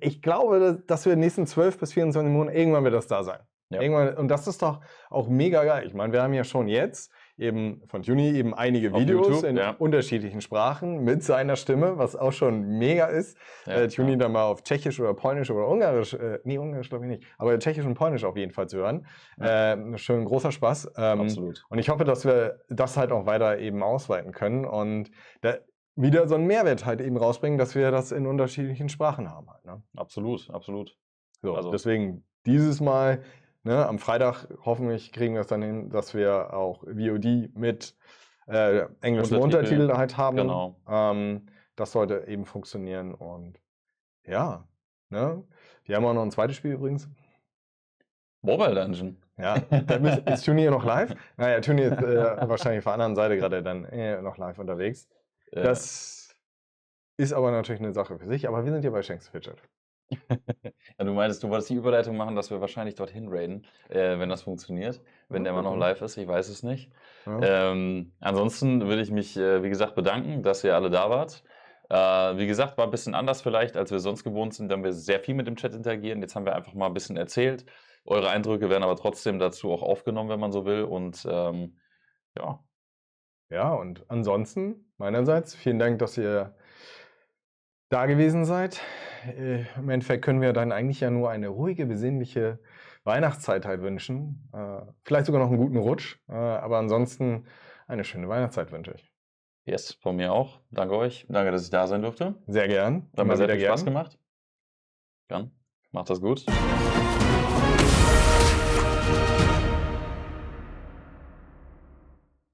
Speaker 2: ich glaube, dass wir in den nächsten 12 bis 24 Monaten, irgendwann wird das da sein.
Speaker 1: Ja.
Speaker 2: Irgendwann, und das ist doch auch mega geil. Ich meine, wir haben ja schon jetzt eben von Tuni eben einige
Speaker 1: Auf
Speaker 2: Videos
Speaker 1: YouTube,
Speaker 2: in
Speaker 1: ja.
Speaker 2: unterschiedlichen Sprachen mit seiner Stimme, was auch schon mega ist.
Speaker 1: Ja,
Speaker 2: Tuni dann mal auf Tschechisch oder Polnisch oder Ungarisch, Ungarisch glaube ich nicht, aber Tschechisch und Polnisch auf jeden Fall zu hören. Schön großer Spaß.
Speaker 1: Absolut.
Speaker 2: Und ich hoffe, dass wir das halt auch weiter eben ausweiten können und wieder so einen Mehrwert halt eben rausbringen, dass wir das in unterschiedlichen Sprachen haben halt, ne?
Speaker 1: Absolut, absolut.
Speaker 2: So,
Speaker 1: Also-
Speaker 2: deswegen dieses Mal, ne, am Freitag hoffentlich kriegen wir es dann hin, dass wir auch VOD mit englischen Untertitel halt haben.
Speaker 1: Genau.
Speaker 2: Das sollte eben funktionieren und ja, ne? Wir haben auch noch ein zweites Spiel übrigens.
Speaker 1: Mobile Dungeon.
Speaker 2: Ja, ist Tuni hier noch live? Naja, Tuni ist wahrscheinlich auf der anderen Seite gerade dann noch live unterwegs. Das ist aber natürlich eine Sache für sich, aber wir sind ja bei Shanks Fidget.
Speaker 1: Ja, du meintest, du wolltest die Überleitung machen, dass wir wahrscheinlich dorthin raiden, wenn das funktioniert. Wenn der mal noch live ist, ich weiß es nicht.
Speaker 2: Ja.
Speaker 1: Ansonsten würde ich mich, wie gesagt, bedanken, dass ihr alle da wart. Wie gesagt, war ein bisschen anders vielleicht, als wir sonst gewohnt sind. Da haben wir sehr viel mit dem Chat interagieren. Jetzt haben wir einfach mal ein bisschen erzählt. Eure Eindrücke werden aber trotzdem dazu auch aufgenommen, wenn man so will. Und ja.
Speaker 2: Ja, und ansonsten meinerseits vielen Dank, dass ihr da gewesen seid. Im Endeffekt können wir dann eigentlich ja nur eine ruhige, besinnliche Weihnachtszeit halt wünschen. Vielleicht sogar noch einen guten Rutsch, aber ansonsten eine schöne Weihnachtszeit wünsche ich.
Speaker 1: Yes, von mir auch. Danke euch. Danke, dass ich da sein durfte.
Speaker 2: Sehr gern.
Speaker 1: Hat mir sehr viel Spaß gemacht. Dann macht das gut.